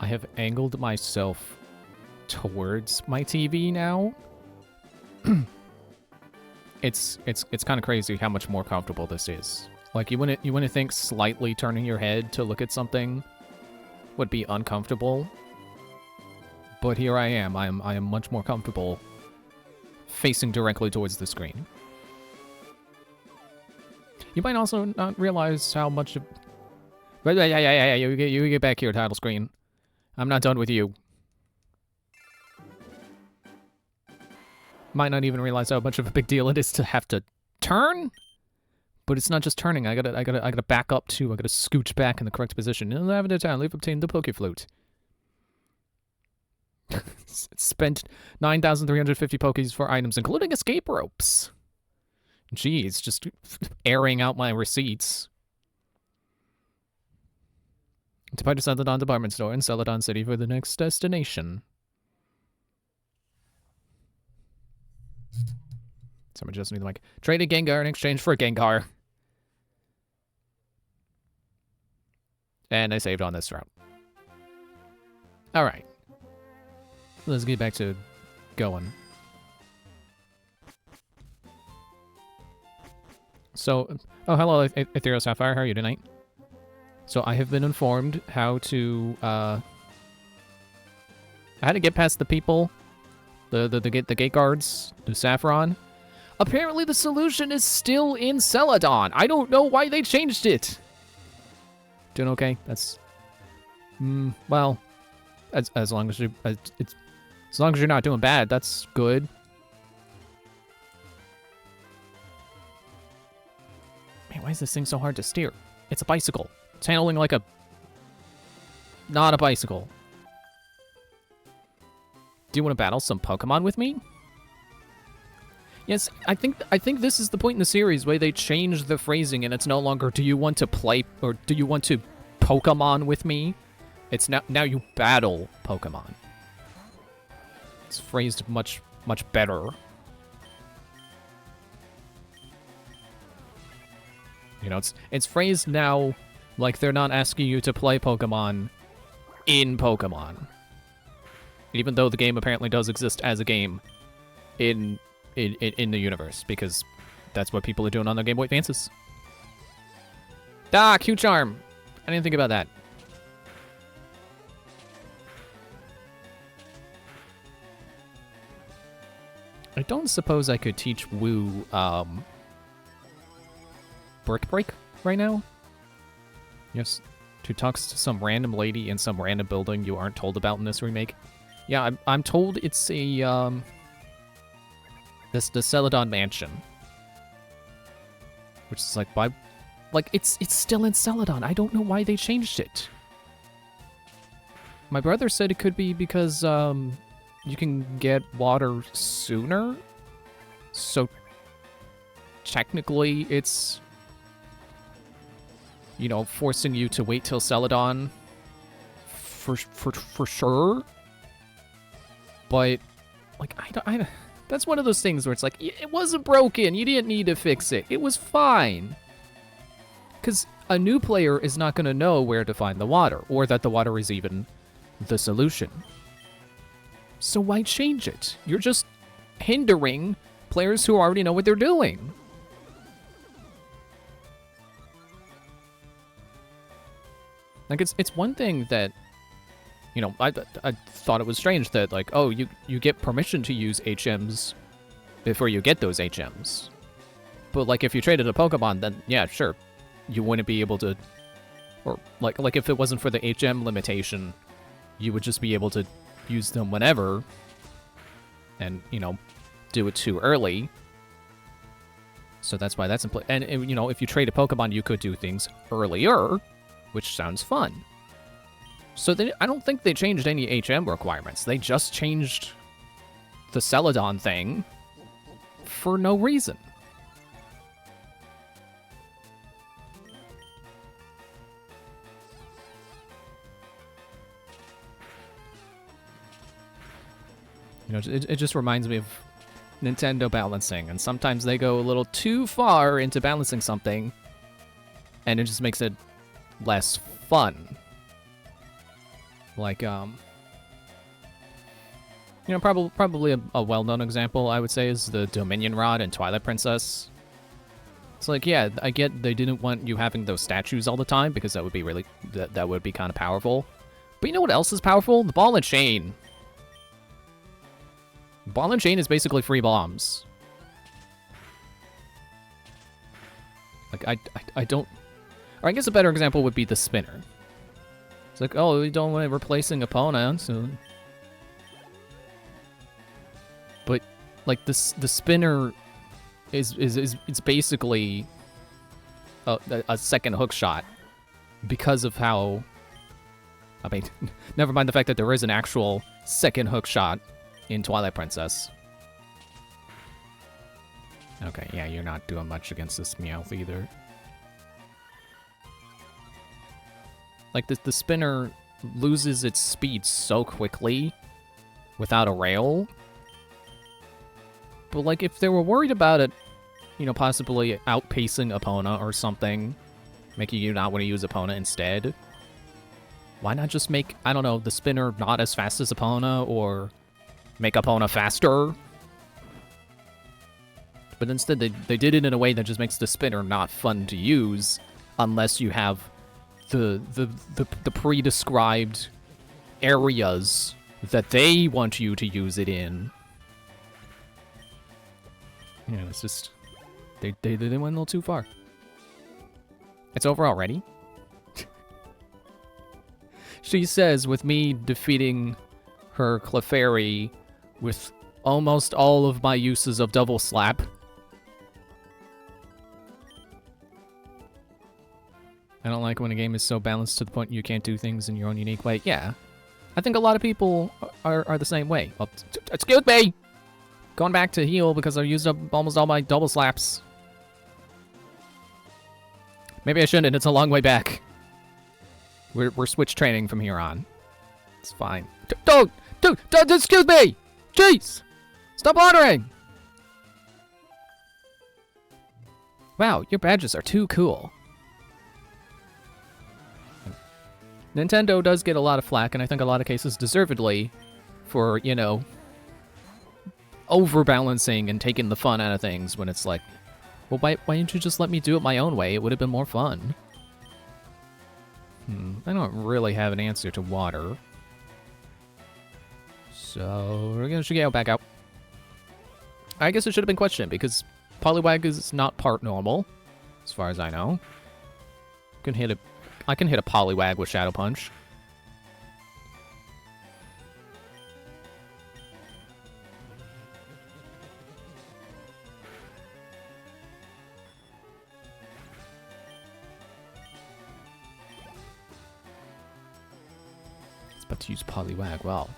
I have angled myself towards my TV now. It's kind of crazy how much more comfortable this is. Like, you wouldn't think slightly turning your head to look at something would be uncomfortable. But here I am. I am much more comfortable facing directly towards the screen. You might also not realize how much of... Yeah, you get back here, title screen. I'm not done with you. Might not even realize how much of a big deal it is to have to turn. But it's not just turning. I gotta back up too. I gotta scooch back in the correct position. In the Lavender Town, Leaf obtained the Pokeflute. Spent 9,350 Pokies for items, including escape ropes. Jeez, just airing out my receipts. Depart to Celadon Department Store in Celadon City for the next destination. Someone just need to like trade a Gengar in exchange for a Gengar. And I saved on this route. Alright. Let's get back to going. So, oh, hello, Ethereal Sapphire. How are you tonight? So I have been informed how to get past the people, the gate guards, the Saffron. Apparently the solution is still in Celadon. I don't know why they changed it. Doing okay? That's well, as long as as long as you're not doing bad, that's good. Man, why is this thing so hard to steer? It's a bicycle. It's handling like a... not a bicycle. Do you want to battle some Pokemon with me? Yes, I think this is the point in the series where they changed the phrasing and it's no longer do you want to play or do you want to Pokemon with me? It's now you battle Pokemon. It's phrased much better. You know, it's phrased now like they're not asking you to play Pokemon in Pokemon. Even though the game apparently does exist as a game in the universe, because that's what people are doing on their Game Boy Advances. Ah, Q-Charm! I didn't think about that. I don't suppose I could teach Wu, Birth Break right now? Yes, to talk to some random lady in some random building you aren't told about in this remake. Yeah, I'm told it's a, the Celadon Mansion. Which is like, why... Like, it's still in Celadon. I don't know why they changed it. My brother said it could be because, you can get water sooner. So, technically, it's... you know, forcing you to wait till Celadon for sure. But, like, I don't, that's one of those things where it's like, it wasn't broken. You didn't need to fix it. It was fine. Because a new player is not going to know where to find the water, or that the water is even the solution. So why change it? You're just hindering players who already know what they're doing. Like, it's one thing that, you know, I thought it was strange that, like, oh, you get permission to use HMs before you get those HMs. But, like, if you traded a Pokemon, then, yeah, sure, you wouldn't be able to, or, like if it wasn't for the HM limitation, you would just be able to use them whenever, and, you know, do it too early. So that's why that's in play. And, you know, if you trade a Pokemon, you could do things earlier, which sounds fun. So I don't think they changed any HM requirements. They just changed the Celadon thing for no reason. You know, it just reminds me of Nintendo balancing, and sometimes they go a little too far into balancing something, and it just makes it less fun. Like, you know, probably a well-known example, I would say, is the Dominion Rod in Twilight Princess. It's like, yeah, I get they didn't want you having those statues all the time because that would be really, that would be kind of powerful. But you know what else is powerful? The ball and chain. Ball and chain is basically free bombs. Like, I don't... Or I guess a better example would be the spinner. It's like, oh, we don't want it replacing opponents. So... But, like, the spinner is basically a second hook shot because of how... I mean, never mind the fact that there is an actual second hook shot in Twilight Princess. Okay, yeah, you're not doing much against this Meowth either. Like, the spinner loses its speed so quickly without a rail. But, like, if they were worried about it, you know, possibly outpacing Epona or something, making you not want to use Epona instead, why not just make, I don't know, the spinner not as fast as Epona, or make Epona faster? But instead, they did it in a way that just makes the spinner not fun to use, unless you have the pre-described areas that they want you to use it in. Yeah, it's just... They went a little too far. It's over already? She says, with me defeating her Clefairy with almost all of my uses of Double Slap. I don't like when a game is so balanced to the point you can't do things in your own unique way. Yeah. I think a lot of people are the same way. Oh, excuse me! Going back to heal because I used up almost all my Double Slaps. Maybe I shouldn't, it's a long way back. We're switch training from here on. It's fine. Don't, excuse me! Jeez! Stop ordering! Wow, your badges are too cool. Nintendo does get a lot of flack, and I think a lot of cases deservedly, for, you know, overbalancing and taking the fun out of things when it's like, well, why didn't you just let me do it my own way? It would have been more fun. I don't really have an answer to water. So, we're gonna Shigeo back out. I guess it should have been questioned, because Poliwag is not part normal, as far as I know. I can hit a Poliwag with Shadow Punch. It's about to use Poliwag. Well,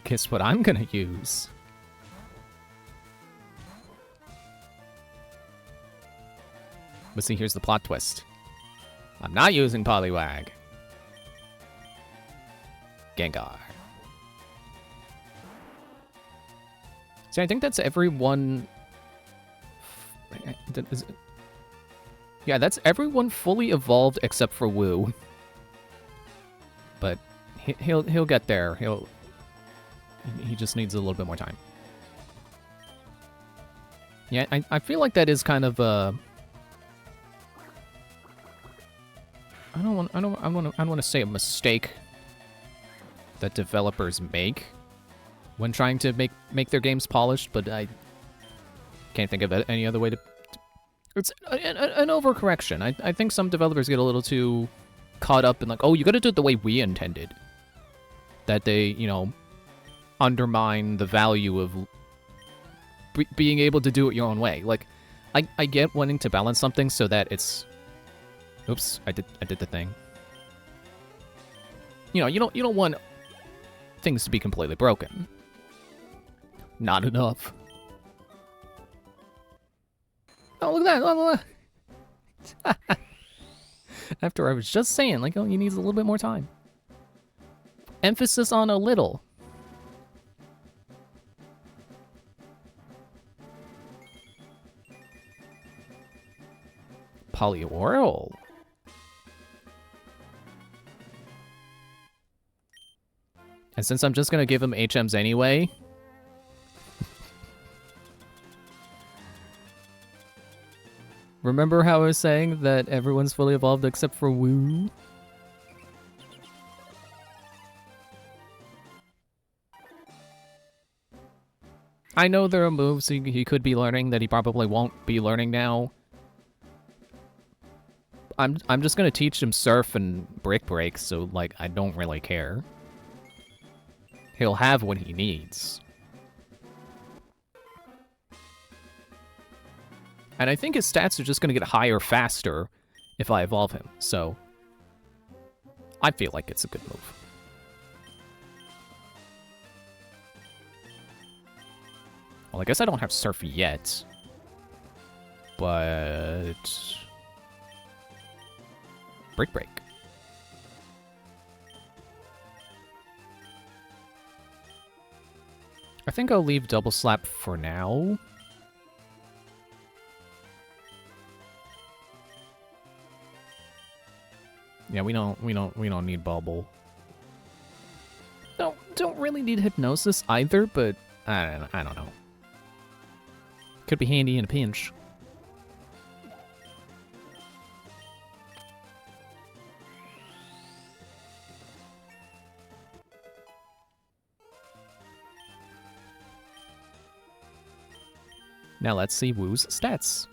guess what I'm gonna use? But see, here's the plot twist. I'm not using Poliwag. Gengar. See, I think that's everyone... Yeah, that's everyone fully evolved except for Wu. But he'll get there. He just needs a little bit more time. Yeah, I feel like that is kind of a... I don't want to say a mistake that developers make when trying to make their games polished, but I can't think of any other way to... It's an overcorrection. I think some developers get a little too caught up in like, oh, you gotta do it the way we intended. That they, you know, undermine the value of being able to do it your own way. Like, I get wanting to balance something so that it's... Oops, I did the thing. You know, you don't want things to be completely broken. Not enough. Oh, look at that! Look at that. After I was just saying, like, oh, he needs a little bit more time. Emphasis on a little. Polyoral. And since I'm just gonna give him HMs anyway... Remember how I was saying that everyone's fully evolved except for Woo? I know there are moves he could be learning that he probably won't be learning now. I'm just gonna teach him Surf and Brick Break, so, like, I don't really care. He'll have what he needs. And I think his stats are just gonna get higher faster if I evolve him, so... I feel like it's a good move. Well, I guess I don't have Surf yet. But... Brick Break. I think I'll leave Double Slap for now. Yeah, we don't need Bubble. Don't really need Hypnosis either, but I don't know. Could be handy in a pinch. Now let's see Woo's stats.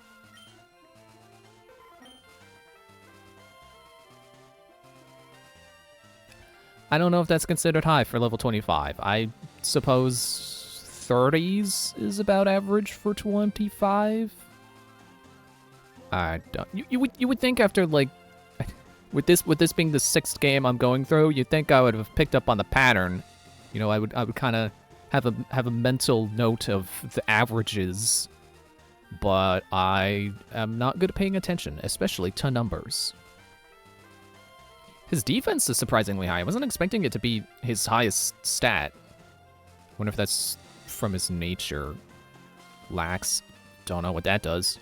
I don't know if that's considered high for level 25. I suppose 30s is about average for 25. I don't. You would think after, like, with this being the 6th game I'm going through, you'd think I would have picked up on the pattern. You know, I would kind of have a mental note of the averages, but I am not good at paying attention, especially to numbers. His defense is surprisingly high. I wasn't expecting it to be his highest stat. Wonder if that's from his nature. Lax. Don't know what that does.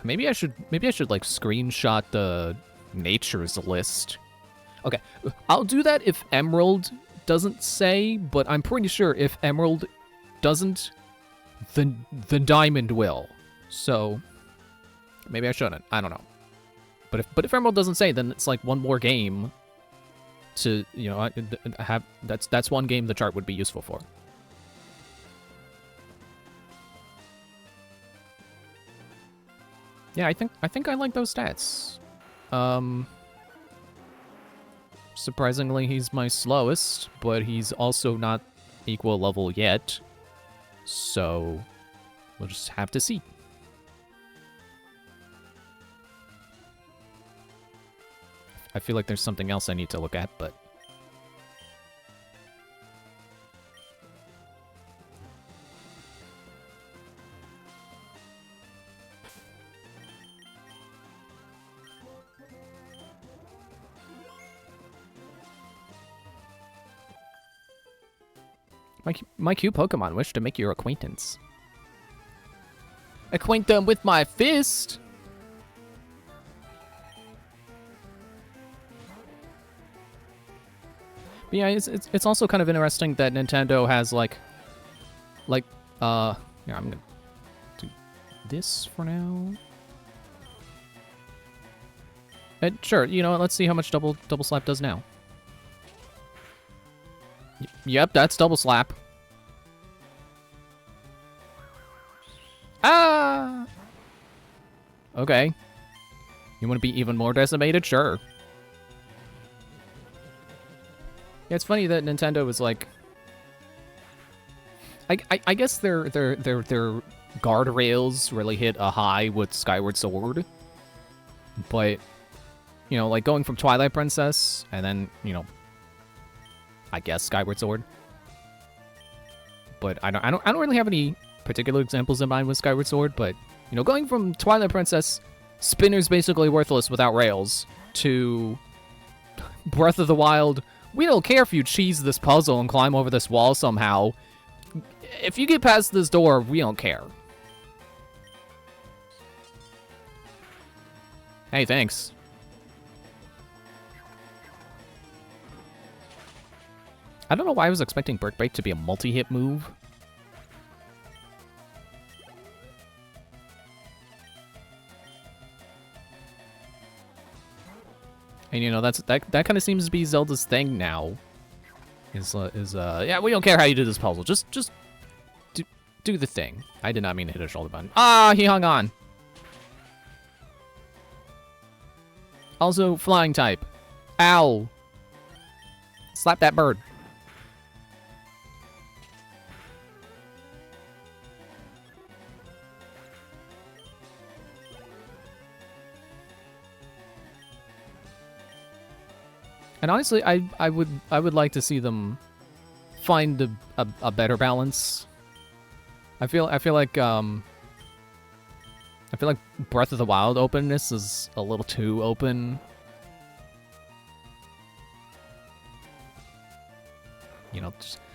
Maybe I should like screenshot the natures list. Okay, I'll do that if Emerald doesn't say, but I'm pretty sure if Emerald doesn't, then the Diamond will. So maybe I shouldn't. I don't know. But if Emerald doesn't say, then it's like one more game to, you know, have. That's one game the chart would be useful for. Yeah, I think I like those stats. Surprisingly, he's my slowest, but he's also not equal level yet. So we'll just have to see. I feel like there's something else I need to look at, but... My cute Pokemon wish to make your acquaintance. Acquaint them with my fist! But yeah, it's also kind of interesting that Nintendo has here, I'm gonna do this for now. Sure, you know what, let's see how much double slap does now. Yep, that's double slap. Ah! Okay. You want to be even more decimated? Sure. Yeah, it's funny that Nintendo was like... I guess their guardrails really hit a high with Skyward Sword. But, you know, like going from Twilight Princess and then, you know, I guess Skyward Sword. But I don't really have any particular examples in mind with Skyward Sword, but, you know, going from Twilight Princess, Spinner's basically worthless without rails, to Breath of the Wild, we don't care if you cheese this puzzle and climb over this wall somehow. If you get past this door, we don't care. Hey, thanks. I don't know why I was expecting Brick Break to be a multi-hit move. And you know, that kind of seems to be Zelda's thing now. Yeah, we don't care how you do this puzzle. Just do the thing. I did not mean to hit a shoulder button. Ah, he hung on. Also, flying type. Ow. Slap that bird. And honestly, I would like to see them find a better balance. I feel like Breath of the Wild openness is a little too open. You know,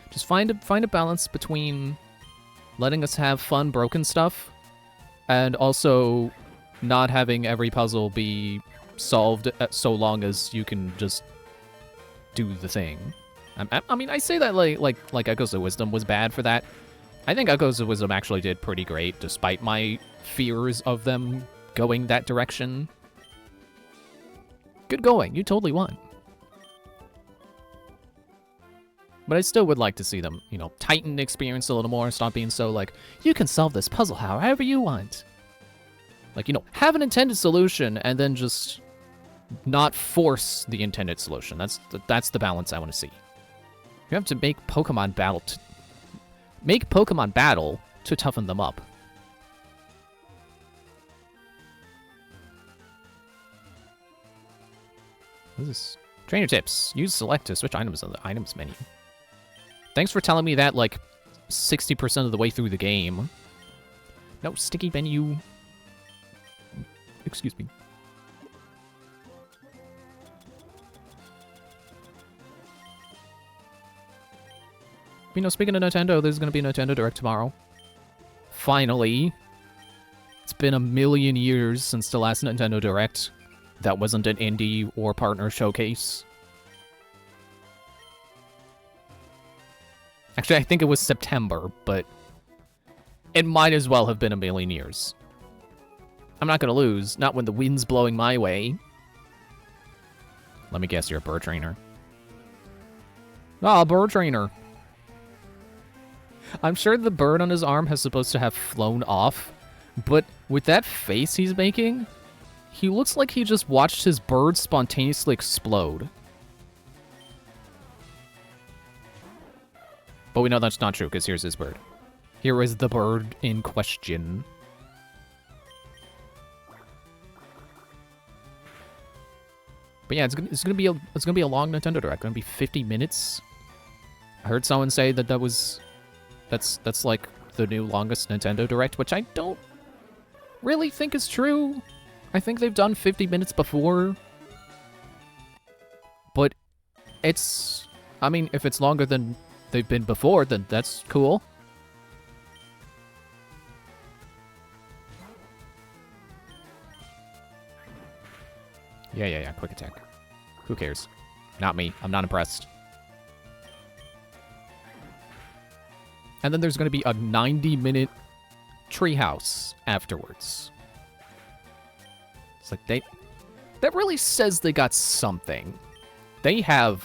just find a balance between letting us have fun broken stuff and also not having every puzzle be solved so long as you can just do the thing. I mean, I say that like Echoes of Wisdom was bad for that. I think Echoes of Wisdom actually did pretty great, despite my fears of them going that direction. Good going, you totally won. But I still would like to see them, you know, tighten the experience a little more, stop being so like, you can solve this puzzle however you want. Like, you know, have an intended solution and then just not force the intended solution. That's the balance I want to see. You have to make Pokemon battle to toughen them up. What is this? Trainer tips. Use select to switch items on the items menu. Thanks for telling me that like 60% of the way through the game. No, sticky menu. Excuse me. You know, speaking of Nintendo, there's going to be a Nintendo Direct tomorrow. Finally. It's been a million years since the last Nintendo Direct. That wasn't an indie or partner showcase. Actually, I think it was September, but it might as well have been a million years. I'm not going to lose, not when the wind's blowing my way. Let me guess, you're a bird trainer. Ah, bird trainer. I'm sure the bird on his arm is supposed to have flown off, but with that face he's making, he looks like he just watched his bird spontaneously explode. But we know that's not true, because here's his bird. Here is the bird in question. But yeah, it's gonna be a long Nintendo Direct. Gonna be 50 minutes. I heard someone say that's like the new longest Nintendo Direct, which I don't really think is true. I think they've done 50 minutes before. But it's, I mean, if it's longer than they've been before, then that's cool. Yeah, quick attack. Who cares? Not me. I'm not impressed. And then there's going to be a 90-minute treehouse afterwards. It's like that really says they got something. They have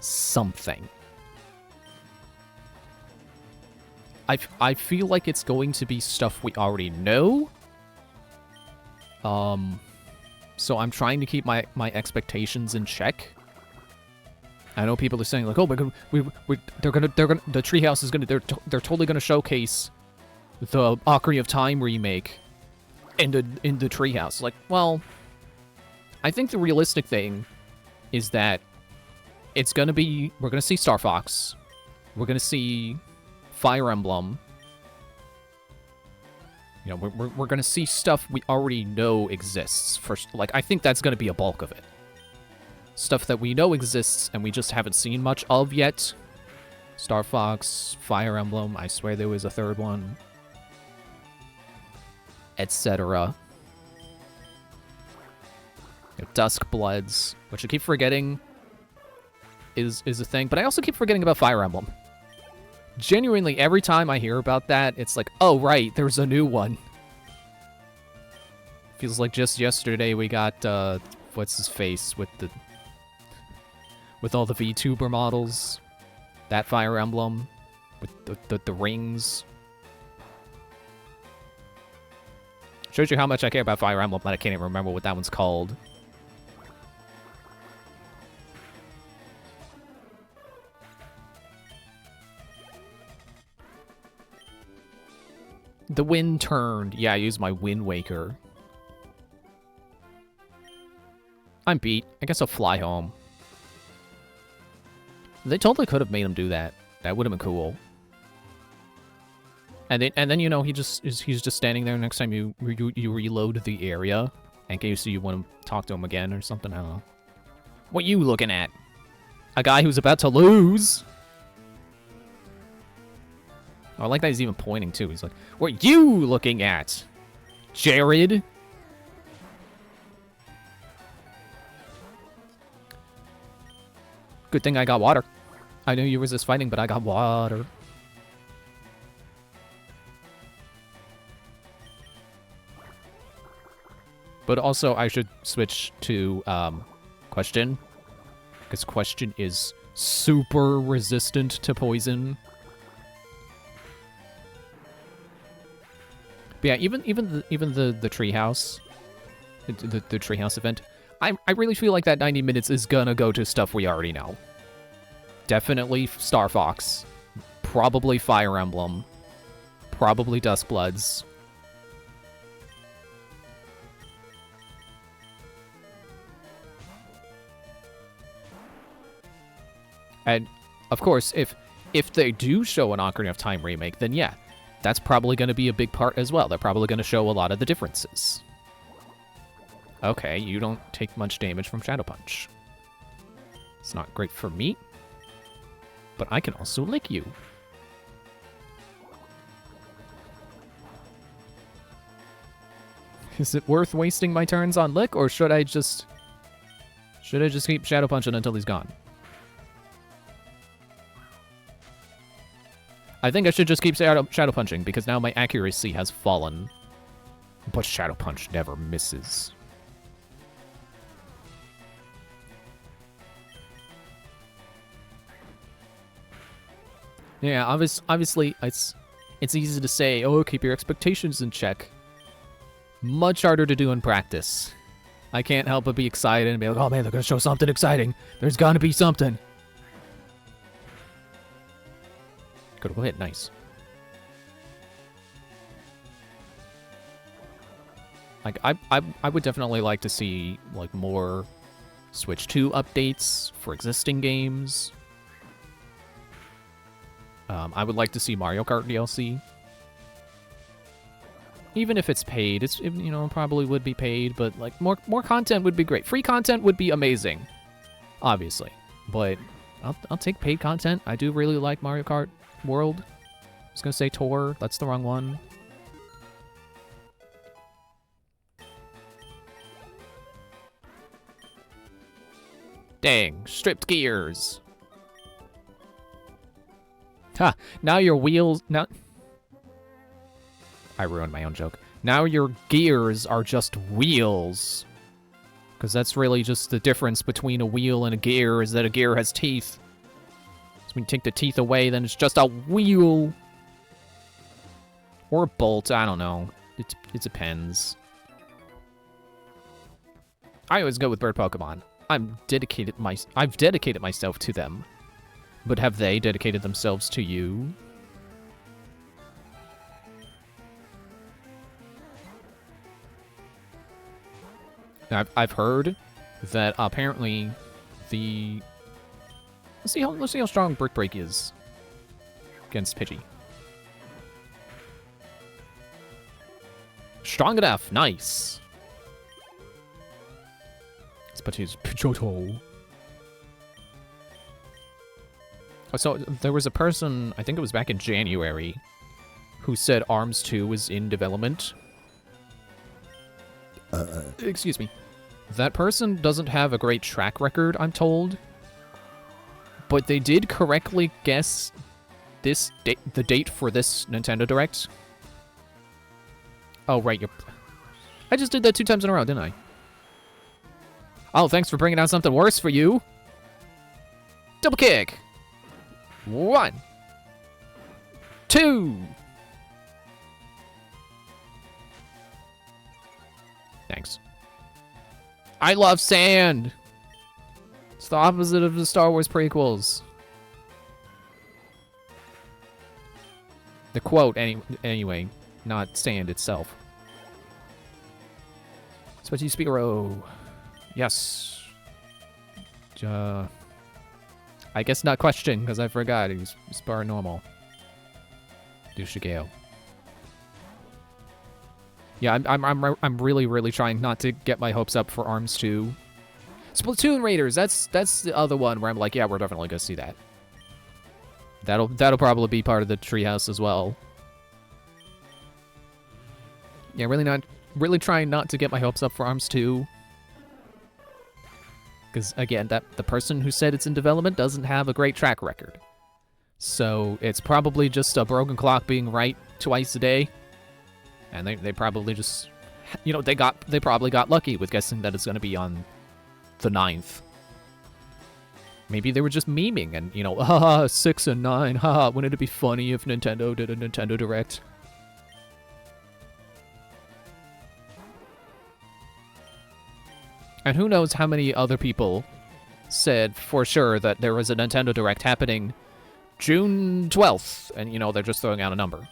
something. I feel like it's going to be stuff we already know. So I'm trying to keep my expectations in check. I know people are saying like, oh my god, the treehouse is gonna, they're totally gonna showcase the Ocarina of Time remake in the treehouse. Like, well, I think the realistic thing is that it's gonna be, we're gonna see Star Fox, we're gonna see Fire Emblem. You know, we're gonna see stuff we already know exists. First, like, I think that's gonna be a bulk of it. Stuff that we know exists and we just haven't seen much of yet. Star Fox, Fire Emblem, I swear there was a third one. Etc. Dusk Bloods, which I keep forgetting. is a thing, but I also keep forgetting about Fire Emblem. Genuinely, every time I hear about that, it's like, oh, right, there's a new one. Feels like just yesterday we got, what's his face with all the VTuber models. That Fire Emblem with the rings. Shows you how much I care about Fire Emblem that I can't even remember what that one's called. The wind turned. Yeah, I used my Wind Waker. I'm beat. I guess I'll fly home. They totally could have made him do that. That would have been cool. And then you know he's just standing there next time you reload the area in case you want to talk to him again or something. I don't know. What you looking at? A guy who's about to lose. Oh, I like that he's even pointing too. He's like, "What you looking at, Jared?" Good thing I got water. I knew you resist fighting, but I got water. But also, I should switch to Question. Because Question is super resistant to poison. But yeah, even the treehouse, the treehouse event, I really feel like that 90 minutes is gonna go to stuff we already know. Definitely Star Fox, probably Fire Emblem, probably Duskbloods. And of course, if they do show an Ocarina of Time remake, then yeah, that's probably going to be a big part as well. They're probably going to show a lot of the differences. Okay, you don't take much damage from Shadow Punch. It's not great for me, but I can also lick you. Is it worth wasting my turns on lick, or should I just keep Shadow Punching until he's gone? I think I should just keep Shadow Punching, because now my accuracy has fallen. But Shadow Punch never misses. Yeah, obviously, it's easy to say, oh, keep your expectations in check. Much harder to do in practice. I can't help but be excited and be like, oh man, they're gonna show something exciting. There's gonna be something. Good hit, nice. Like, I would definitely like to see, like, more Switch 2 updates for existing games. I would like to see Mario Kart DLC. Even if it's paid, you know, probably would be paid, but, like, more content would be great. Free content would be amazing, obviously. But I'll take paid content. I do really like Mario Kart World. I was gonna say Tour. That's the wrong one. Dang, stripped gears. Ha! Now your wheels... Now... I ruined my own joke. Now your gears are just wheels. Because that's really just the difference between a wheel and a gear, is that a gear has teeth. So when you take the teeth away, then it's just a wheel. Or a bolt, I don't know. It depends. I always go with bird Pokemon. I've dedicated myself to them. But have they dedicated themselves to you? I've heard that apparently the... Let's see how strong Brick Break is against Pidgey. Strong enough, nice. But he's Pidgeotto. So there was a person, I think it was back in January, who said ARMS 2 was in development. Excuse me. That person doesn't have a great track record, I'm told. But they did correctly guess this the date for this Nintendo Direct. Oh, right, I just did that 2 times in a row, didn't I? Oh, thanks for bringing out something worse for you. Double kick. 1, 2. Thanks. I love sand. It's the opposite of the Star Wars prequels. The quote, anyway, not sand itself. Sweaty Spiro. Yes. I guess not question, because I forgot. He's paranormal. Dushigeo. Yeah, I'm really trying not to get my hopes up for ARMS 2. Splatoon Raiders, that's the other one where I'm like, yeah, we're definitely gonna see that. That'll probably be part of the treehouse as well. Yeah, really trying not to get my hopes up for ARMS 2. Because again, the person who said it's in development doesn't have a great track record. So it's probably just a broken clock being right twice a day. And they probably just, you know, they probably got lucky with guessing that it's going to be on the 9th. Maybe they were just memeing and, you know, haha, 6 and 9, haha, wouldn't it be funny if Nintendo did a Nintendo Direct? And who knows how many other people said for sure that there was a Nintendo Direct happening June 12th, and, you know, they're just throwing out a number.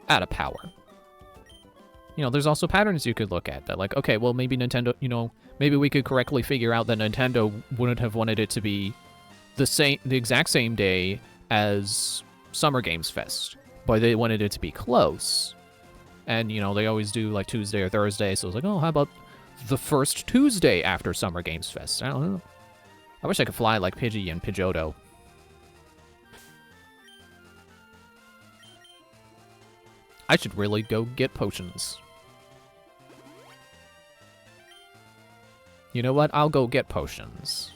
Out of power. You know, there's also patterns you could look at that, like, okay, well, maybe Nintendo, you know, maybe we could correctly figure out that Nintendo wouldn't have wanted it to be the exact same day as Summer Games Fest, but they wanted it to be close. And, you know, they always do, like, Tuesday or Thursday, so it's like, oh, how about the first Tuesday after Summer Games Fest? I don't know. I wish I could fly like Pidgey and Pidgeotto. I should really go get potions. You know what? I'll go get potions.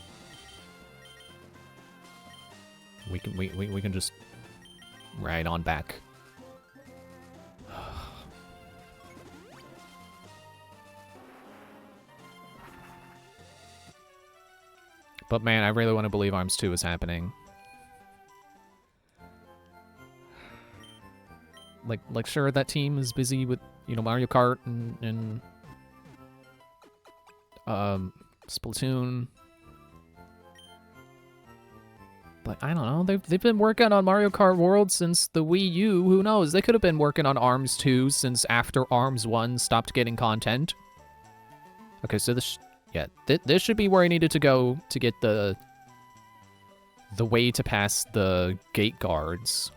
We can just ride on back. But man, I really want to believe ARMS 2 is happening. Like sure, that team is busy with, you know, Mario Kart and Splatoon. But I don't know, they've been working on Mario Kart World since the Wii U. Who knows? They could have been working on ARMS 2 since after ARMS 1 stopped getting content. Okay, so this should be where I needed to go to get the way to pass the gate guards.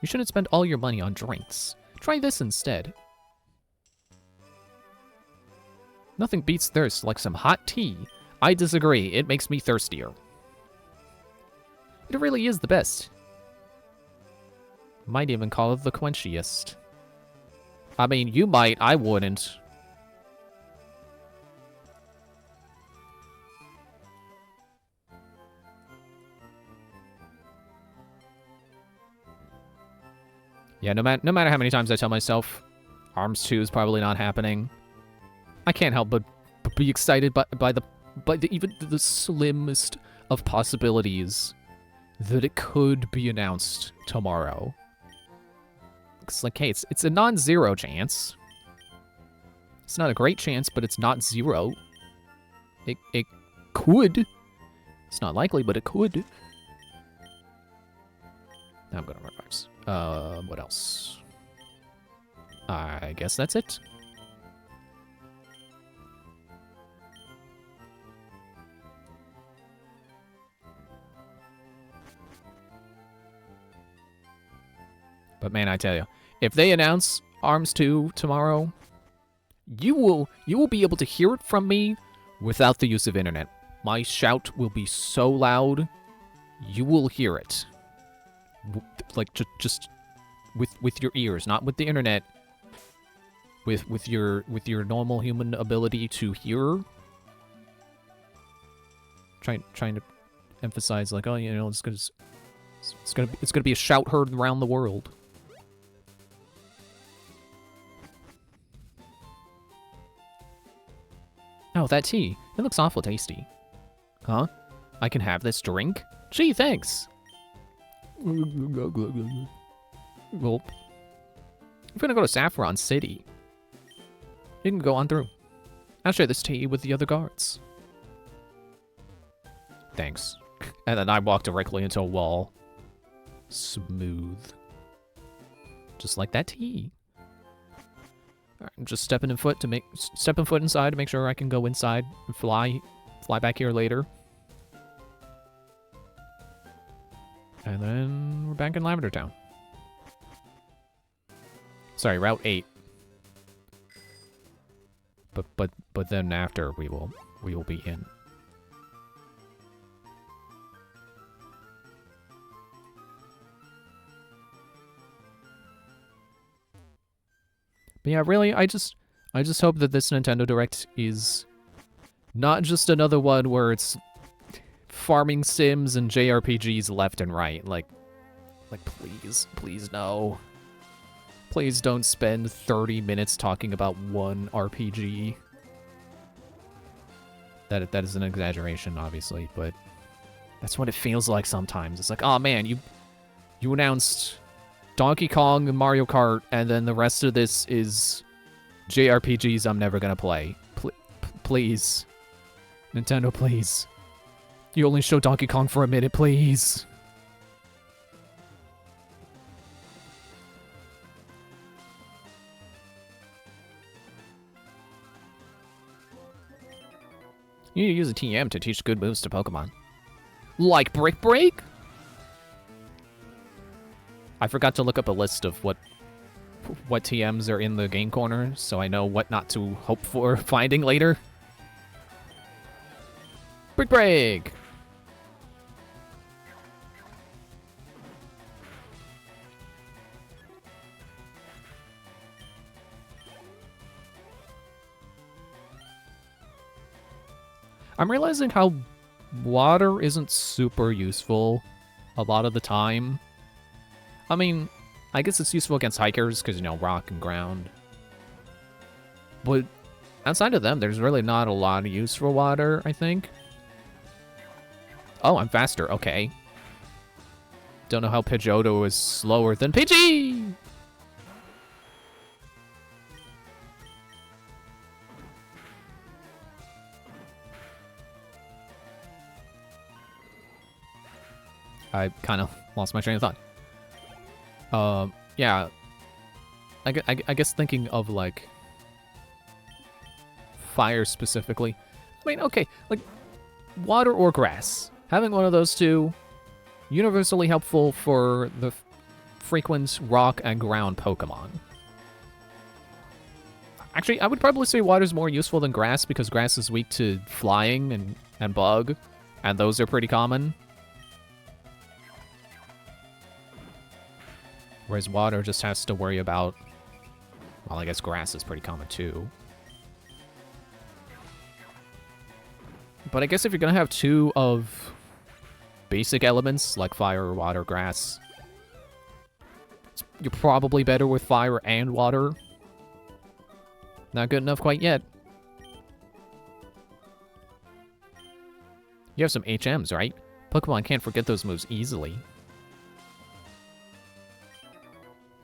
You shouldn't spend all your money on drinks. Try this instead. Nothing beats thirst like some hot tea. I disagree. It makes me thirstier. It really is the best. Might even call it the quenchiest. I mean, you might, I wouldn't. Yeah, no matter how many times I tell myself ARMS 2 is probably not happening, I can't help but be excited by even the slimmest of possibilities that it could be announced tomorrow. It's like, hey, it's a non-zero chance. It's not a great chance, but it's not zero. It could. It's not likely, but it could. I'm gonna revise. What else? I guess that's it. But man, I tell you, if they announce ARMS 2 tomorrow, you will be able to hear it from me without the use of internet. My shout will be so loud, you will hear it. Like, just with your ears, not with the internet. with your normal human ability to hear. Trying to emphasize like, oh, you know, it's gonna be a shout heard around the world. Oh, that tea. It looks awful tasty. Huh? I can have this drink? Gee, thanks. Well, I'm gonna go to Saffron City. You can go on through. I'll share this tea with the other guards. Thanks. And then I walked directly into a wall. Smooth. Just like that tea. Alright, I'm just stepping foot inside to make sure I can go inside and fly back here later. And then we're back in Lavender Town. Sorry, Route 8. But then after we will be in. But yeah, really, I just hope that this Nintendo Direct is not just another one where it's farming sims and JRPGs left and right. Like please no. Please don't spend 30 minutes talking about one RPG. That is an exaggeration, obviously, but that's what it feels like sometimes. It's like, oh man, you announced Donkey Kong and Mario Kart, and then the rest of this is JRPGs I'm never gonna play. Please. Nintendo, please. You only show Donkey Kong for a minute, please. You need to use a TM to teach good moves to Pokemon. Like Brick Break? I forgot to look up a list of what TMs are in the game corner, so I know what not to hope for finding later. Brick Break! I'm realizing how water isn't super useful a lot of the time. I mean, I guess it's useful against hikers because, you know, rock and ground. But outside of them, there's really not a lot of use for water, I think. Oh, I'm faster. Okay. Don't know how Pidgeotto is slower than Pidgey! I kind of lost my train of thought. Yeah. I guess thinking of, like, fire specifically. I mean, okay, like, water or grass. Having one of those two, universally helpful for the frequent rock and ground Pokemon. Actually, I would probably say water's more useful than grass because grass is weak to flying and bug, and those are pretty common. Whereas water just has to worry about, well, I guess grass is pretty common too. But I guess if you're gonna have two of basic elements, like fire, water, grass, you're probably better with fire and water. Not good enough quite yet. You have some HMs, right? Pokemon can't forget those moves easily.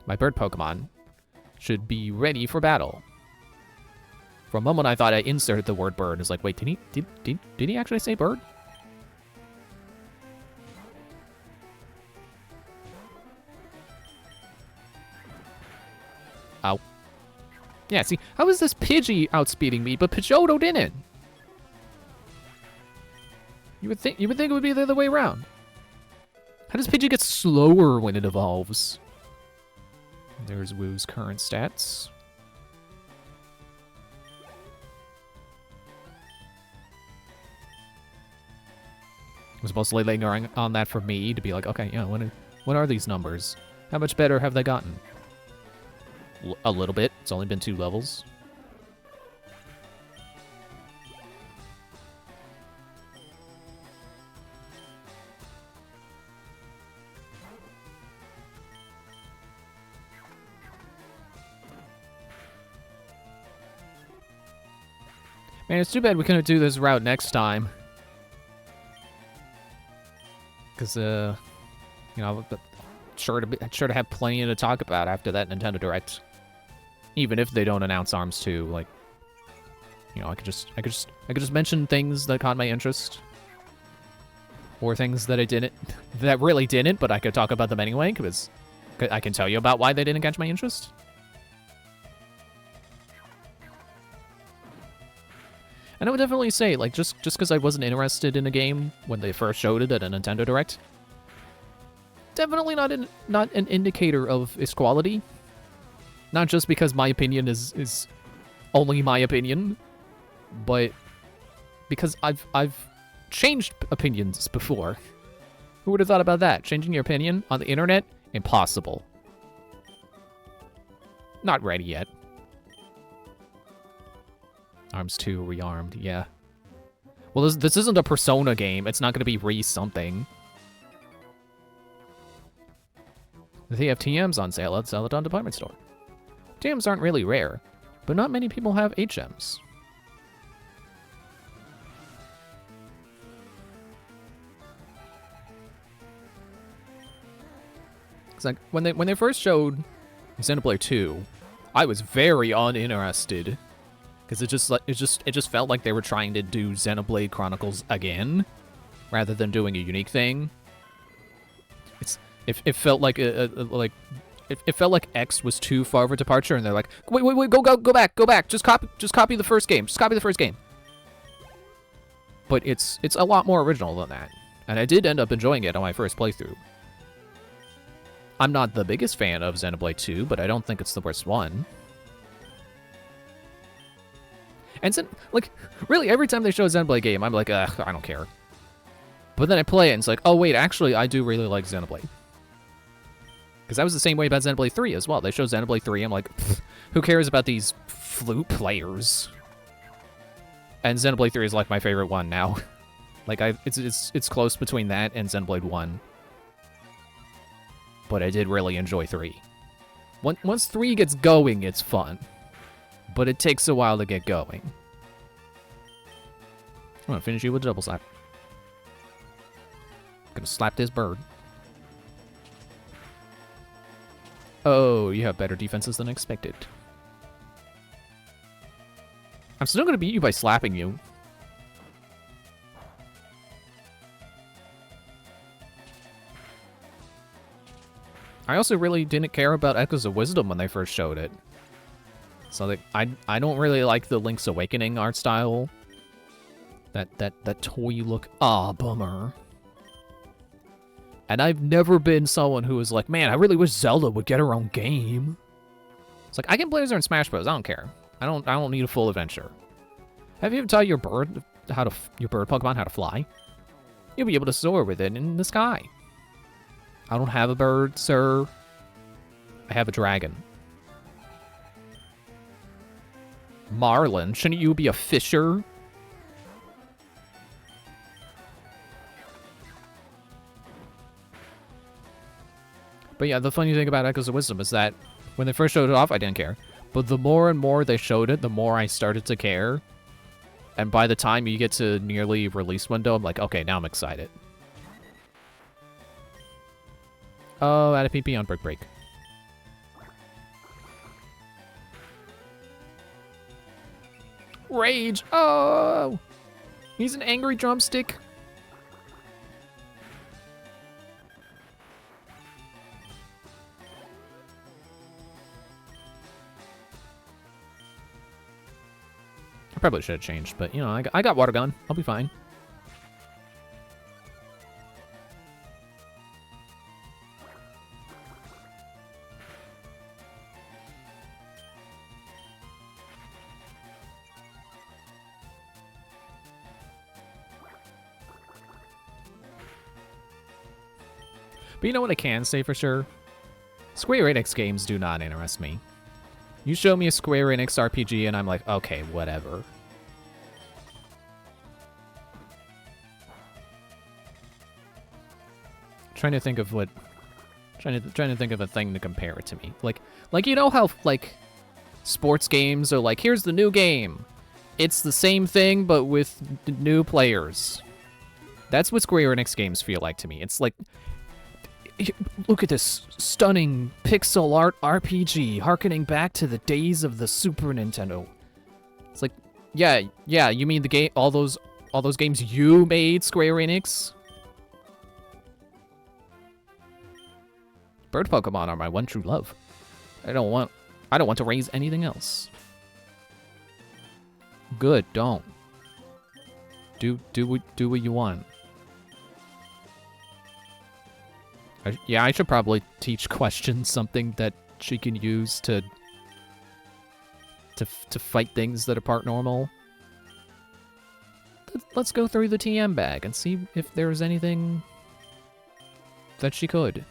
My bird Pokemon should be ready for battle. For a moment, I thought I inserted the word bird. It's like, wait, did he actually say bird? Ow. Yeah, see, how is this Pidgey outspeeding me, but Pidgeotto didn't? You would think it would be the other way around. How does Pidgey get slower when it evolves? There's Woo's current stats. Was mostly laying on that for me to be like, okay, yeah, what are these numbers? How much better have they gotten? A little bit. It's only been 2 levels. Man, it's too bad we couldn't do this route next time. Because, you know, sure to have plenty to talk about after that Nintendo Direct. Even if they don't announce ARMS 2, like, you know, I could just mention things that caught my interest. Or things that that really didn't, but I could talk about them anyway, because I can tell you about why they didn't catch my interest. And I would definitely say, like, just because I wasn't interested in a game when they first showed it at a Nintendo Direct, definitely not an indicator of its quality. Not just because my opinion is only my opinion, but because I've changed opinions before. Who would have thought about that? Changing your opinion on the internet? Impossible. Not ready yet. ARMS 2 rearmed, yeah. Well, this isn't a Persona game. It's not going to be re-something. They have TMs on sale at Celadon Department Store. TMs aren't really rare, but not many people have HMs. It's like when they first showed Xenoblade 2, I was very uninterested. Because it just felt like they were trying to do Xenoblade Chronicles again, rather than doing a unique thing. It felt like it felt like X was too far of a departure, and they're like, wait, go back, just copy the first game, But it's a lot more original than that, and I did end up enjoying it on my first playthrough. I'm not the biggest fan of Xenoblade 2, but I don't think it's the worst one. And like, really, every time they show a Xenoblade game, I'm like, ugh, I don't care. But then I play it, and it's like, oh, wait, actually, I do really like Xenoblade. Because I was the same way about Xenoblade 3 as well. They show Xenoblade 3, I'm like, who cares about these flute players? And Xenoblade 3 is, like, my favorite one now. Like, it's close between that and Xenoblade 1. But I did really enjoy 3. Once 3 gets going, it's fun. But it takes a while to get going. I'm gonna finish you with a double slap. Gonna slap this bird. Oh, you have better defenses than expected. I'm still gonna beat you by slapping you. I also really didn't care about Echoes of Wisdom when they first showed it. So I don't really like the Link's Awakening art style. That toy look. Ah, bummer. And I've never been someone who was like, man, I really wish Zelda would get her own game. It's like, I can play as her in Smash Bros. I don't care. I don't need a full adventure. Have you ever taught your bird Pokemon how to fly? You'll be able to soar with it in the sky. I don't have a bird, sir. I have a dragon. Marlin, shouldn't you be a fisher? But yeah, the funny thing about Echoes of Wisdom is that when they first showed it off, I didn't care. But the more and more they showed it, the more I started to care. And by the time you get to nearly release window, I'm like, okay, now I'm excited. Oh, add a PP on Brick Break. Rage! Oh! He's an angry drumstick. I probably should have changed, but, you know, I got Water Gun. I'll be fine. But you know what I can say for sure? Square Enix games do not interest me. You show me a Square Enix RPG and I'm like, okay, whatever. Trying to think of what... Trying to think of a thing to compare it to me. Like you know how, like, sports games are like, here's the new game. It's the same thing, but with new players. That's what Square Enix games feel like to me. It's like, look at this stunning pixel art RPG, harkening back to the days of the Super Nintendo. It's like, yeah, you mean the game, all those games you made, Square Enix? Bird Pokemon are my one true love. I don't want to raise anything else. Good, don't. Do what you want. I should probably teach Questions something that she can use to fight things that are part normal. Let's go through the TM bag and see if there's anything that she could.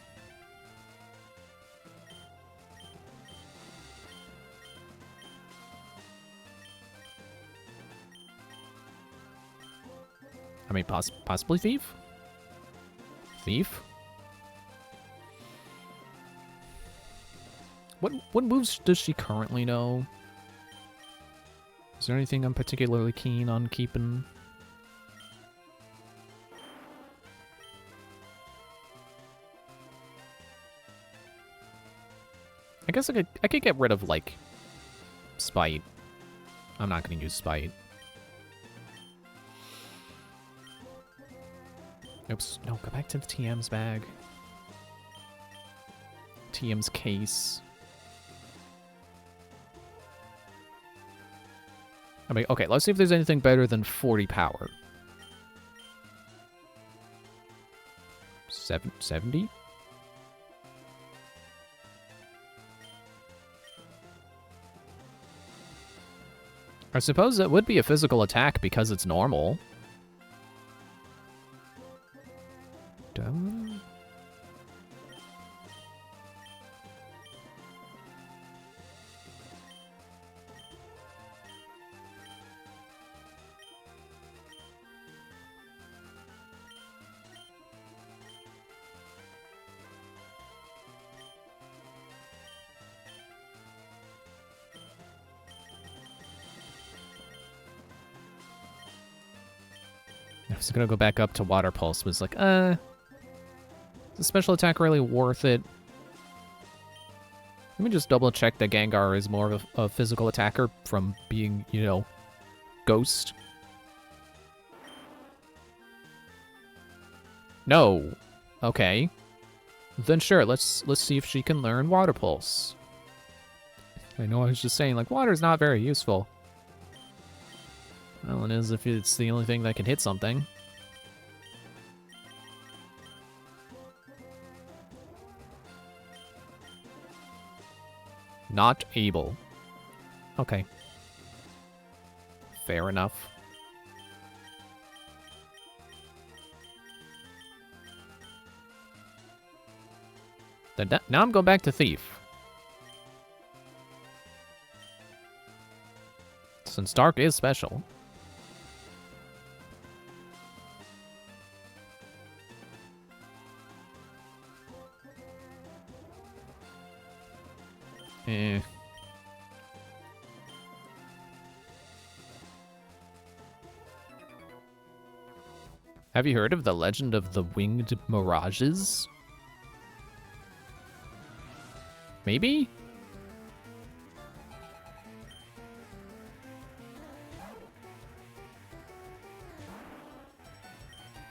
I mean, possibly Thief? Thief? What moves does she currently know? Is there anything I'm particularly keen on keeping? I guess I could get rid of, like, Spite. I'm not gonna use Spite. Oops, no, go back to the TM's bag. TM's case. I mean, okay, let's see if there's anything better than 40 power. 70? I suppose it would be a physical attack because it's normal. Done. I was gonna go back up to Water Pulse, was like, is the special attack really worth it? Let me just double check that Gengar is more of a physical attacker from being, you know, Ghost. No. Okay. Then sure, let's see if she can learn Water Pulse. I know I was just saying, like, water's not very useful. Well, it is if it's the only thing that can hit something. Not able. Okay. Fair enough. Then now I'm going back to Thief. Since Dark is special. Have you heard of the legend of the winged mirages? Maybe?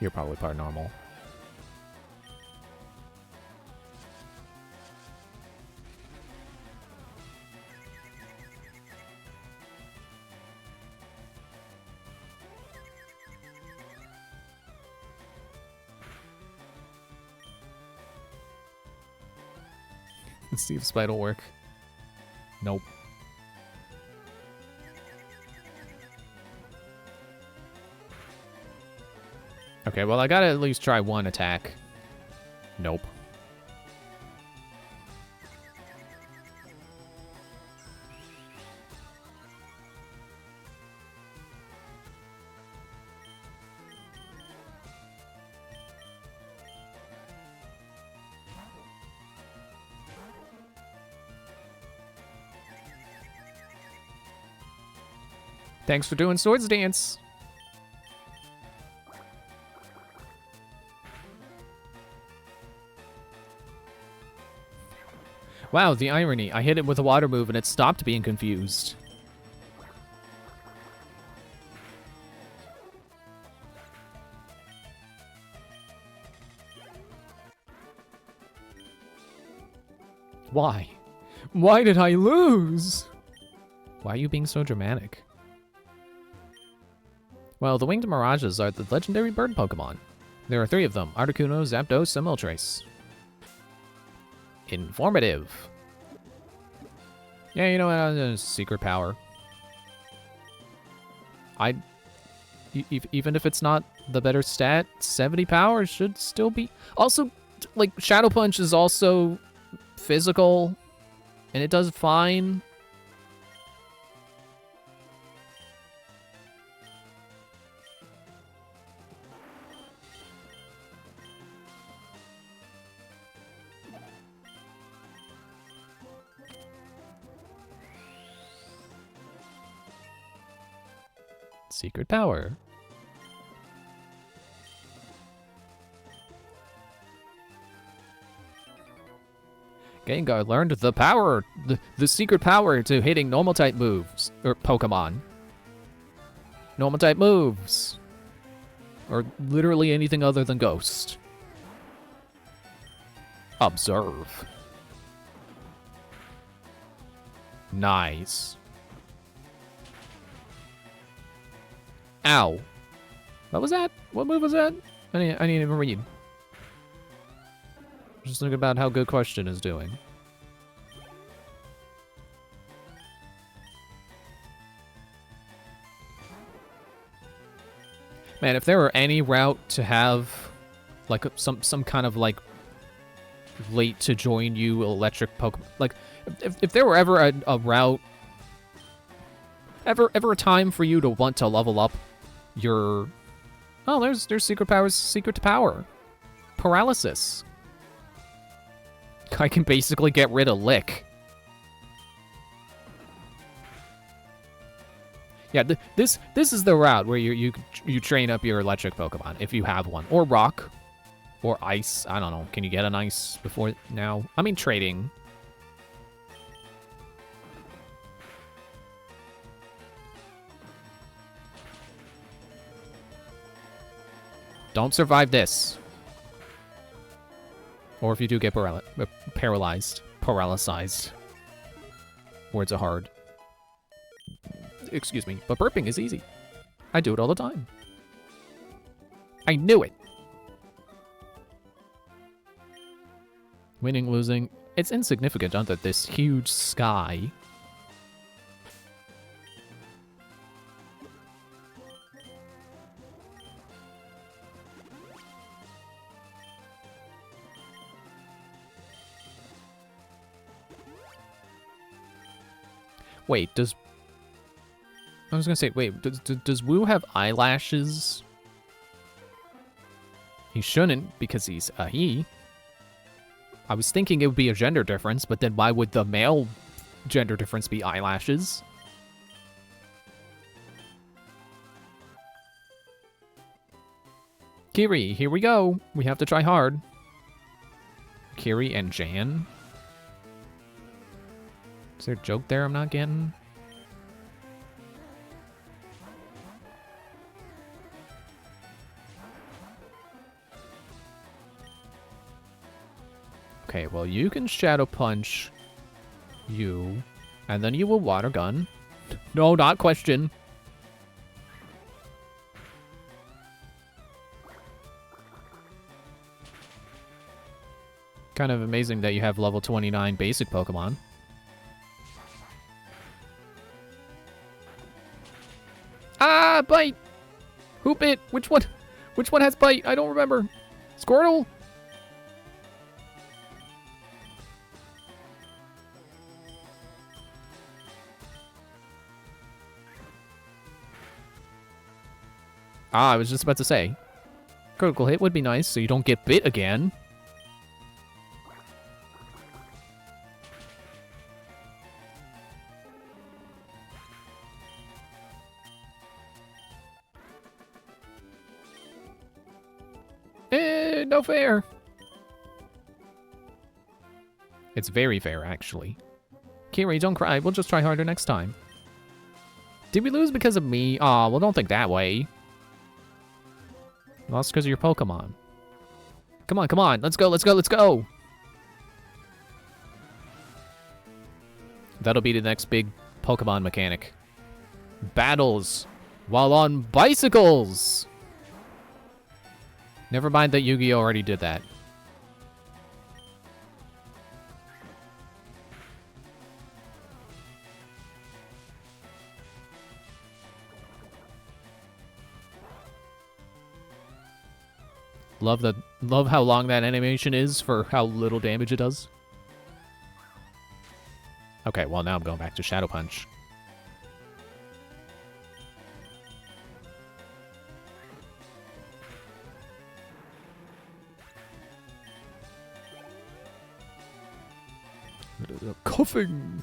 You're probably part normal. Let's see if Spite will work. Nope. Okay, well, I gotta at least try one attack. Nope. Thanks for doing Swords Dance. Wow, the irony. I hit it with a water move and it stopped being confused. Why? Why did I lose? Why are you being so dramatic? Well, the winged mirages are the legendary bird Pokemon. There are 3 of them: Articuno, Zapdos, and Moltres. Informative. Yeah, you know what? Secret power. Even if it's not the better stat, 70 power should still be. Also, like, Shadow Punch is also physical, and it does fine. Secret power. Gengar learned the power, the secret power to hitting normal type moves, or Pokemon. Normal type moves. Or literally anything other than Ghost. Observe. Nice. Ow. What was that? What move was that? I didn't even read. Just think about how Good Question is doing. Man, if there were any route to have, like, some kind of, like, late to join you electric Pokemon, like, if there were ever a route, ever a time for you to want to level up your, oh, there's secret powers, secret to power, paralysis. I can basically get rid of Lick. Yeah, this is the route where you train up your electric Pokemon if you have one, or rock, or ice. I don't know. Can you get an ice before now? I mean, trading. Don't survive this. Or if you do get paralyzed. Words are hard. Excuse me, but burping is easy. I do it all the time. I knew it. Winning, losing. It's insignificant under this huge sky. Wait, I was gonna say, wait, does Wu have eyelashes? He shouldn't, because he's a he. I was thinking it would be a gender difference, but then why would the male gender difference be eyelashes? Kiri, here we go. We have to try hard. Kiri and Jan? Is there a joke there I'm not getting? Okay, well, you can Shadow Punch you, and then you will Water Gun. No, not question. Kind of amazing that you have level 29 basic Pokemon. Ah, Bite! Who bit? Which one? Which one has Bite? I don't remember. Squirtle? Ah, I was just about to say. Critical hit would be nice, so you don't get bit again. No fair. It's very fair, actually. Kiri, don't cry. We'll just try harder next time. Did we lose because of me? Aw, well, don't think that way. Lost because of your Pokemon. Come on, come on. Let's go, let's go, let's go. That'll be the next big Pokemon mechanic. Battles while on bicycles. Never mind that Yu-Gi-Oh! Already did that. Love how long that animation is for how little damage it does. Okay, well now I'm going back to Shadow Punch. Coughing.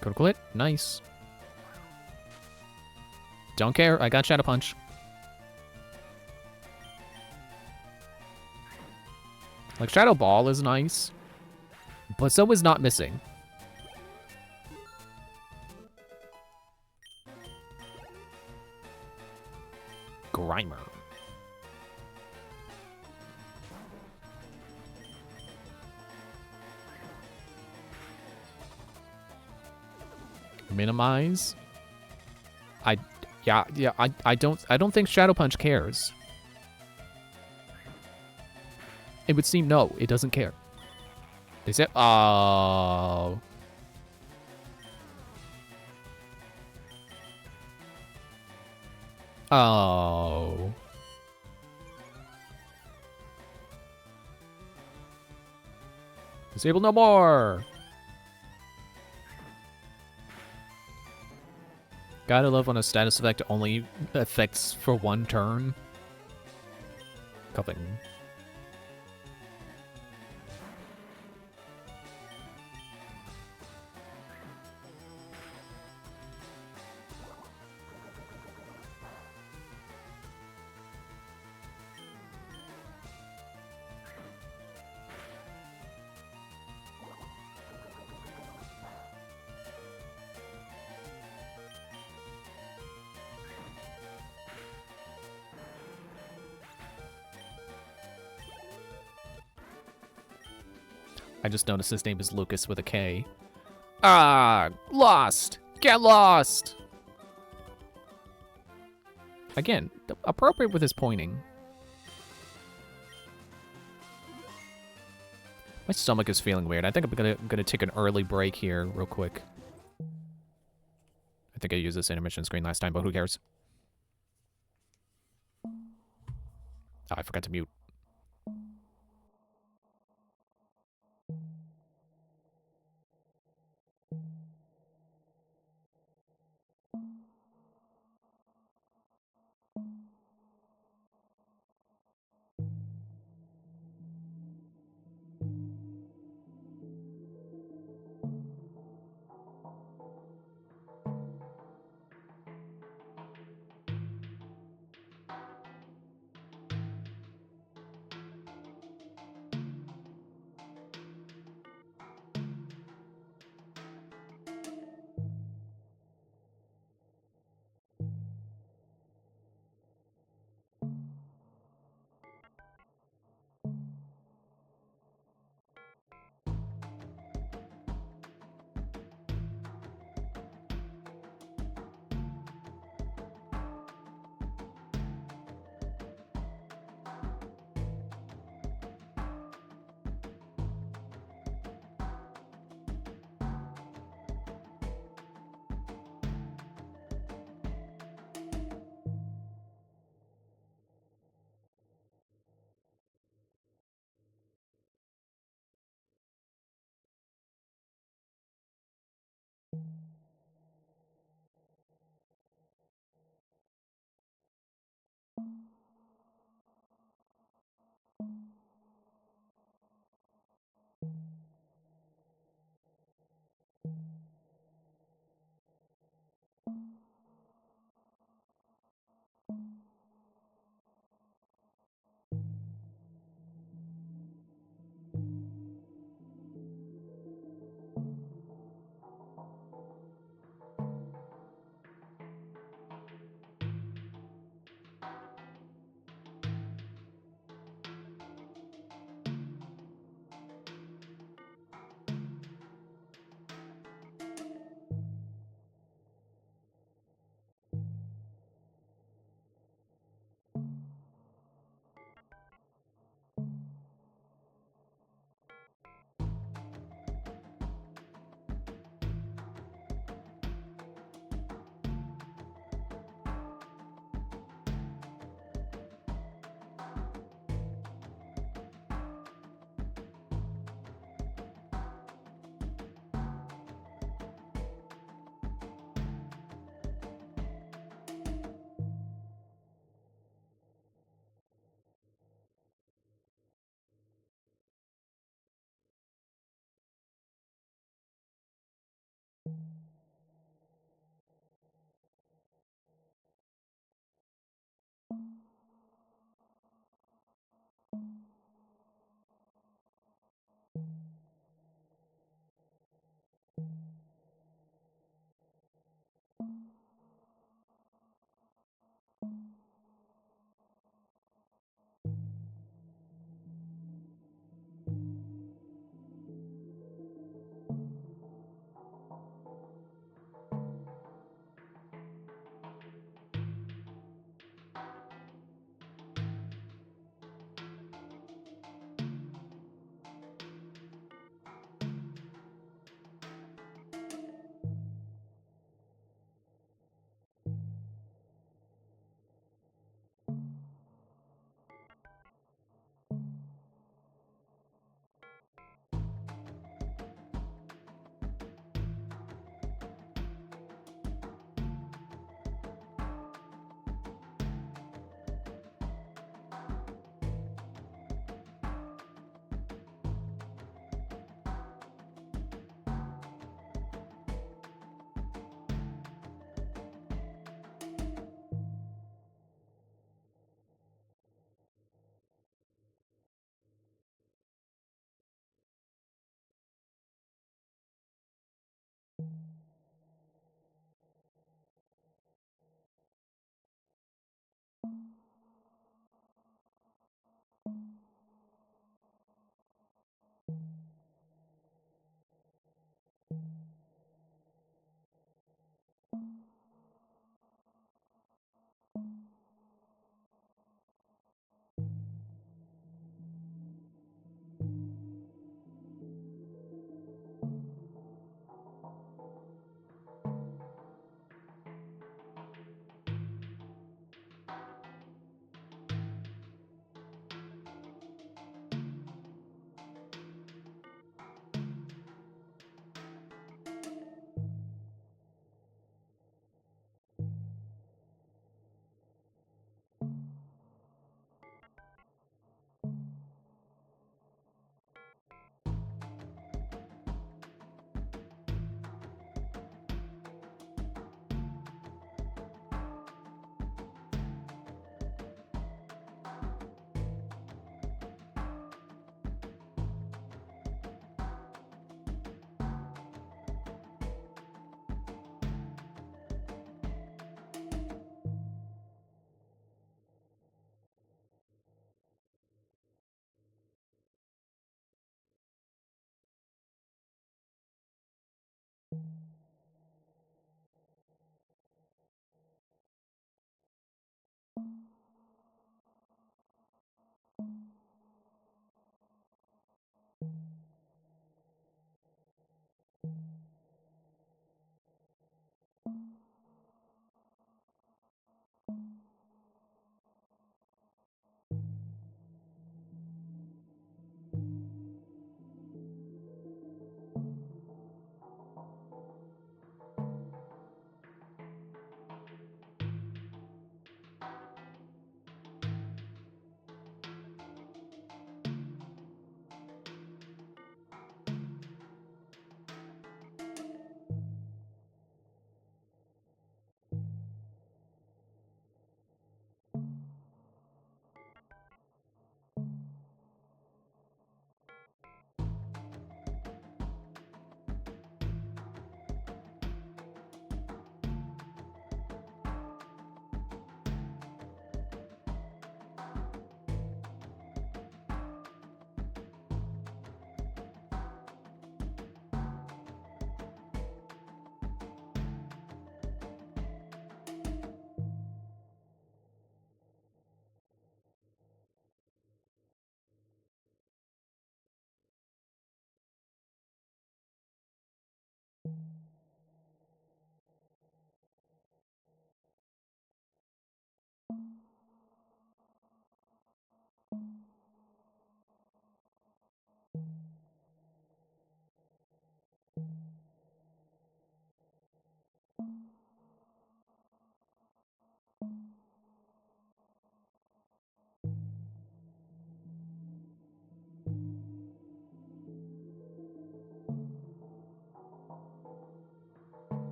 Critical hit. Nice. Don't care. I got Shadow Punch. Like, Shadow Ball is nice, but so is not missing. Grimer. Minimize. I don't think Shadow Punch cares. It would seem no, it doesn't care. They said, oh. Oh. Disable no more. Gotta love when a status effect only affects for one turn. Coughing. I just noticed his name is Lucas with a K. Ah, lost. Get lost. Again, appropriate with his pointing. My stomach is feeling weird. I think I'm gonna take an early break here real quick. I think I used this intermission screen last time, but who cares? Oh, I forgot to mute.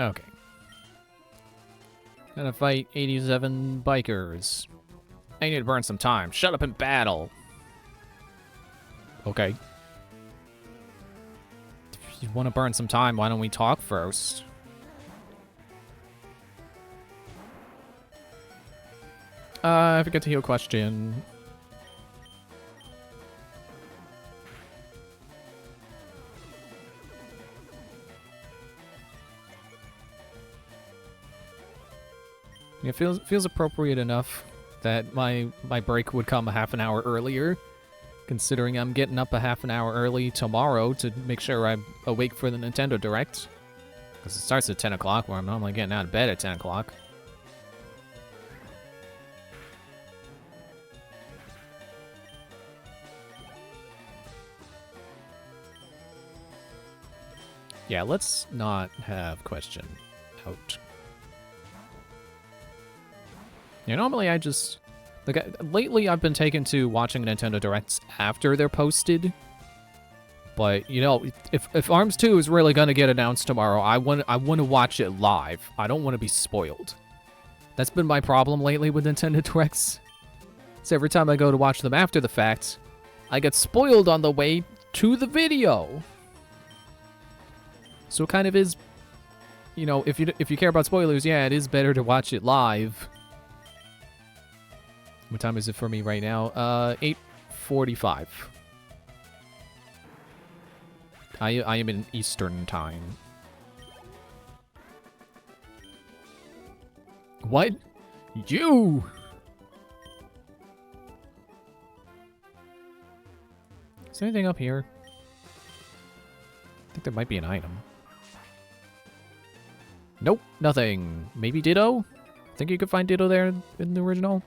Okay. Gonna fight 87 bikers. I need to burn some time. Shut up and battle. Okay. If you want to burn some time, why don't we talk first? I forget to heal question. It feels appropriate enough that my break would come a half an hour earlier, considering I'm getting up a half an hour early tomorrow to make sure I'm awake for the Nintendo Direct. Because it starts at 10 o'clock, where I'm normally getting out of bed at 10 o'clock. Yeah, let's not have question out. Yeah, normally I just... Like, lately I've been taken to watching Nintendo Directs after they're posted. But, you know, if ARMS 2 is really going to get announced tomorrow, I want to watch it live. I don't want to be spoiled. That's been my problem lately with Nintendo Directs. So every time I go to watch them after the fact, I get spoiled on the way to the video. So it kind of is, you know, if you care about spoilers, yeah, it is better to watch it live. What time is it for me right now? 8:45. I am in Eastern time. What? You? Is there anything up here? I think there might be an item. Nope, nothing. Maybe Ditto? Think you could find Ditto there in the original?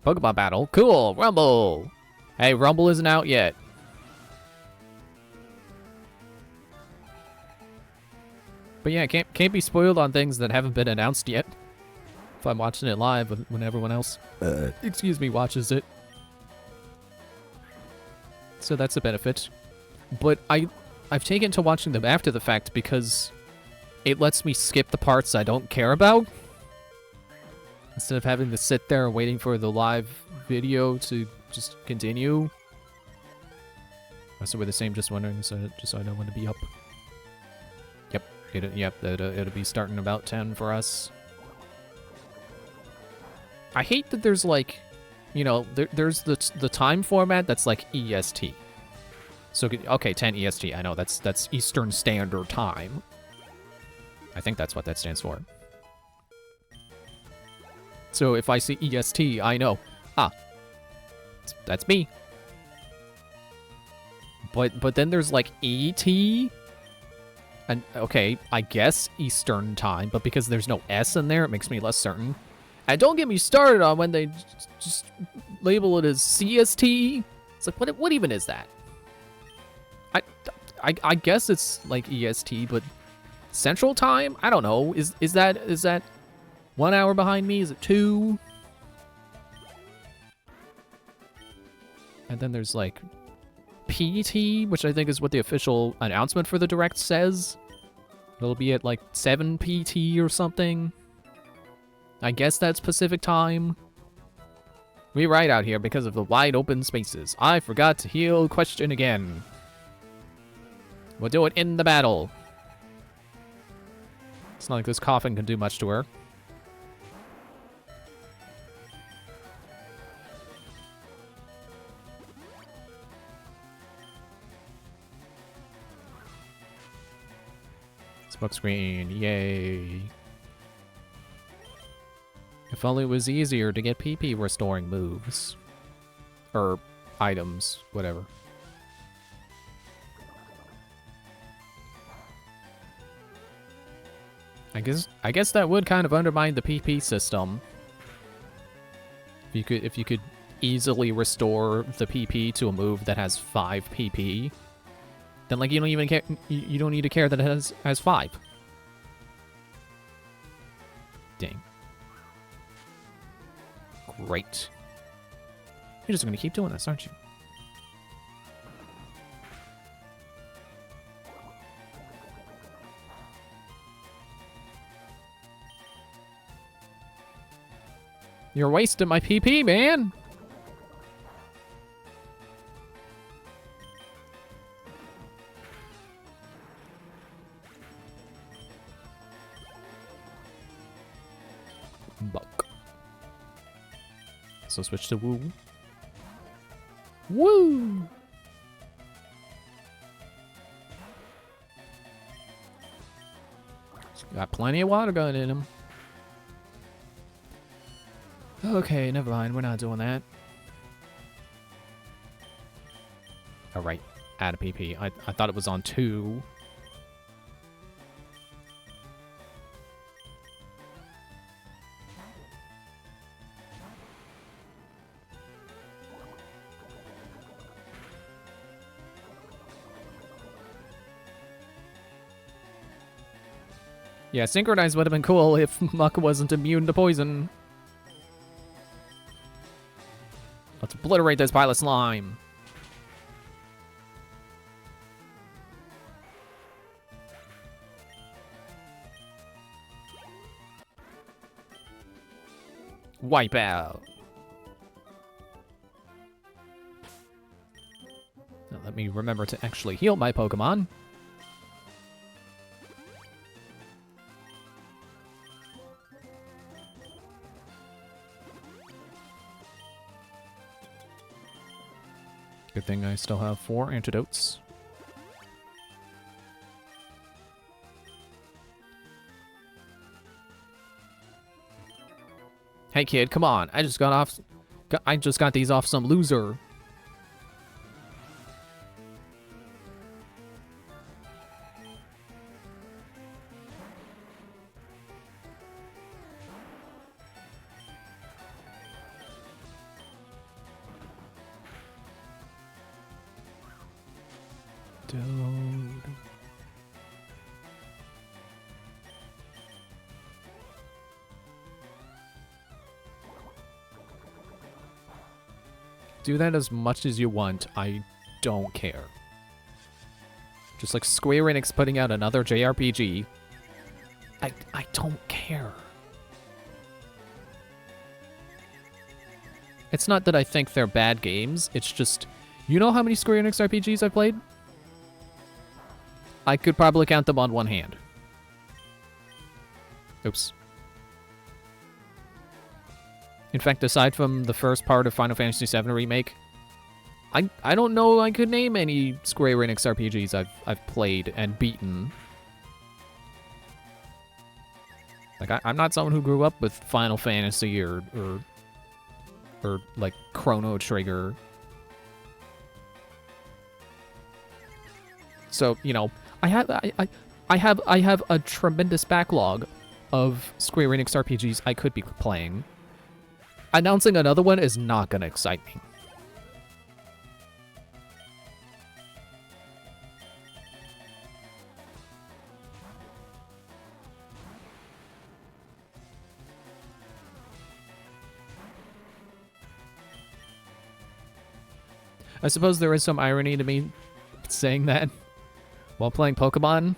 Pokemon battle. Cool, Rumble! Hey, Rumble isn't out yet. But yeah, can't be spoiled on things that haven't been announced yet. If I'm watching it live when everyone else, excuse me, watches it. So that's a benefit. But I've taken to watching them after the fact because it lets me skip the parts I don't care about. Instead of having to sit there waiting for the live video to just continue. So we're the same, just wondering, so just so I know when to be up. Yep, it'll be starting about 10 for us. I hate that there's like, you know, there's the time format that's like EST. So, okay, 10 EST, I know, that's Eastern Standard Time. I think that's what that stands for. So if I see EST, I know, that's me. But then there's like ET, and okay, I guess Eastern Time, but because there's no S in there, it makes me less certain. And don't get me started on when they just label it as CST. It's like, what even is that? I guess it's like EST, but Central Time? I don't know. Is that 1 hour behind me? Is it 2? And then there's like PT, which I think is what the official announcement for the Direct says. It'll be at like 7 PT or something. I guess that's Pacific Time. We ride out here because of the wide open spaces. I forgot to heal question again. We'll do it in the battle. It's not like this coffin can do much to her. Smoke screen, yay. If only it was easier to get PP restoring moves. Or items, whatever. I guess that would kind of undermine the PP system. If you could easily restore the PP to a move that has 5 PP, then like you don't even care, you don't need to care that it has 5. Dang. Great. You're just gonna keep doing this, aren't you? You're wasting my PP, man! Buck. So switch to Woo. Woo! Got plenty of water gun in him. Okay, never mind. We're not doing that. Alright. Add a PP. I thought it was on 2. Yeah, synchronize would have been cool if Muck wasn't immune to poison. Let's obliterate this pile of slime. Wipe out. Now let me remember to actually heal my Pokemon. Good thing I still have 4 antidotes. Hey kid, come on. I just got these off some loser. Do that as much as you want. I don't care. Just like Square Enix putting out another JRPG. I don't care. It's not that I think they're bad games. It's just, you know how many Square Enix RPGs I've played? I could probably count them on one hand. Oops. In fact, aside from the first part of Final Fantasy VII Remake, I don't know I could name any Square Enix RPGs I've played and beaten. Like, I'm not someone who grew up with Final Fantasy or like Chrono Trigger. So, you know, I have a tremendous backlog of Square Enix RPGs I could be playing. Announcing another one is not gonna excite me. I suppose there is some irony to me saying that while playing Pokemon.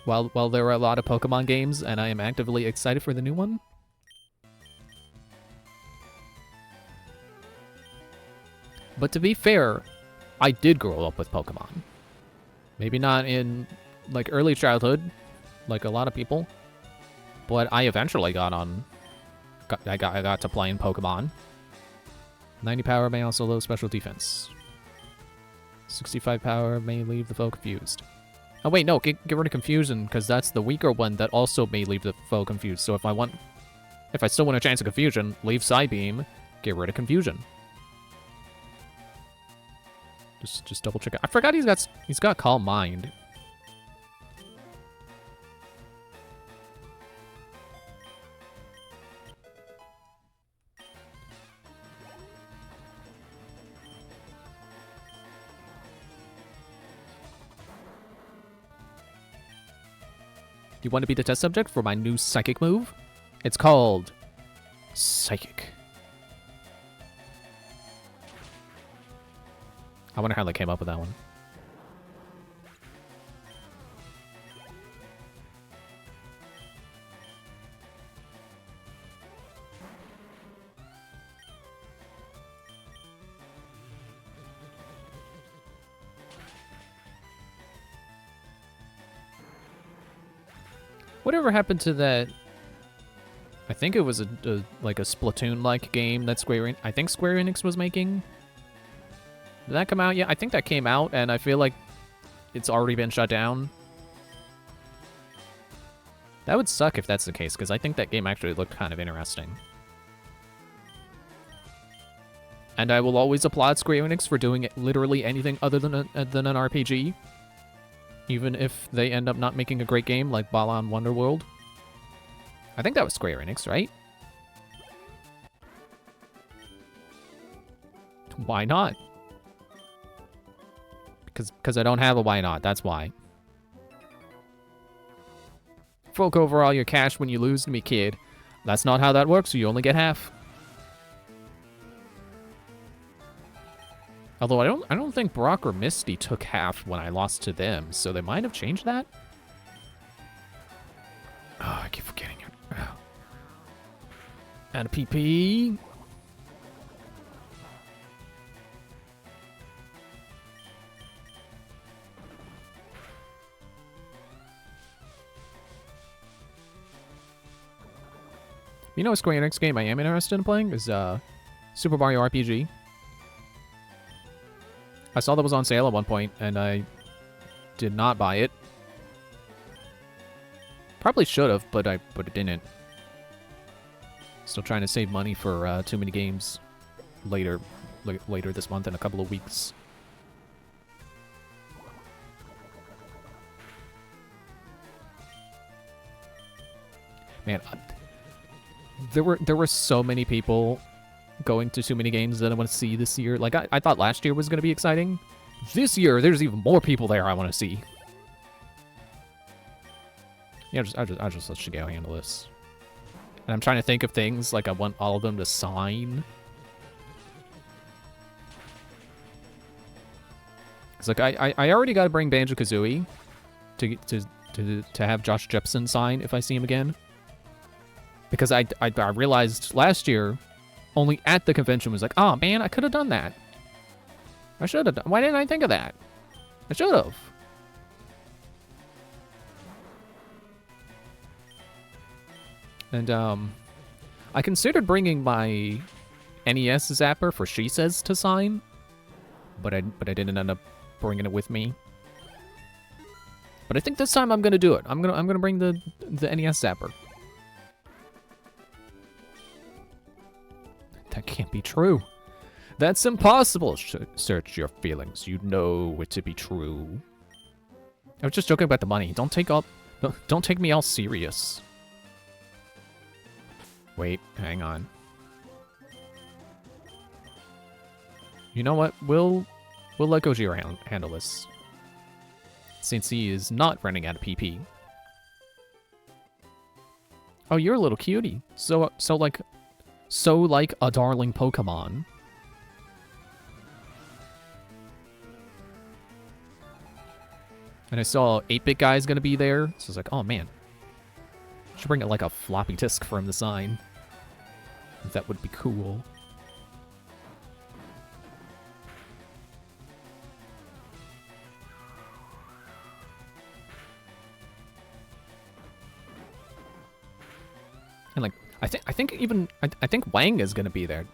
While there are a lot of Pokemon games and I am actively excited for the new one. But to be fair, I did grow up with Pokemon. Maybe not in, like, early childhood, like a lot of people. But I eventually got to playing Pokemon. 90 power may also low special defense. 65 power may leave the foe confused. Oh wait, no, get rid of confusion, because that's the weaker one that also may leave the foe confused. So if I still want a chance of confusion, leave Psybeam, get rid of confusion. Just double check it. I forgot he's got Calm Mind. Do you want to be the test subject for my new psychic move? It's called Psychic. I wonder how they came up with that one. Whatever happened to that? I think it was like a Splatoon-like game that I think Square Enix was making. Did that come out yet? I think that came out, and I feel like it's already been shut down. That would suck if that's the case, because I think that game actually looked kind of interesting. And I will always applaud Square Enix for doing literally anything other than an RPG. Even if they end up not making a great game like Balan Wonderworld. I think that was Square Enix, right? Why not? Because I don't have a why not, that's why. Fork over all your cash when you lose to me, kid. That's not how that works, you only get half. Although I don't think Brock or Misty took half when I lost to them, so they might have changed that. Oh, I keep forgetting it. Oh. And a PP. You know, a Square Enix game I am interested in playing is Super Mario RPG. I saw that was on sale at one point, and I did not buy it. Probably should have, but it didn't. Still trying to save money for too many games later this month in a couple of weeks. Man, there were so many people going to too many games that I want to see this year. Like, I thought last year was going to be exciting. This year, there's even more people there I want to see. Yeah, I'll just let Shigeo handle this. And I'm trying to think of things like I want all of them to sign. It's like I already got to bring Banjo-Kazooie to have Josh Jepson sign if I see him again. Because I realized last year, only at the convention was like, oh man, I could have done that. I should have done. Why didn't I think of that? I should have. And I considered bringing my NES Zapper for She Says to sign, but I didn't end up bringing it with me. But I think this time I'm gonna do it. I'm gonna bring the NES Zapper. That can't be true. That's impossible. Search your feelings. You know it to be true. I was just joking about the money. Don't take me all serious. Wait, hang on. You know what? We'll let Gojira handle this, since he is not running out of PP. Oh, you're a little cutie. So like a darling Pokemon. And I saw 8-Bit Guy's gonna be there, so I was like, oh man. Should bring like a floppy disk for him to sign. That would be cool. And like, I think Wang is gonna be there.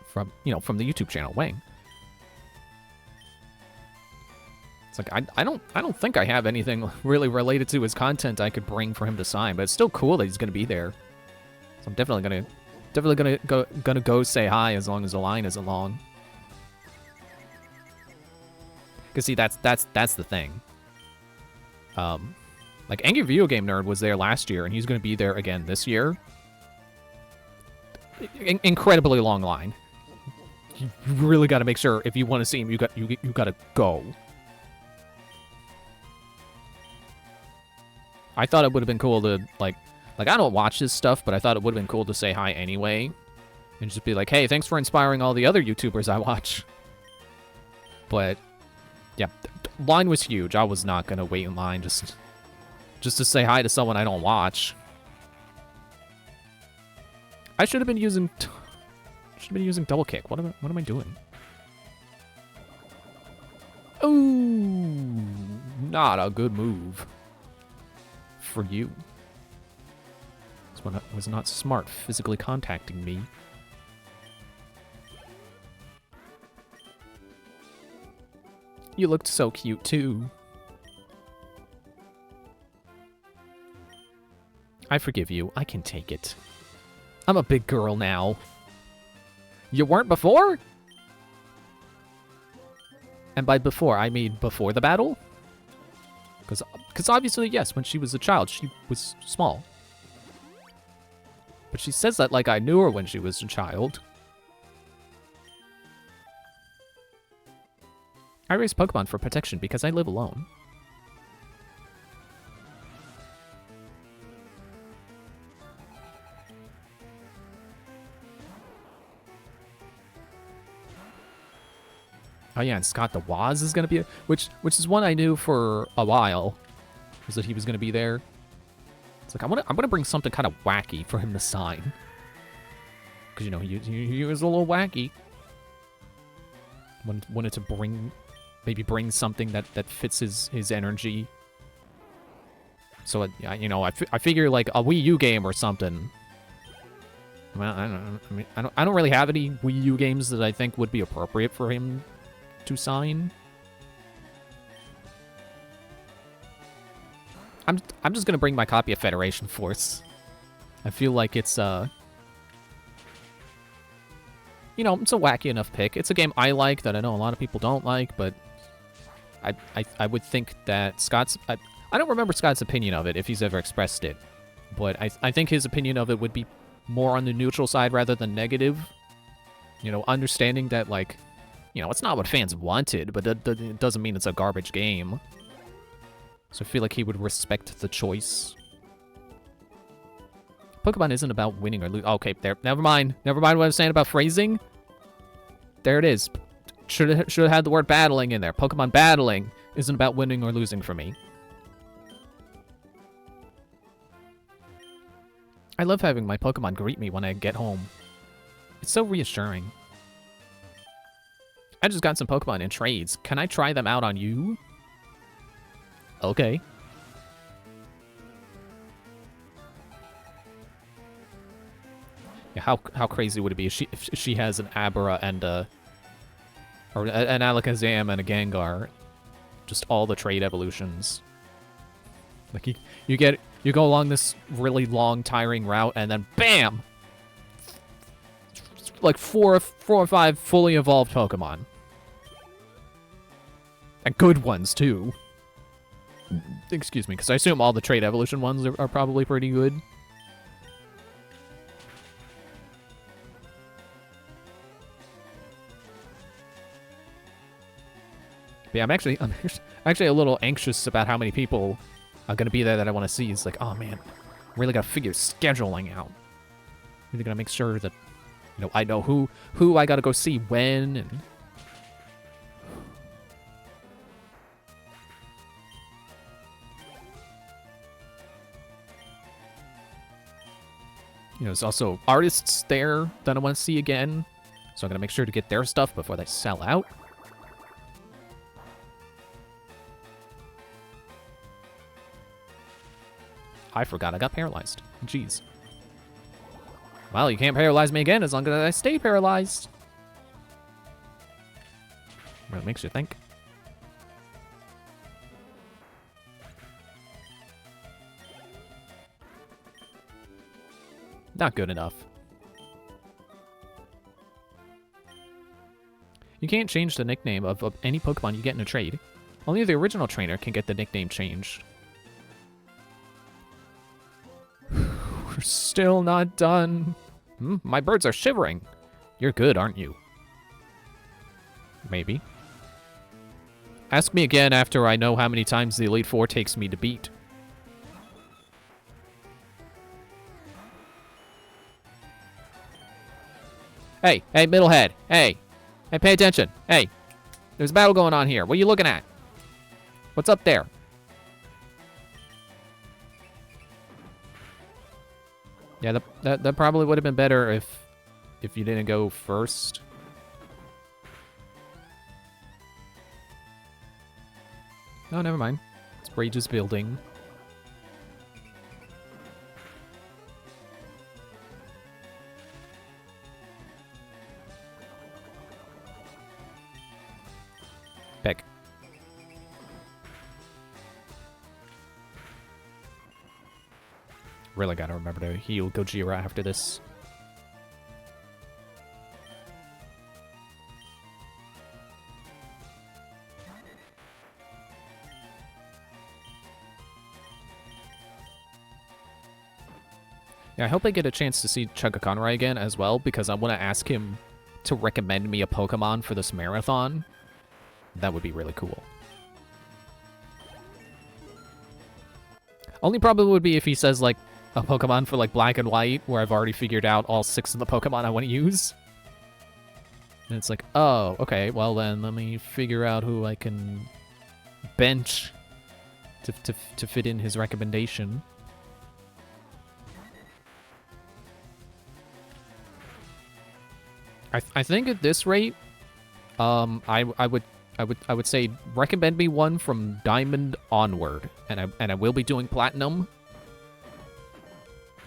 From the YouTube channel, Wang. It's like I don't think I have anything really related to his content I could bring for him to sign, but it's still cool that he's gonna be there. So I'm definitely gonna go say hi as long as the line isn't long. Cause see, that's the thing. Like Angry Video Game Nerd was there last year, and he's gonna be there again this year. Incredibly long line. You really got to make sure if you want to see him, you got to go. I thought it would have been cool to like I don't watch his stuff, but I thought it would have been cool to say hi anyway, and just be like, hey, thanks for inspiring all the other YouTubers I watch. But yeah, line was huge. I was not gonna wait in line just to say hi to someone I don't watch. I should have been using double kick. What am I doing? Ooh, not a good move. for you. This one was not smart, physically contacting me. You looked so cute, too. I forgive you. I can take it. I'm a big girl now. You weren't before? And by before, I mean before the battle? Because obviously, yes, when she was a child, she was small. But she says that like I knew her when she was a child. I raise Pokemon for protection because I live alone. Oh yeah, and Scott the Woz is gonna be which is one I knew for a while, was that he was gonna be there. It's like I'm gonna bring something kind of wacky for him to sign, because you know he was a little wacky. Wanted to bring something that fits his energy. So you know I figure like a Wii U game or something. Well, I don't really have any Wii U games that I think would be appropriate for him to sign. I'm just gonna bring my copy of Federation Force. I feel like it's you know, it's a wacky enough pick. It's a game I like that I know a lot of people don't like, but I would think that Scott's I don't remember Scott's opinion of it if he's ever expressed it, but I think his opinion of it would be more on the neutral side rather than negative. You know, understanding that like, you know, it's not what fans wanted, but it doesn't mean it's a garbage game. So I feel like he would respect the choice. Pokemon isn't about winning or losing. Okay, there. Never mind. Never mind what I was saying about phrasing. There it is. Should have had the word battling in there. Pokemon battling isn't about winning or losing for me. I love having my Pokemon greet me when I get home. It's so reassuring. I just got some Pokemon in trades. Can I try them out on you? Okay. Yeah, how crazy would it be if she has an Abra and or an Alakazam and a Gengar, just all the trade evolutions. Like you go along this really long, tiring route, and then bam, like four or five fully evolved Pokemon, and good ones too. Excuse me, because I assume all the trade evolution ones are probably pretty good. But yeah, I'm actually a little anxious about how many people are gonna be there that I want to see. It's like, oh man, really gotta figure scheduling out. Really gotta make sure that, you know, I know who I gotta go see when, and you know, there's also artists there that I want to see again, so I'm gonna make sure to get their stuff before they sell out. I forgot I got paralyzed. Jeez. Well, you can't paralyze me again as long as I stay paralyzed. Really makes you think. Not good enough. You can't change the nickname of any Pokemon you get in a trade. Only the original trainer can get the nickname changed. We're still not done. My birds are shivering. You're good, aren't you? Maybe. Ask me again after I know how many times the Elite Four takes me to beat. Hey, Middlehead. Hey, pay attention. Hey, there's a battle going on here. What are you looking at? What's up there? Yeah, that probably would have been better if you didn't go first. Oh, never mind. It's Rage's building. Peck. Really gotta remember to heal Gojira after this. Yeah, I hope I get a chance to see Chuggaaconroy again as well, because I want to ask him to recommend me a Pokemon for this marathon. That would be really cool. Only problem would be if he says, like, a Pokemon for, like, Black and White, where I've already figured out all 6 of the Pokemon I want to use. And it's like, oh, okay, well then, let me figure out who I can bench to fit in his recommendation. I think at this rate, I would say recommend me one from Diamond onward, and I will be doing Platinum.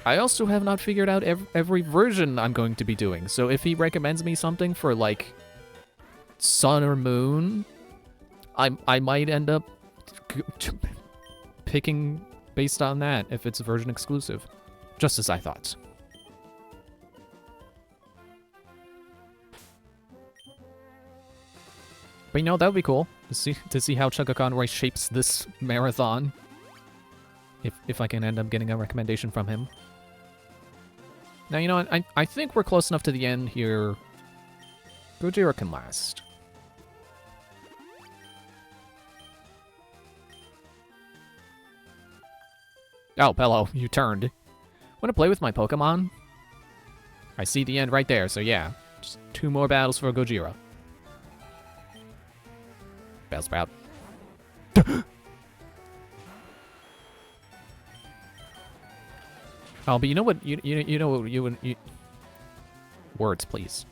I also have not figured out every version I'm going to be doing, so if he recommends me something for like Sun or Moon, I might end up picking based on that if it's a version exclusive, just as I thought. But you know, that would be cool to see how Chuggaaconroy shapes this marathon. If I can end up getting a recommendation from him. Now, you know what? I think we're close enough to the end here. Gojira can last. Oh, Bello, you turned. Want to play with my Pokemon? I see the end right there, so yeah. Just 2 more battles for Gojira. Bellsprout. Oh, but you know what? You know you words, please.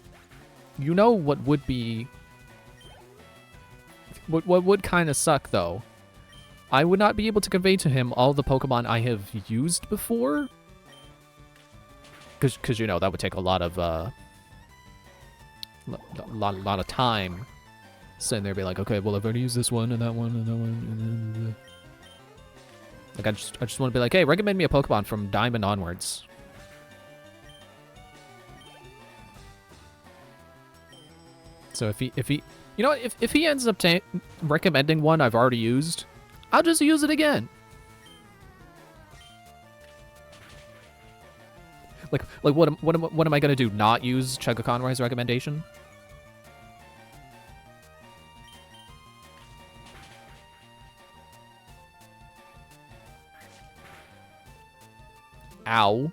You know what would be what would kind of suck though. I would not be able to convey to him all the Pokemon I have used before, because you know that would take a lot of lot of time. Sitting there, be like, okay, well I've already used this one and that one and that one. Like I just want to be like, hey, recommend me a Pokemon from Diamond onwards. So if he, you know, if he ends up recommending one I've already used, I'll just use it again. Like what am I gonna do? Not use Chuggaaconroy's recommendation? Ow.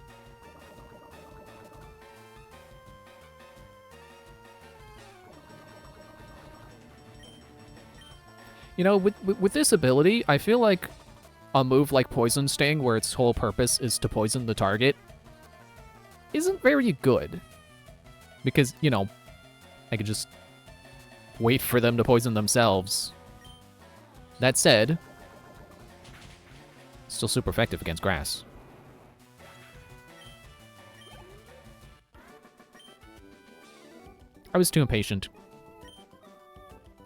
You know, with this ability, I feel like a move like Poison Sting, where its whole purpose is to poison the target, isn't very good. Because, you know, I could just wait for them to poison themselves. That said, still super effective against grass. I was too impatient.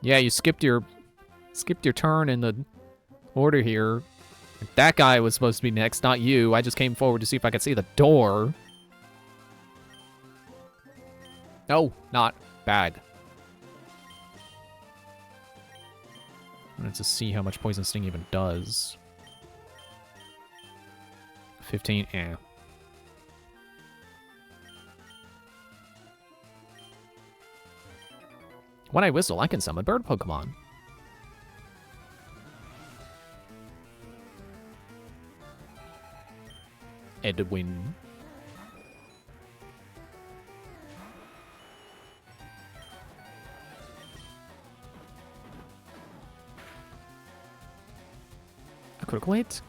Yeah, you skipped your turn in the order here. That guy was supposed to be next, not you. I just came forward to see if I could see the door. No, not bad. I wanted to see how much Poison Sting even does. 15, eh. When I whistle, I can summon bird Pokemon. Edwin. A critical hit?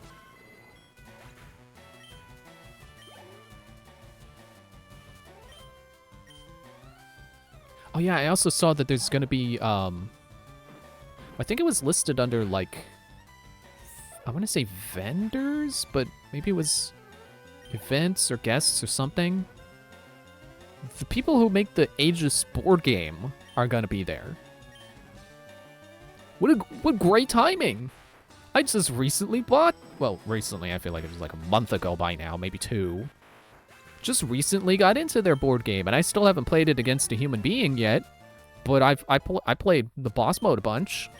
Oh yeah, I also saw that there's gonna be, I think it was listed under, like, I want to say vendors, but maybe it was events or guests or something. The people who make the Aegis board game are gonna be there. What great timing! I just recently bought... Well, recently, I feel like it was like a month ago by now, maybe 2. Just recently got into their board game, and I still haven't played it against a human being yet. But I played the boss mode a bunch.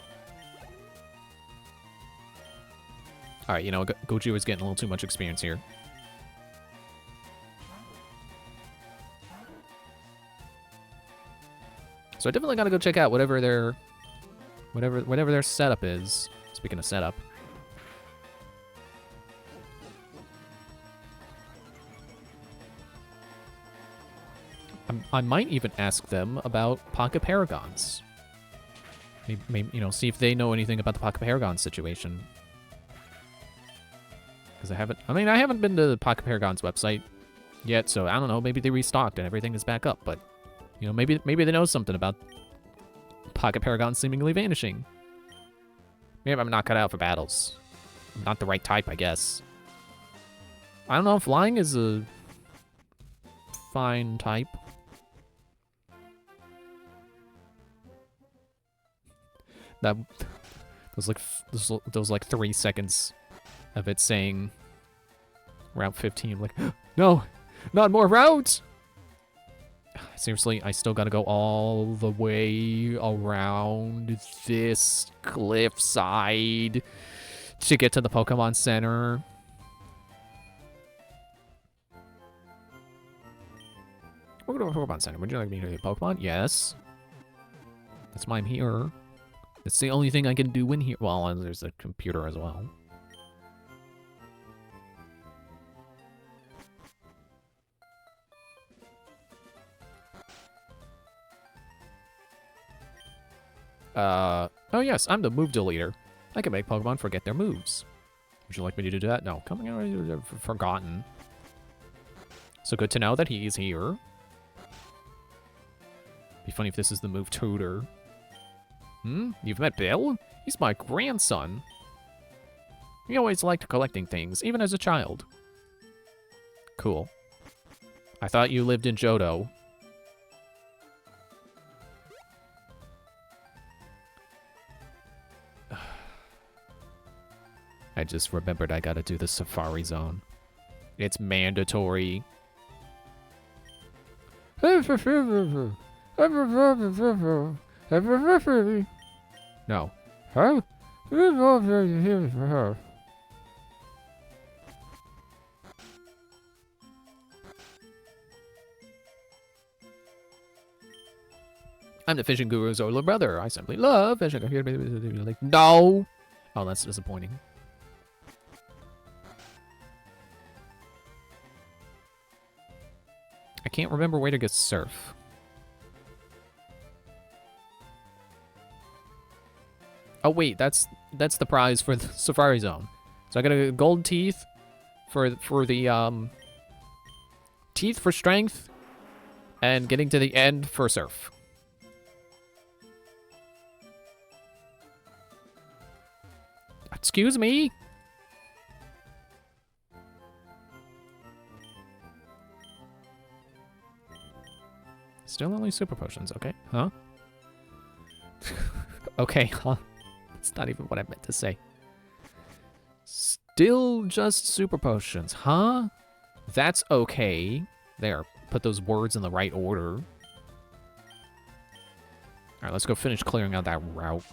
All right, you know, Goju is getting a little too much experience here. So I definitely gotta go check out whatever their setup is. Speaking of setup. I might even ask them about Pocket Paragons. Maybe, you know, see if they know anything about the Pocket Paragon situation. Because I haven't been to the Pocket Paragon's website yet, so I don't know. Maybe they restocked and everything is back up, but you know, maybe they know something about Pocket Paragon seemingly vanishing. Maybe I'm not cut out for battles. I'm not the right type, I guess. I don't know. Flying is a fine type. That those like 3 seconds of it saying Route 15. Like, no, not more routes. Seriously, I still gotta go all the way around this cliffside to get to the Pokemon Center. We're going to Pokemon Center. Would you like me to get Pokemon? Yes. That's why I'm here. It's the only thing I can do in here. Well, and there's a computer as well. Oh yes, I'm the move deleter. I can make Pokemon forget their moves. Would you like me to do that? No, coming out forgotten. So good to know that he's here. Be funny if this is the move tutor. You've met Bill? He's my grandson. He always liked collecting things, even as a child. Cool. I thought you lived in Johto. I just remembered I gotta do the Safari Zone. It's mandatory. No. I'm the fishing guru's older brother. I simply love fishing. Like, no! Oh, that's disappointing. I can't remember where to get Surf. Oh wait, that's the prize for the Safari Zone. So I got a gold teeth for the teeth for strength, and getting to the end for Surf. Excuse me? Still only super potions, okay? Huh? Okay, huh? That's not even what I meant to say. Still just super potions, huh? That's okay. There, put those words in the right order. Alright, let's go finish clearing out that route.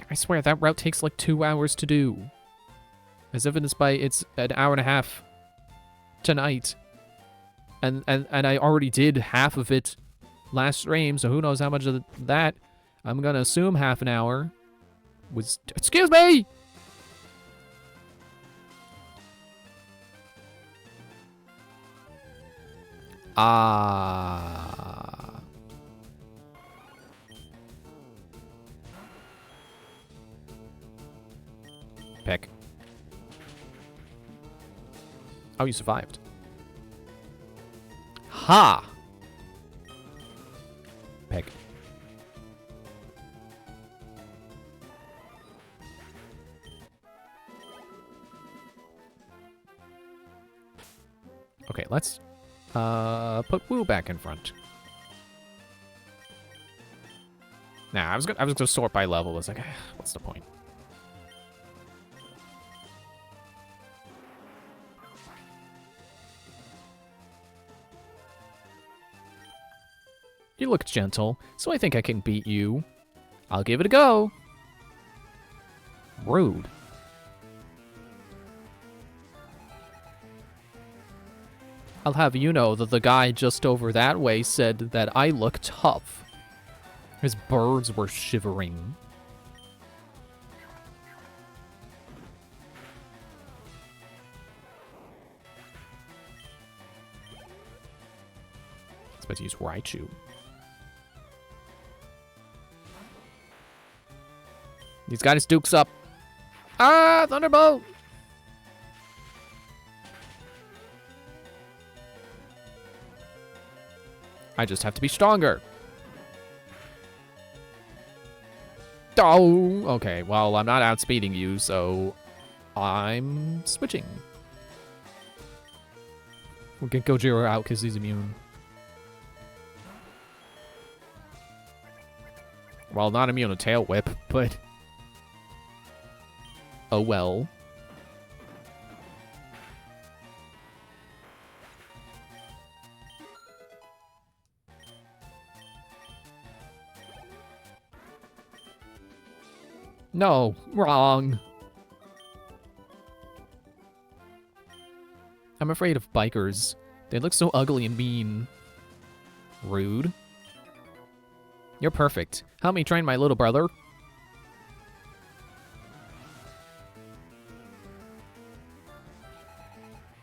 I swear, that route takes like 2 hours to do. As evidenced by it's an hour and a half tonight. And I already did half of it last stream, so who knows how much of that. I'm gonna assume half an hour was... Excuse me! Peck. Oh, you survived. Ha! Peck. Okay, let's put Woo back in front. Nah, I was gonna sort by level. I was like, what's the point? You look gentle, so I think I can beat you. I'll give it a go. Rude. I'll have you know that the guy just over that way said that I look tough. His birds were shivering. Let's use Raichu. He's got his dukes up. Ah, Thunderbolt! I just have to be stronger. Oh, okay. Well, I'm not outspeeding you, so I'm switching. We'll get Gojira out because he's immune. Well, not immune to Tail Whip, but... oh well. No, wrong. I'm afraid of bikers. They look so ugly and mean. Rude. You're perfect. Help me train my little brother.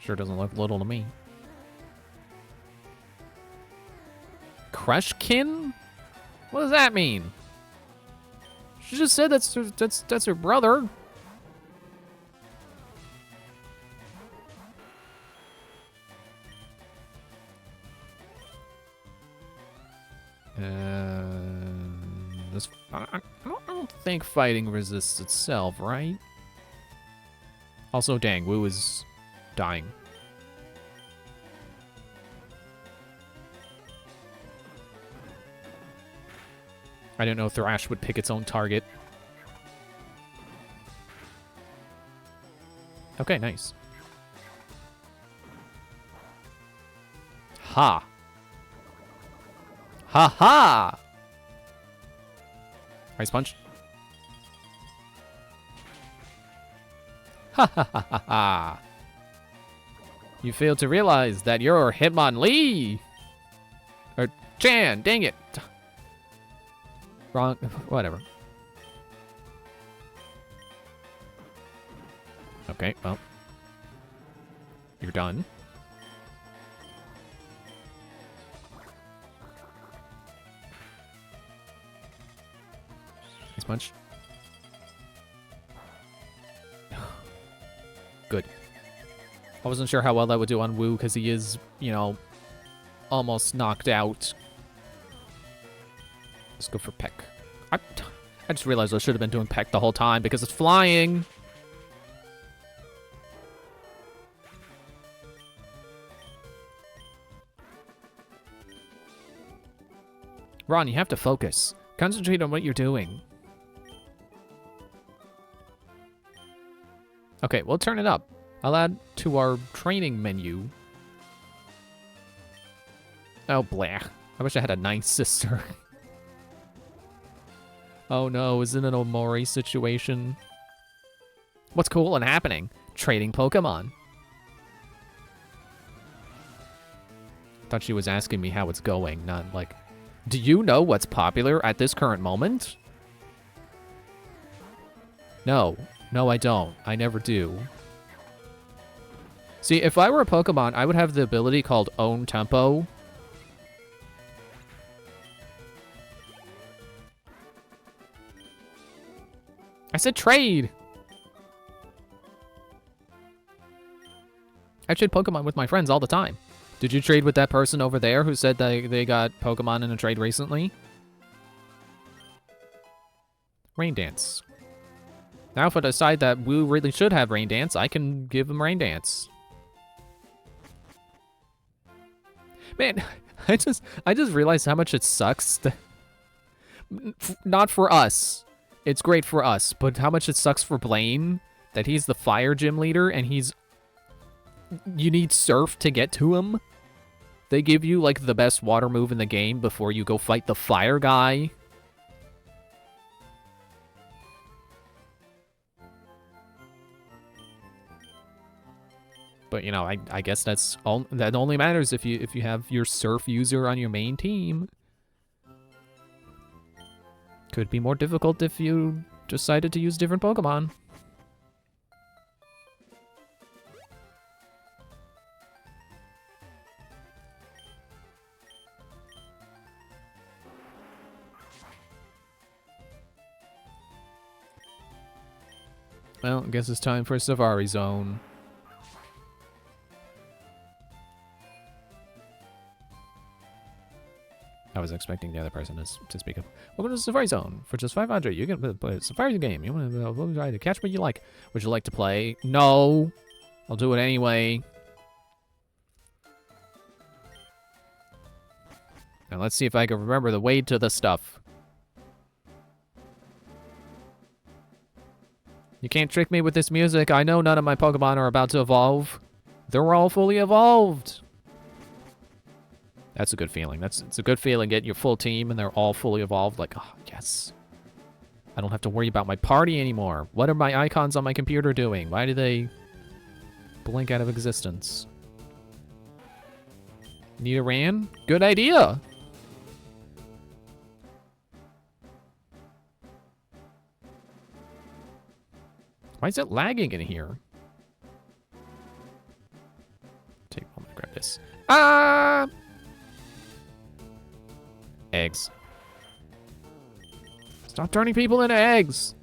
Sure doesn't look little to me. Crushkin? What does that mean? She just said that's her brother. I don't think fighting resists itself, right? Also, dang, Wu is dying. I didn't know Thrash would pick its own target. Okay, nice. Ha! Ha ha! Ice punch. Ha ha ha ha ha! You failed to realize that you're Hitmonlee! Or Chan, dang it! Wrong, whatever. Okay, well. You're done. Nice punch. Good. I wasn't sure how well that would do on Wu, because he is, you know, almost knocked out. Let's go for Peck. I just realized I should have been doing Peck the whole time, because it's flying. Ron, you have to focus. Concentrate on what you're doing. Okay, we'll turn it up. I'll add to our training menu. Oh, blah. I wish I had a nice sister. Oh no, is it an Omori situation? What's cool and happening? Trading Pokemon. Thought she was asking me how it's going, not like... Do you know what's popular at this current moment? No. No, I don't. I never do. See, if I were a Pokemon, I would have the ability called Own Tempo. I said trade! I trade Pokemon with my friends all the time. Did you trade with that person over there who said they got Pokemon in a trade recently? Rain Dance. Now if I decide that Wu really should have Rain Dance, I can give him Rain Dance. Man, I just realized how much it sucks that Not for us. It's great for us, but how much it sucks for Blaine that he's the fire gym leader and you need Surf to get to him. They give you, like, the best water move in the game before you go fight the fire guy. But, you know, I guess that only matters if you have your Surf user on your main team. Could be more difficult if you decided to use different Pokemon. Well, I guess it's time for Safari Zone. I was expecting the other person to speak up. Welcome to the Safari Zone. For just 500, you can play a Safari game. You want to try to catch what you like. Would you like to play? No. I'll do it anyway. Now let's see if I can remember the way to the stuff. You can't trick me with this music. I know none of my Pokemon are about to evolve. They're all fully evolved. That's a good feeling. It's a good feeling getting your full team and they're all fully evolved. Like, oh, yes. I don't have to worry about my party anymore. What are my icons on my computer doing? Why do they blink out of existence? Need a ran? Good idea. Why is it lagging in here? Take a moment to grab this. Ah! Eggs. Stop turning people into eggs.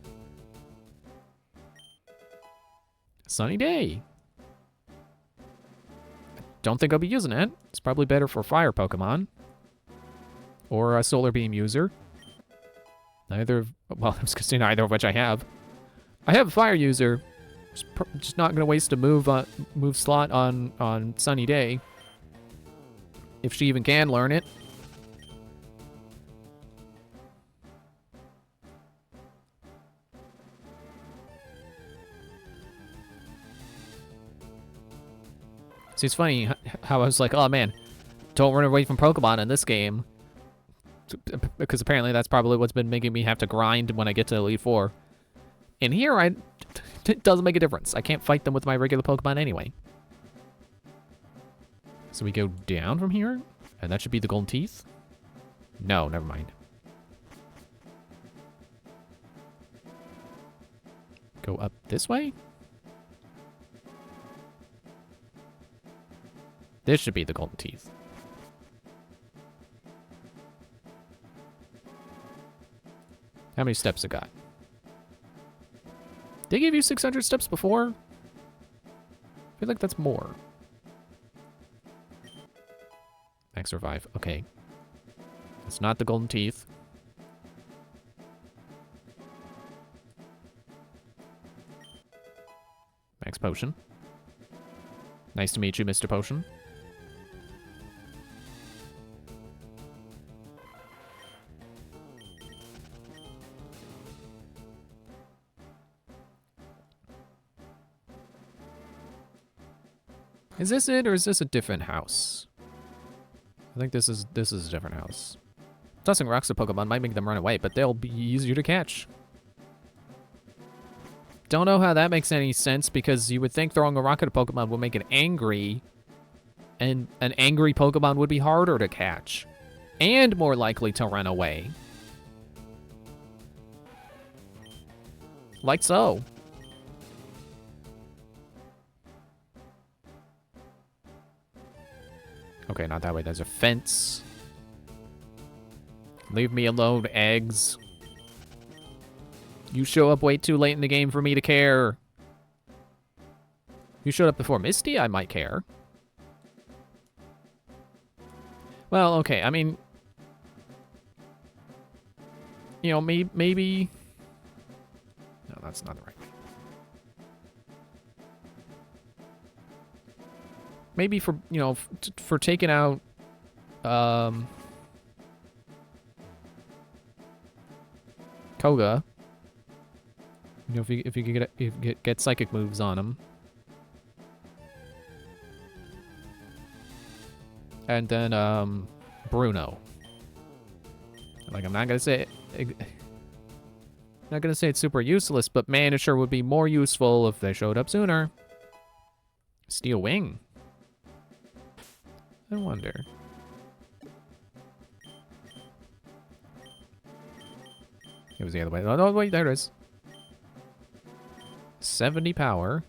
Sunny day. Don't think I'll be using it. It's probably better for fire Pokemon. Or a solar beam user. Neither of, well, I was gonna say neither of which I have. I have a fire user. Just not gonna waste a move slot on Sunny Day. If she even can learn it. See, it's funny how I was like, oh man, don't run away from Pokemon in this game. Because apparently that's probably what's been making me have to grind when I get to Elite Four. In here, it doesn't make a difference. I can't fight them with my regular Pokemon anyway. So we go down from here? And that should be the Golden Teeth? No, never mind. Go up this way? This should be the Golden Teeth. How many steps it got? Did they give you 600 steps before? I feel like that's more. Max Revive. Okay. It's not the Golden Teeth. Max Potion. Nice to meet you, Mr. Potion. Is this it, or is this a different house? I think this is a different house. Tossing rocks at Pokemon might make them run away, but they'll be easier to catch. Don't know how that makes any sense, because you would think throwing a rock at a Pokemon would make it angry, and an angry Pokemon would be harder to catch, and more likely to run away. Like so. Okay, not that way. There's a fence. Leave me alone, eggs. You show up way too late in the game for me to care. You showed up before Misty, I might care. Well, okay, I mean... You know, maybe... No, that's not the right way. Maybe for, you know, for taking out, Koga. You know, if you get psychic moves on him. And then Bruno. Like, I'm not gonna say it's super useless, but man, it sure would be more useful if they showed up sooner. Steel Wing. I wonder. It was the other way. Oh, no, wait, there it is. 70 power.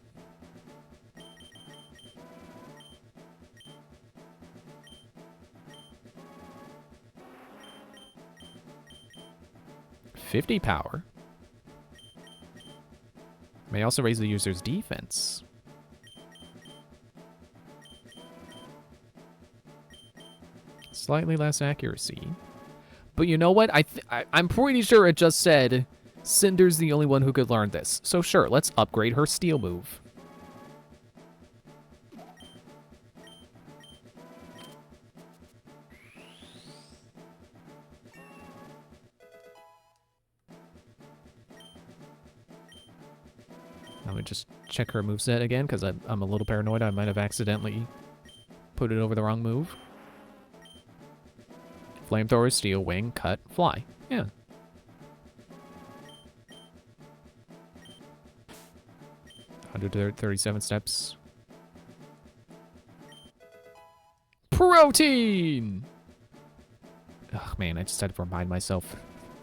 $50 power. May also raise the user's defense. Slightly less accuracy. But you know what? I'm pretty sure it just said Cinder's the only one who could learn this. So sure, let's upgrade her steel move. Let me just check her moveset again, because I'm a little paranoid. I might have accidentally put it over the wrong move. Flamethrower, Steel Wing, Cut, Fly. Yeah. $137 steps. Protein! Oh man, I just had to remind myself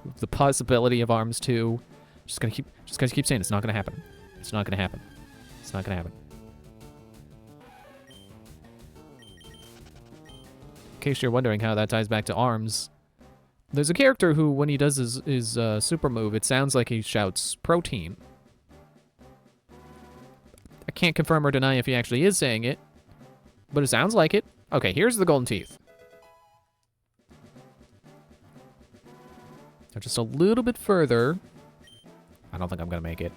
of the possibility of arms too. Just gonna keep saying it's not gonna happen. It's not gonna happen. It's not gonna happen. In case you're wondering how that ties back to arms, there's a character who, when he does his super move, it sounds like he shouts protein. I can't confirm or deny if he actually is saying it, but it sounds like it. Okay, here's the golden teeth. Now just a little bit further. I don't think I'm gonna make it.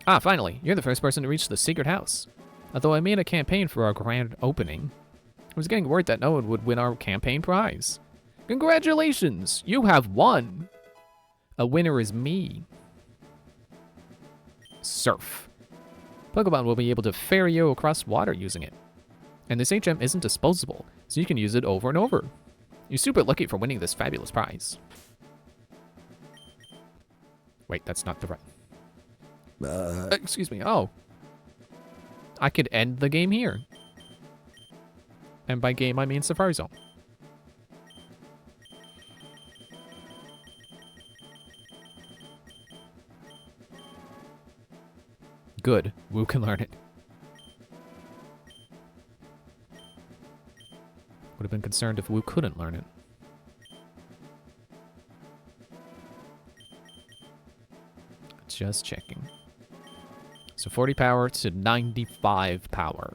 Ah, finally, you're the first person to reach the secret house. Although I made a campaign for our grand opening, I was getting word that no one would win our campaign prize. Congratulations, you have won. A winner is me. Surf. Pokemon will be able to ferry you across water using it. And this HM isn't disposable, so you can use it over and over. You're super lucky for winning this fabulous prize. Wait, that's not the right... excuse me. Oh. I could end the game here. And by game, I mean Safari Zone. Good. Wu can learn it. Would have been concerned if Wu couldn't learn it. Just checking. So 40 power to 95 power.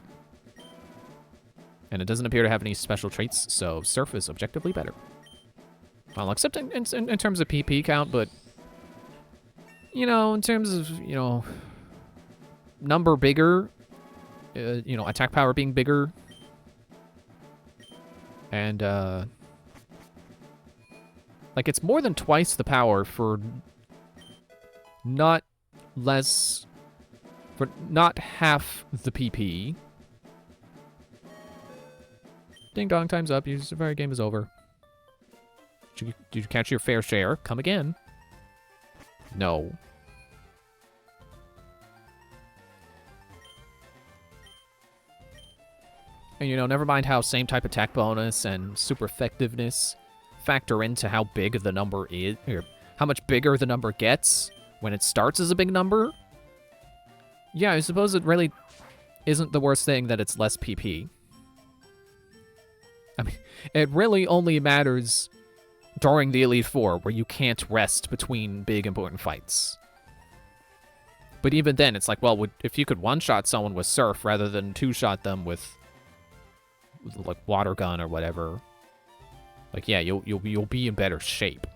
And it doesn't appear to have any special traits, so Surf is objectively better. Well, except in terms of PP count, but... You know, in terms of, you know... Number bigger. You know, attack power being bigger. And, like, it's more than twice the power for... Not less... For not half the PP. Ding dong, time's up. Your Safari game is over. Did you catch your fair share? Come again. No. And you know, never mind how same type attack bonus and super effectiveness factor into how big the number is, or how much bigger the number gets when it starts as a big number. Yeah, I suppose it really isn't the worst thing that it's less PP. I mean, it really only matters during the Elite Four, where you can't rest between big important fights. But even then, it's like, well, if you could one-shot someone with Surf rather than two-shot them with like water gun or whatever, like, yeah, you'll be in better shape.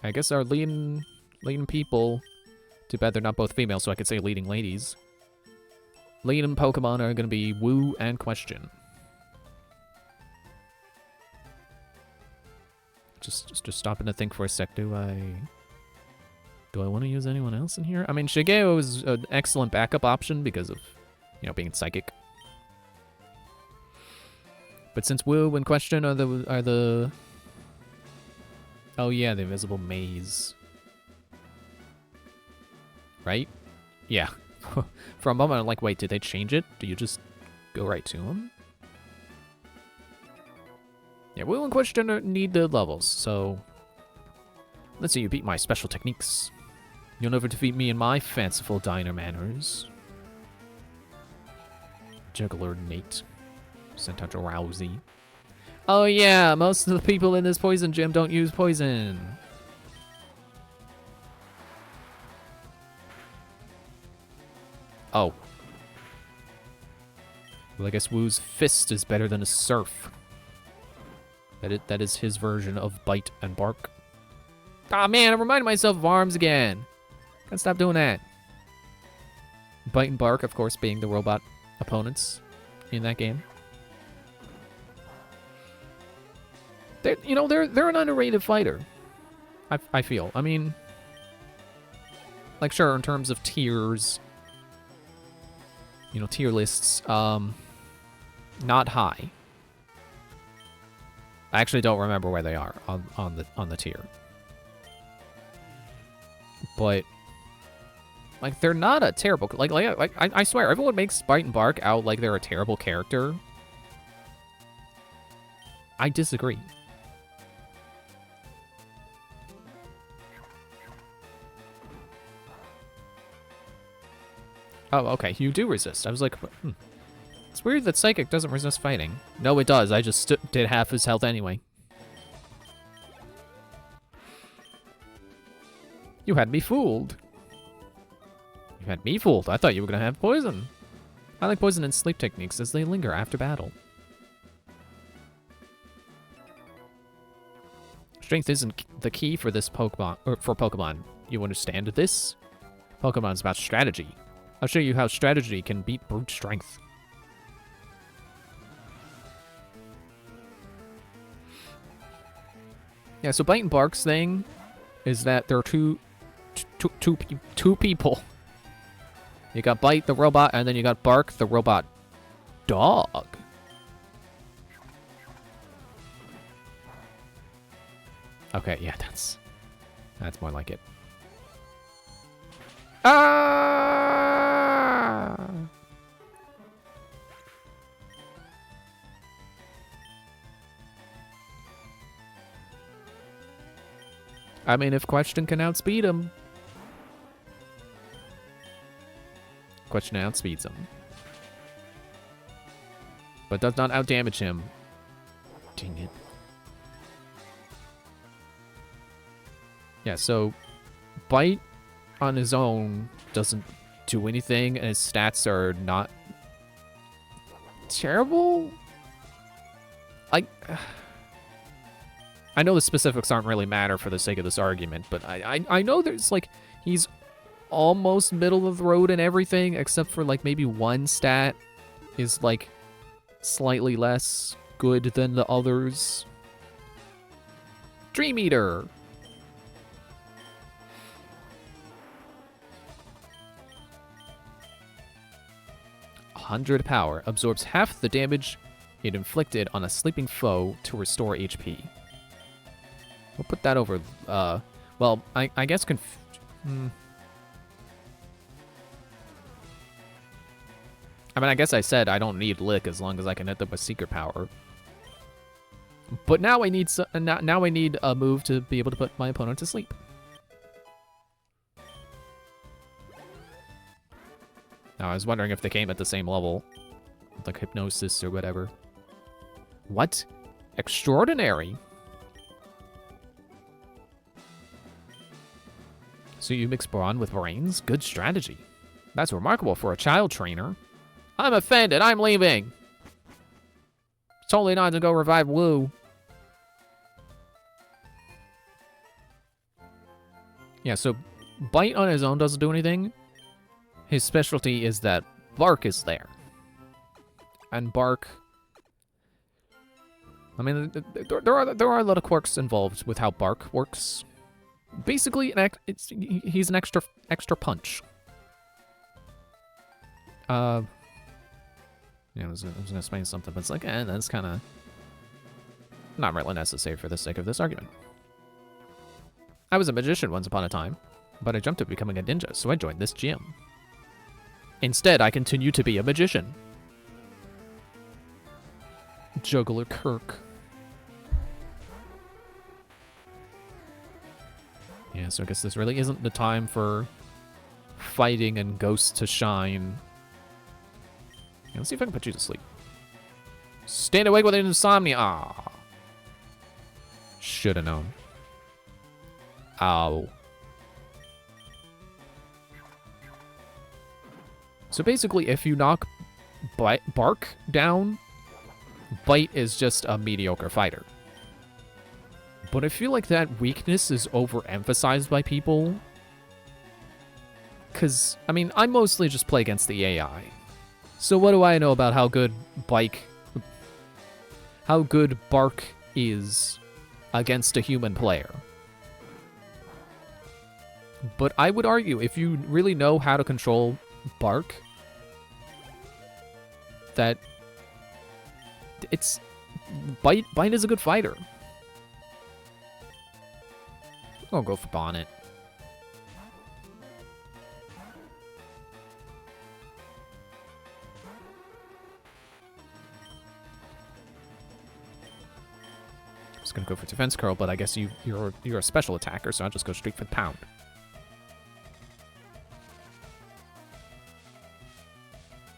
I guess our leading people, too bad they're not both female, so I could say leading ladies. Leading Pokemon are going to be Woo and Question. Just stopping to think for a sec. Do I want to use anyone else in here? I mean, Shigeo is an excellent backup option because of, you know, being psychic. But since Woo and Question are the oh yeah, the invisible maze. Right? Yeah. For a moment, I'm like, wait, did they change it? Do you just go right to them? Yeah, Woo and Question need the levels, so let's see you beat my special techniques. You'll never defeat me in my fanciful diner manners. Juggler Nate. Sent to Rousey. Oh yeah, most of the people in this poison gym don't use poison. Oh. Well, I guess Woo's fist is better than a surf. That is his version of bite and bark. Ah, man, I reminded myself of arms again. Can't stop doing that. Bite and bark, of course, being the robot opponents in that game. They're an underrated fighter. I feel. I mean, like, sure, in terms of tiers, you know, tier lists, not high. I actually don't remember where they are on the tier. But like, they're not a terrible, like I swear, everyone makes Bite and Bark out like they're a terrible character. I disagree. Oh, okay, you do resist. I was like, It's weird that Psychic doesn't resist fighting. No, it does. I just did half his health anyway. You had me fooled. You had me fooled. I thought you were going to have poison. I like poison and sleep techniques as they linger after battle. Strength isn't the key for this Pokemon, or for Pokemon. You understand this? Pokemon's about strategy. I'll show you how strategy can beat brute strength. Yeah, so Bite and Bark's thing is that there are two people. You got Bite, the robot, and then you got Bark, the robot dog. Okay, yeah, that's more like it. Ah! I mean, if Question can outspeed him. Question outspeeds him. But does not outdamage him. Dang it. Yeah, so Bite on his own doesn't do anything, and his stats are not terrible. I know the specifics aren't really matter for the sake of this argument, but I know there's, like, he's almost middle of the road in everything, except for, like, maybe one stat is, like, slightly less good than the others. Dream Eater! 100 power. Absorbs half the damage it inflicted on a sleeping foe to restore HP. We'll put that over, well, I guess I mean, I guess I said I don't need Lick as long as I can hit them with Secret Power. But now I need now I need a move to be able to put my opponent to sleep. Now, I was wondering if they came at the same level, like Hypnosis or whatever. What? Extraordinary. So you mix brawn with brains? Good strategy. That's remarkable for a child trainer. I'm offended. I'm leaving. Totally not to go revive Woo. Yeah, so Bite on his own doesn't do anything. His specialty is that Bark is there. And Bark... I mean, there are a lot of quirks involved with how Bark works. Basically, he's an extra punch. Yeah, I was gonna explain something, but it's like, that's kind of not really necessary for the sake of this argument. I was a magician once upon a time, but I jumped to becoming a ninja, so I joined this gym. Instead, I continue to be a magician. Juggler Kirk. Yeah, so I guess this really isn't the time for fighting and ghosts to shine. Yeah, let's see if I can put you to sleep. Stand awake with insomnia. Ah. Shoulda known. Ow. So basically, if you knock Bark down, Bite is just a mediocre fighter. But I feel like that weakness is overemphasized by people. Because, I mean, I mostly just play against the AI. So what do I know about how good Bark is against a human player? But I would argue, if you really know how to control Bark, that Bite is a good fighter. I'll go for Bonnet. I was gonna go for defense curl, but I guess you're a special attacker, so I'll just go straight for the pound.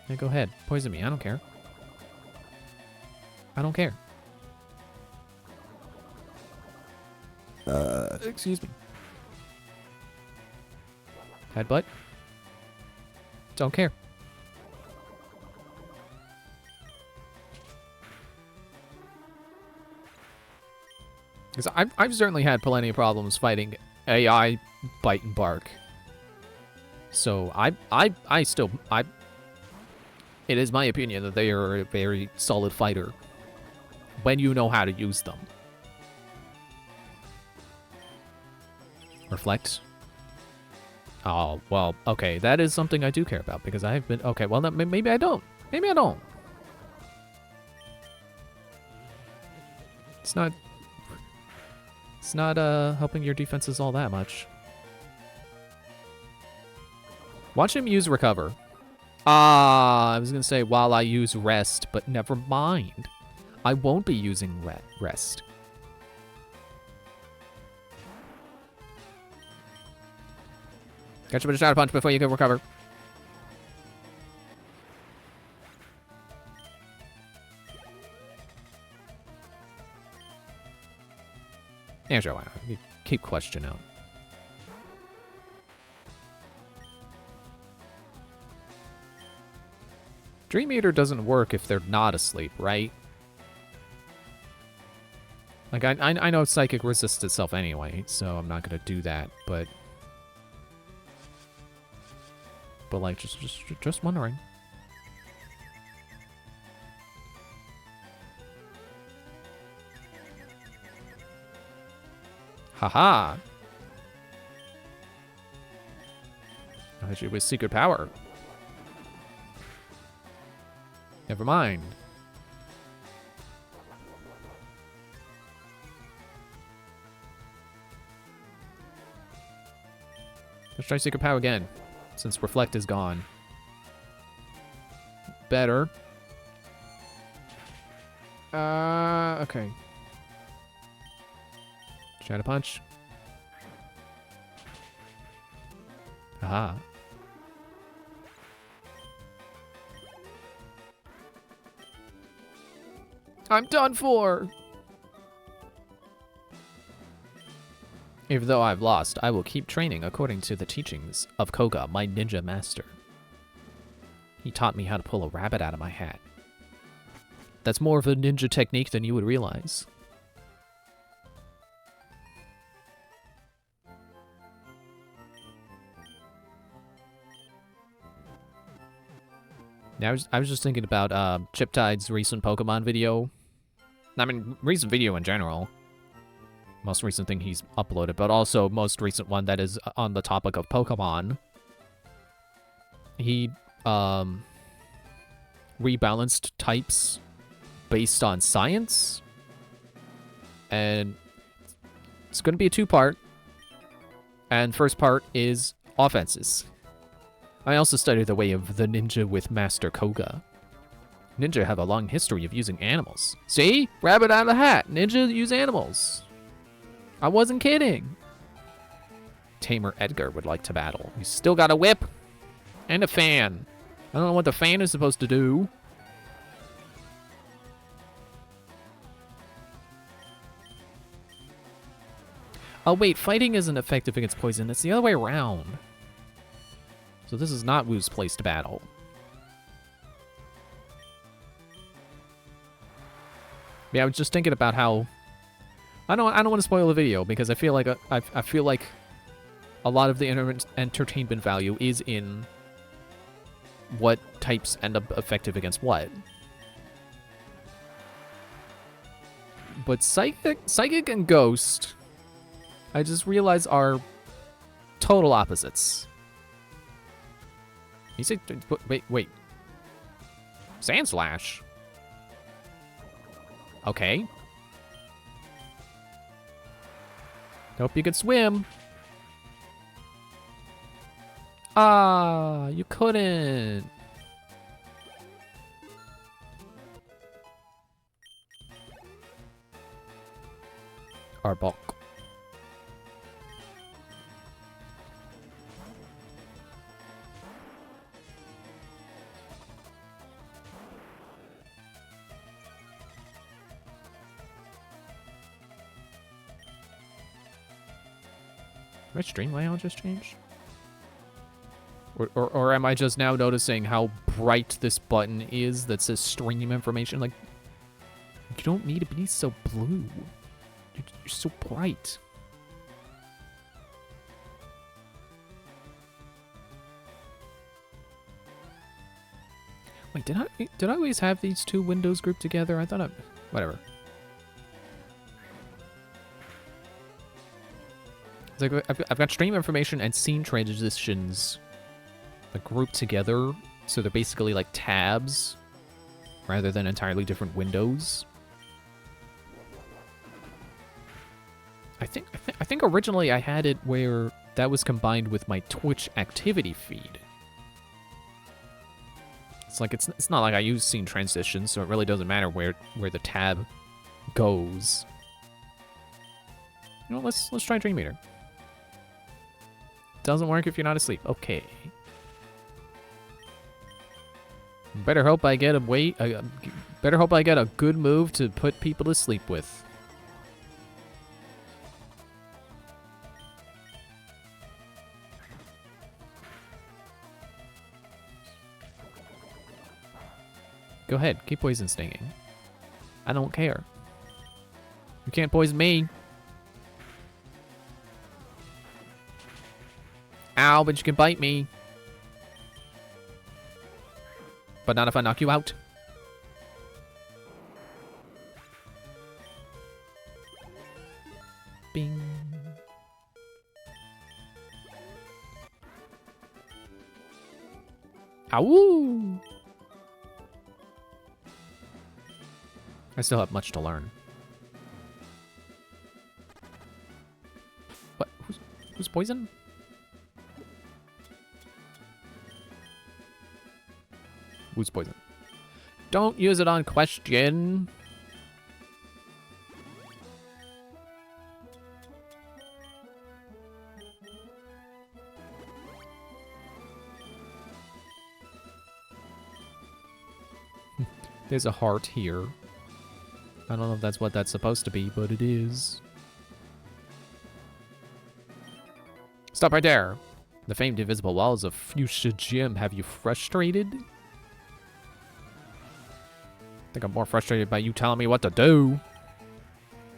Yeah, go ahead. Poison me. I don't care. I don't care. Excuse me. Headbutt. Don't care. Because I've certainly had plenty of problems fighting AI, Bite, and Bark. So it is my opinion that they are a very solid fighter when you know how to use them. Reflect. Oh, well, okay, that is something I do care about, because I've been... Okay, well, maybe I don't. Maybe I don't. It's not helping your defenses all that much. Watch him use Recover. I was gonna say while I use Rest, but never mind. I won't be using Rest. Catch him with a Shadow Punch before you can recover. Yeah, sure, why not? You keep Question out. Dream Eater doesn't work if they're not asleep, right? Like, I know Psychic resists itself anyway, so I'm not gonna do that, but like, just wondering. Haha! I hit you with Secret Power. Never mind. Let's try Secret Power again, since Reflect is gone. Better. Okay. Shadow Punch. Aha. I'm done for! Even though I've lost, I will keep training according to the teachings of Koga, my ninja master. He taught me how to pull a rabbit out of my hat. That's more of a ninja technique than you would realize. Yeah, I was just thinking about Chiptide's recent Pokemon video. I mean, recent video in general. Most recent thing he's uploaded, but also most recent one that is on the topic of Pokemon. He rebalanced types based on science. And it's going to be a two-part. And first part is offenses. I also studied the way of the ninja with Master Koga. Ninja have a long history of using animals. See? Rabbit out of the hat. Ninja use animals. I wasn't kidding. Tamer Edgar would like to battle. He's still got a whip and a fan. I don't know what the fan is supposed to do. Oh wait, fighting isn't effective against poison. It's the other way around. So this is not Wu's place to battle. Yeah, I was just thinking about how I don't want to spoil the video because I feel like I feel like a lot of the entertainment value is in what types end up effective against what. But Psychic and Ghost, I just realized are total opposites. You say, wait. Sand Slash. Okay. Hope you could swim. Ah, you couldn't. Arbok. My stream layout just changed? Or am I just now noticing how bright this button is that says stream information? Like, you don't need to be so blue. You're so bright. Wait, did I always have these two windows grouped together? I thought whatever. It's like I've got stream information and scene transitions like grouped together, so they're basically like tabs rather than entirely different windows. I think originally I had it where that was combined with my Twitch activity feed. It's like it's not like I use scene transitions, so it really doesn't matter where the tab goes. You know, let's try Dream Eater. Doesn't work if you're not asleep. Okay. Better hope I get better hope I get a good move to put people to sleep with. Go ahead, keep poison stinging. I don't care. You can't poison me. Ow, but you can bite me. But not if I knock you out. Bing. Ow! I still have much to learn. What? Who's poison? Who's poison? Don't use it on question. There's a heart here. I don't know if that's what that's supposed to be, but it is. Stop right there. The famed invisible walls of Fuchsia Gym have you frustrated? I think I'm more frustrated by you telling me what to do.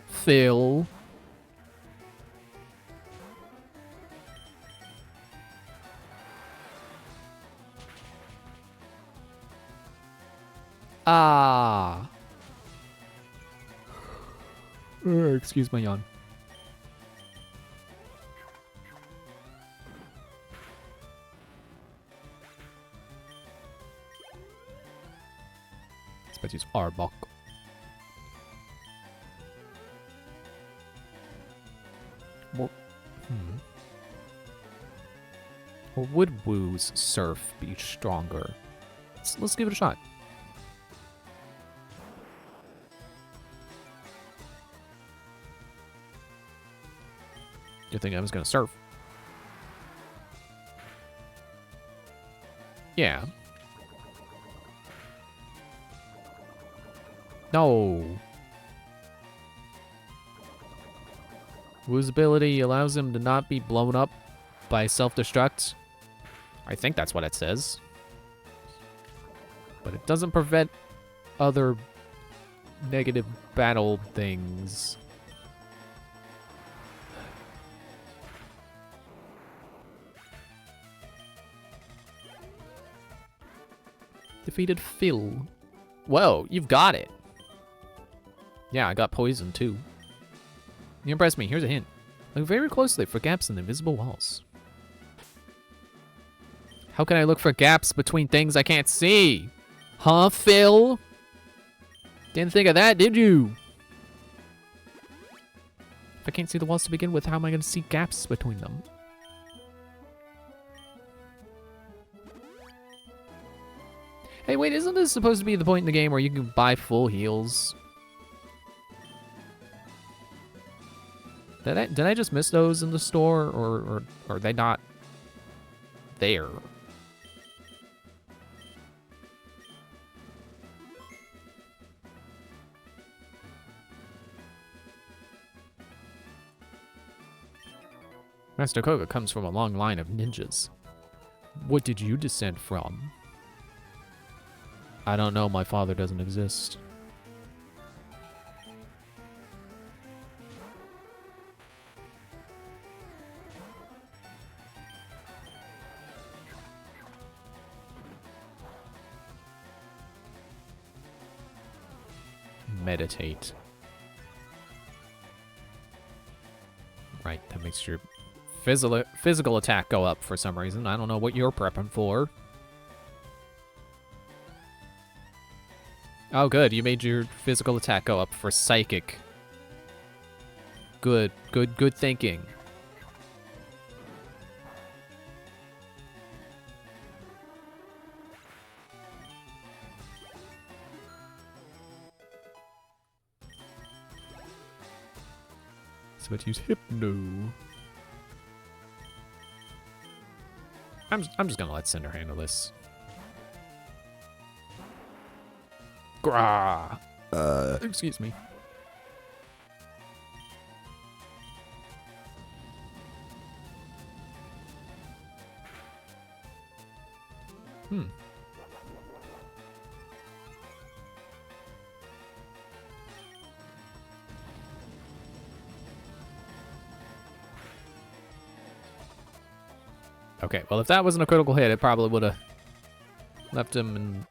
Phil. Ah. Excuse my yawn. Let's use Arbok. Or would Woo's Surf be stronger? Let's give it a shot. You think I was gonna surf? Yeah. No. Woo's ability allows him to not be blown up by self-destruct. I think that's what it says. But it doesn't prevent other negative battle things. Defeated Phil. Whoa, you've got it. Yeah, I got poison too. You impressed me. Here's a hint. Look very closely for gaps in the invisible walls. How can I look for gaps between things I can't see? Huh, Phil? Didn't think of that, did you? If I can't see the walls to begin with, how am I going to see gaps between them? Hey, wait, isn't this supposed to be the point in the game where you can buy full heals? Did I just miss those in the store, or are they not there? Master Koga comes from a long line of ninjas. What did you descend from? I don't know, my father doesn't exist. Meditate. Right, that makes your physical attack go up for some reason. I don't know what you're prepping for. Oh, good. You made your physical attack go up for psychic. Good thinking. So let's use Hypno. I'm just gonna let Cinder handle this. Grah. Excuse me. Okay, well, if that wasn't a critical hit, it probably would have left him and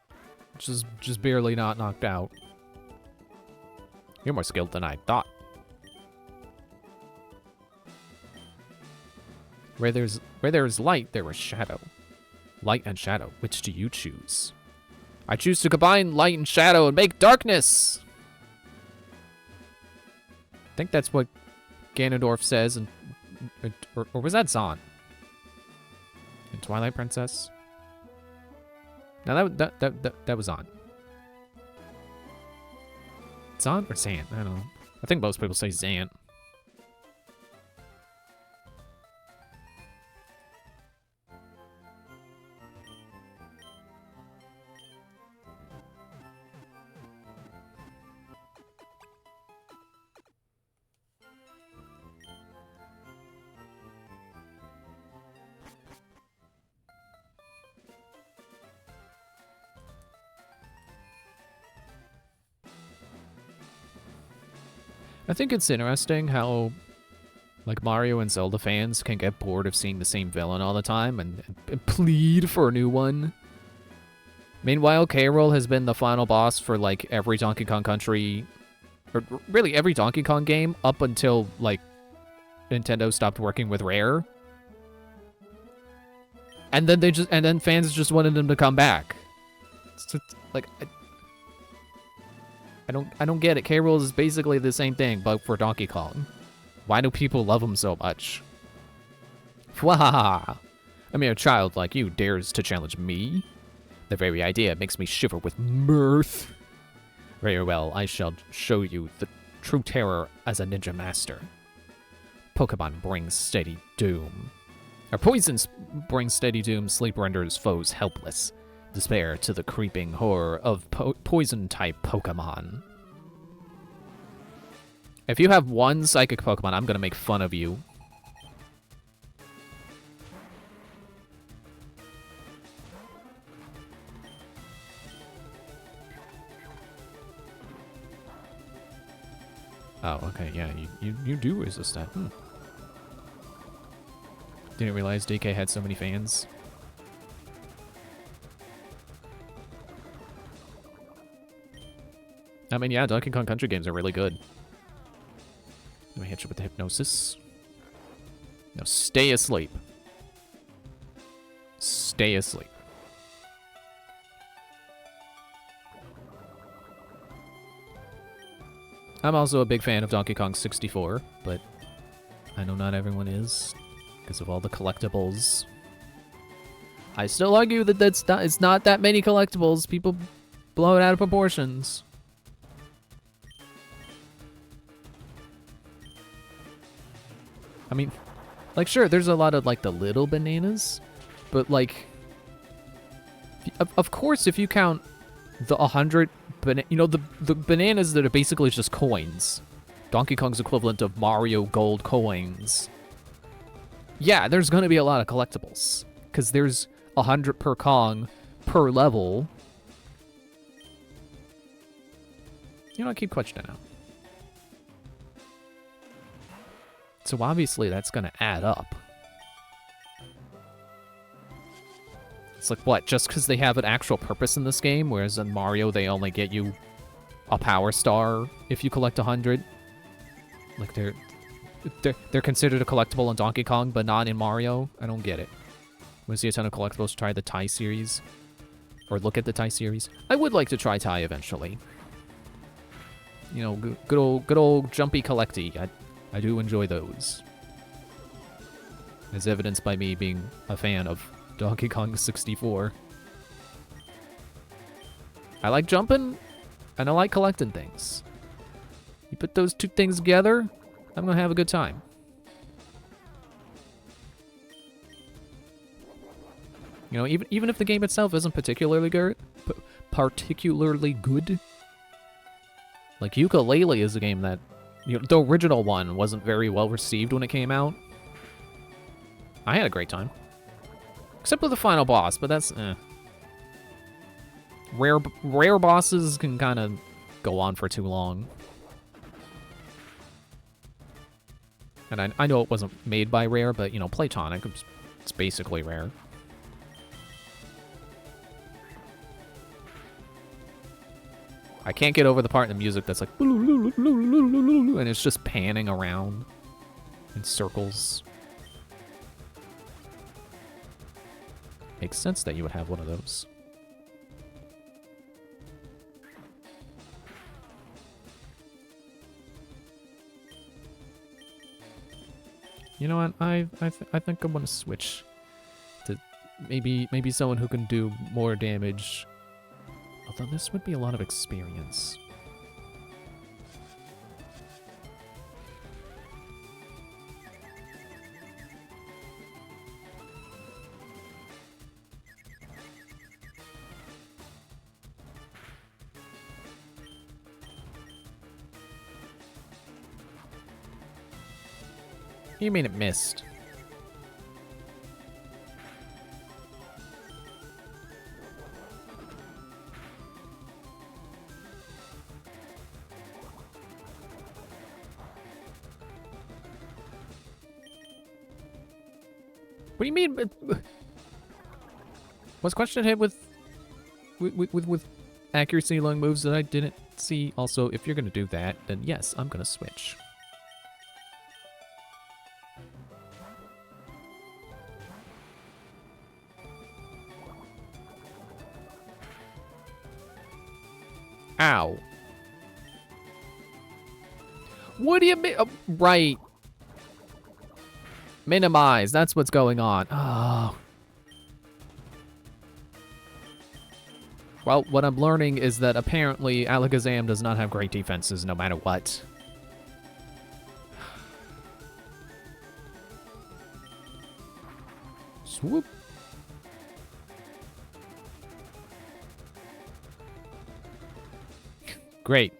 just barely not knocked out. You're more skilled than I thought. Where there's light, there is shadow. Light and shadow, which do you choose? I choose to combine light and shadow and make darkness! I think that's what Ganondorf says, and or was that Zahn? In Twilight Princess? No, that was on. Zahn or Zant? I don't know. I think most people say Zant. I think it's interesting how, like, Mario and Zelda fans can get bored of seeing the same villain all the time and plead for a new one. Meanwhile, K. Rool has been the final boss for like every Donkey Kong Country, or really every Donkey Kong game up until like Nintendo stopped working with Rare. And then fans just wanted him to come back. So, like, I don't get it. K. Rool is basically the same thing, but for Donkey Kong. Why do people love him so much? Wahaha! I mean, a child like you dares to challenge me? The very idea makes me shiver with mirth. Very well, I shall show you the true terror as a ninja master. Pokemon brings steady doom. Our poisons bring steady doom, sleep renders foes helpless. Despair to the creeping horror of poison-type Pokemon. If you have one psychic Pokemon, I'm gonna make fun of you. Oh, okay, yeah, you do resist that. Didn't realize DK had so many fans. I mean, yeah, Donkey Kong Country games are really good. Let me hit you with the hypnosis. Now stay asleep. Stay asleep. I'm also a big fan of Donkey Kong 64, but I know not everyone is because of all the collectibles. I still argue that it's not that many collectibles. People blow it out of proportions. I mean, like, sure, there's a lot of, like, the little bananas, but, like, of course, if you count the 100, you know, the bananas that are basically just coins, Donkey Kong's equivalent of Mario Gold coins, yeah, there's gonna be a lot of collectibles, because there's 100 per Kong per level. You know, I keep questioning now. So obviously that's going to add up. It's like, what, just because they have an actual purpose in this game, whereas in Mario they only get you a power star if you collect 100? Like, they're considered a collectible in Donkey Kong, but not in Mario? I don't get it. Want to see a ton of collectibles? Try the Tai series? Or look at the Tai series? I would like to try Tai eventually. You know, good old jumpy collecty. I do enjoy those. As evidenced by me being a fan of Donkey Kong 64. I like jumping, and I like collecting things. You put those two things together, I'm gonna have a good time. You know, even if the game itself isn't particularly good, like Yooka-Laylee is a game that, you know, the original one wasn't very well received when it came out. I had a great time. Except with the final boss, but that's, Rare bosses can kind of go on for too long. And I know it wasn't made by Rare, but, you know, Playtonic, it's basically Rare. I can't get over the part in the music that's like, and it's just panning around in circles. Makes sense that you would have one of those. You know what? I think I want to switch to maybe someone who can do more damage. Although this would be a lot of experience. You mean it missed? What do you mean? Was question hit with with accuracy along moves that I didn't see. Also, if you're gonna do that, then yes, I'm gonna switch. Ow. What do you mean? Oh, right. Minimize. That's what's going on. Oh. Well, what I'm learning is that apparently Alakazam does not have great defenses no matter what. Swoop. Great.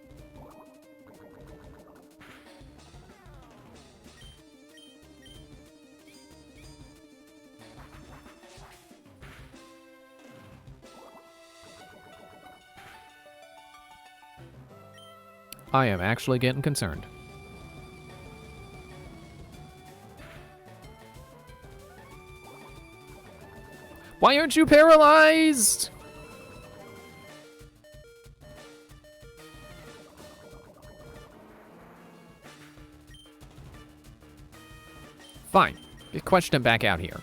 I am actually getting concerned. Why aren't you paralyzed? Fine. Get Question back out here.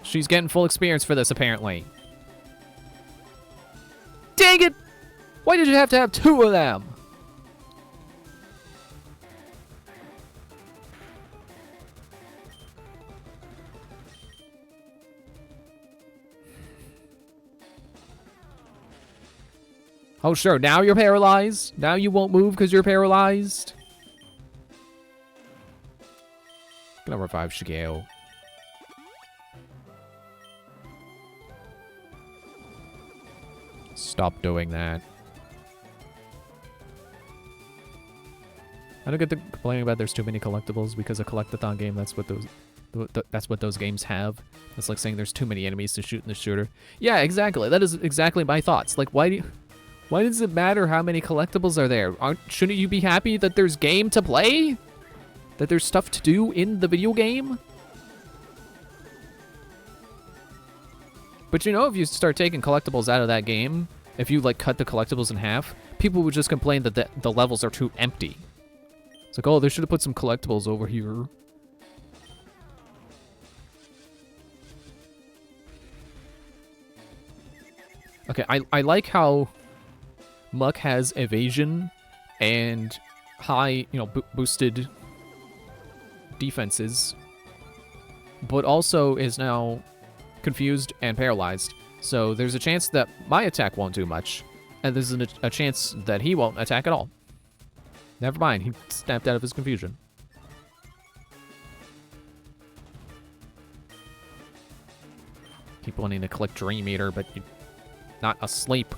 She's getting full experience for this, apparently. Dang it! Why did you have to have two of them? Oh, sure. Now you're paralyzed? Now you won't move because you're paralyzed? Gonna revive Shigeo. Stop doing that. I don't get the complaining about there's too many collectibles because a collectathon game, that's what those games have. It's like saying there's too many enemies to shoot in the shooter. Yeah, exactly. That is exactly my thoughts. Like, why does it matter how many collectibles are there? Shouldn't you be happy that there's game to play? That there's stuff to do in the video game? But you know, if you start taking collectibles out of that game, if you like cut the collectibles in half, people would just complain that the levels are too empty. It's like, oh, they should have put some collectibles over here. Okay, I like how Muck has evasion and high, boosted defenses, but also is now confused and paralyzed. So there's a chance that my attack won't do much, and there's a chance that he won't attack at all. Never mind, he snapped out of his confusion. Keep wanting to click Dream Eater, but you're not asleep.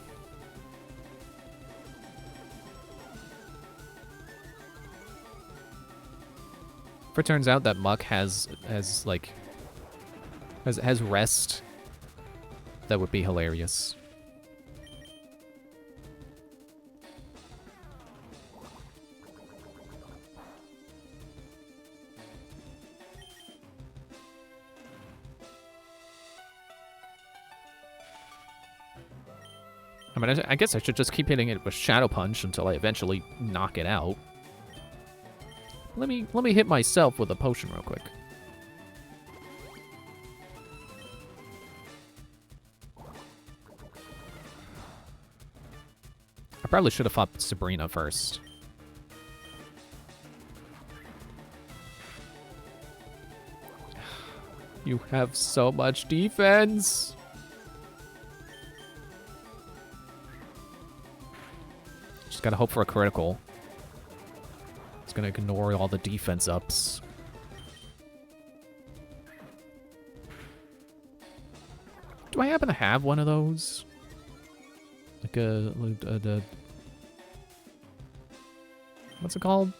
If it turns out that Muck has rest, that would be hilarious. I mean, I guess I should just keep hitting it with Shadow Punch until I eventually knock it out. Let me hit myself with a potion real quick. I probably should have fought Sabrina first. You have so much defense. Just gotta hope for a critical. It's gonna ignore all the defense ups. Do I happen to have one of those? Like the what's it called?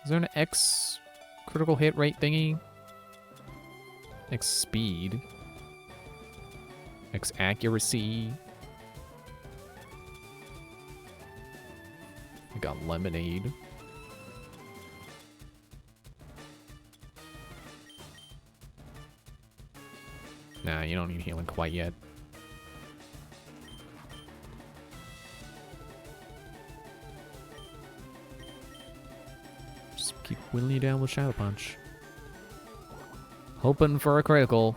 Is there an X critical hit rate thingy? X speed. X accuracy. I got lemonade. Nah, you don't need healing quite yet. Just keep wheeling you down with Shadow Punch. Hoping for a critical.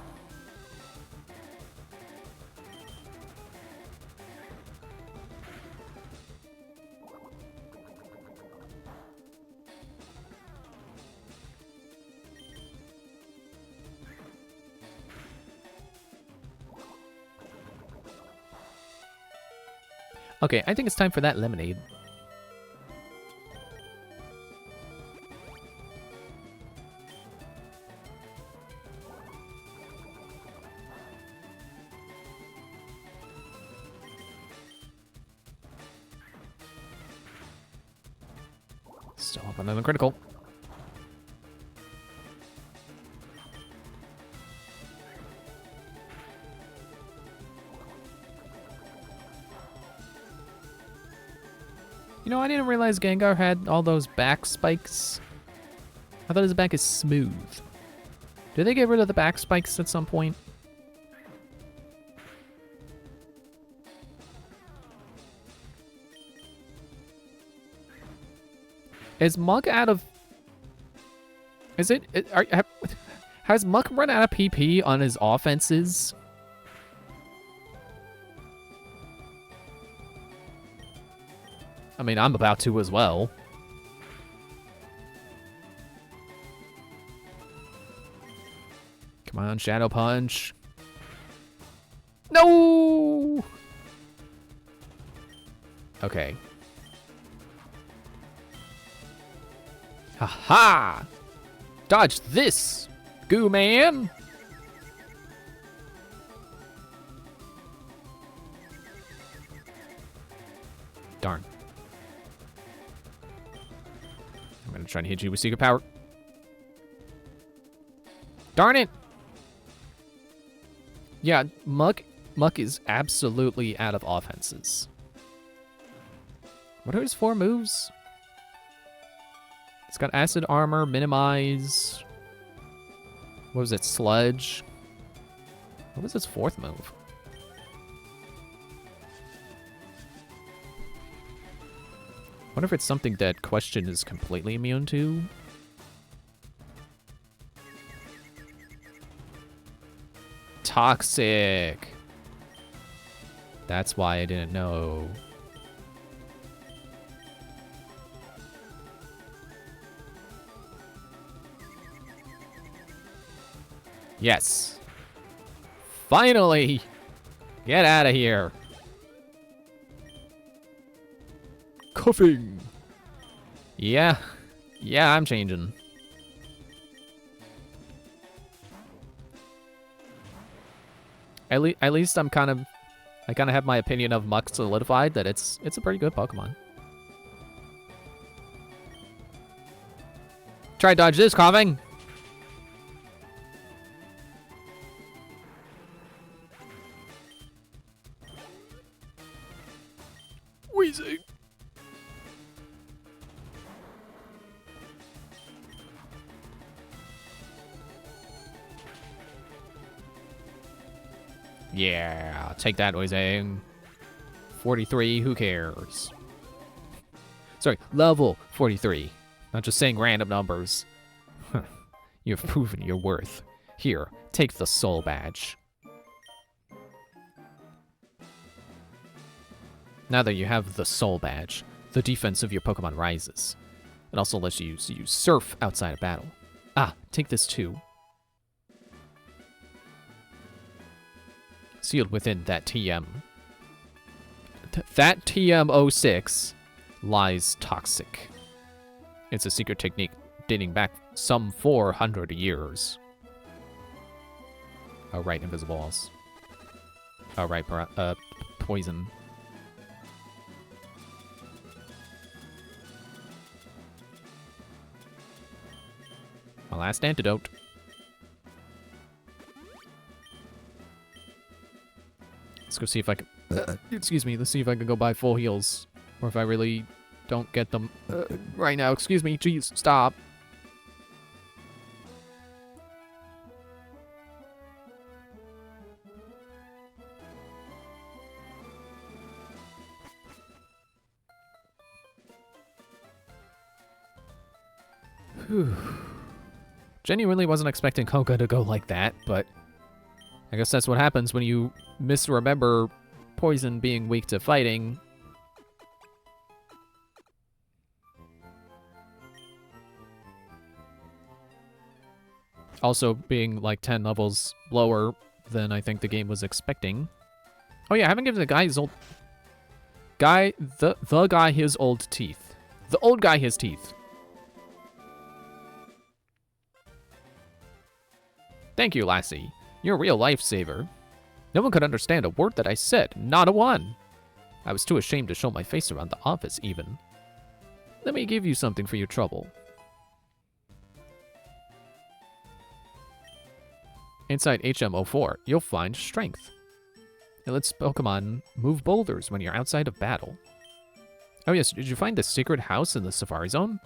Okay, I think it's time for that lemonade. Still up another critical. You know, I didn't realize Gengar had all those back spikes. I thought his back is smooth. Did they get rid of the back spikes at some point? Is Mug out of... Is it... Has Mug run out of PP on his offenses? I mean, I'm about to as well. Come on, Shadow Punch. No! Okay. Ha-ha! Dodge this, Goo Man! Darn. I'm gonna try to hit you with Secret Power. Darn it! Yeah, Muck is absolutely out of offenses. What are his 4 moves? It's got Acid Armor, Minimize. What was it? Sludge. What was its 4th move? Wonder if it's something that Question is completely immune to. Toxic. That's why I didn't know. Yes. Finally! Get out of here. Cuffing. Yeah, I'm changing. At least I kind of have my opinion of Muck solidified that it's a pretty good Pokemon. Try dodge this, coughing. Wheezing. Yeah, take that, Wheezing. 43, who cares? Sorry, level 43. Not just saying random numbers. You've proven your worth. Here, take the soul badge. Now that you have the soul badge, the defense of your Pokemon rises. It also lets you use Surf outside of battle. Ah, take this too. Sealed within that TM. That TM06 lies Toxic. It's a secret technique dating back some 400 years. Oh, right, invisible walls. Oh, right, poison. My last antidote. Let's go see if I can... excuse me, let's see if I can go buy full heals. Or if I really don't get them right now. Excuse me, jeez, stop. Genuinely wasn't expecting Koga to go like that, but I guess that's what happens when you misremember poison being weak to fighting. Also being like 10 levels lower than I think the game was expecting. Oh yeah, I haven't given the guy his old... The guy his old teeth. The old guy his teeth. Thank you, lassie. You're a real lifesaver. No one could understand a word that I said, not a one. I was too ashamed to show my face around the office, even. Let me give you something for your trouble. Inside HM04, you'll find strength. It lets Pokemon move boulders when you're outside of battle. Oh yes, did you find the secret house in the Safari Zone?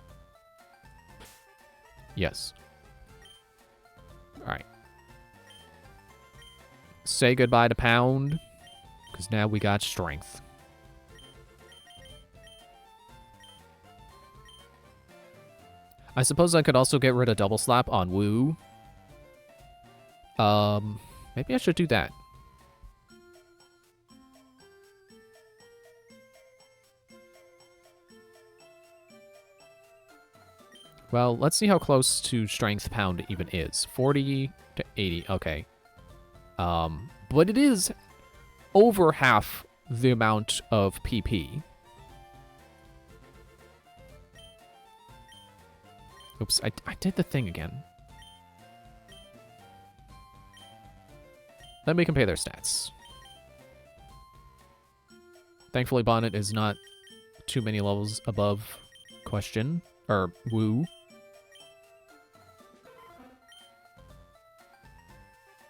Yes. Alright. Say goodbye to Pound, because now we got strength. I suppose I could also get rid of Double Slap on Woo. Maybe I should do that. Well, let's see how close to Strength Pound even is. 40 to 80, okay. But it is over half the amount of PP. Oops, I did the thing again. Let me compare their stats. Thankfully, Bonnet is not too many levels above Question, or Woo.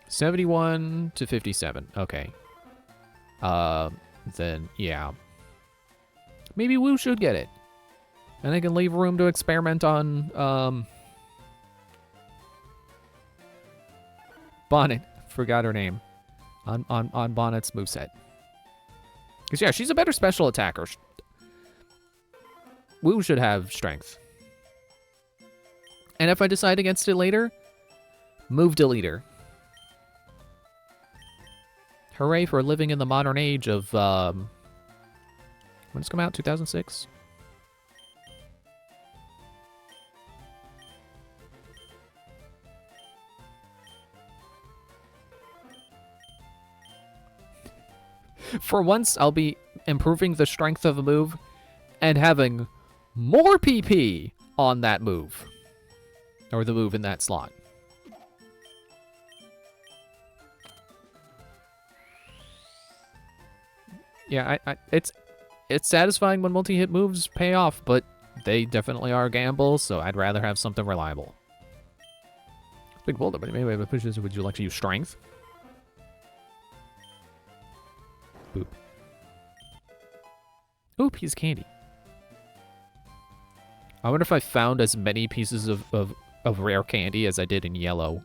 71 to 57, okay. Then, yeah. Maybe Woo should get it. And I can leave room to experiment on, Bonnet. Forgot her name. On Bonnet's moveset. Because, yeah, she's a better special attacker. Woo should have strength. And if I decide against it later, move deleter. Hooray for living in the modern age of, when does it come out? 2006? For once, I'll be improving the strength of a move and having more PP on that move. Or the move in that slot. Yeah, it's satisfying when multi-hit moves pay off, but they definitely are a gamble, so I'd rather have something reliable. Big boulder, but maybe would you like to use strength? Boop. Ooh, piece of candy. I wonder if I found as many pieces of rare candy as I did in yellow.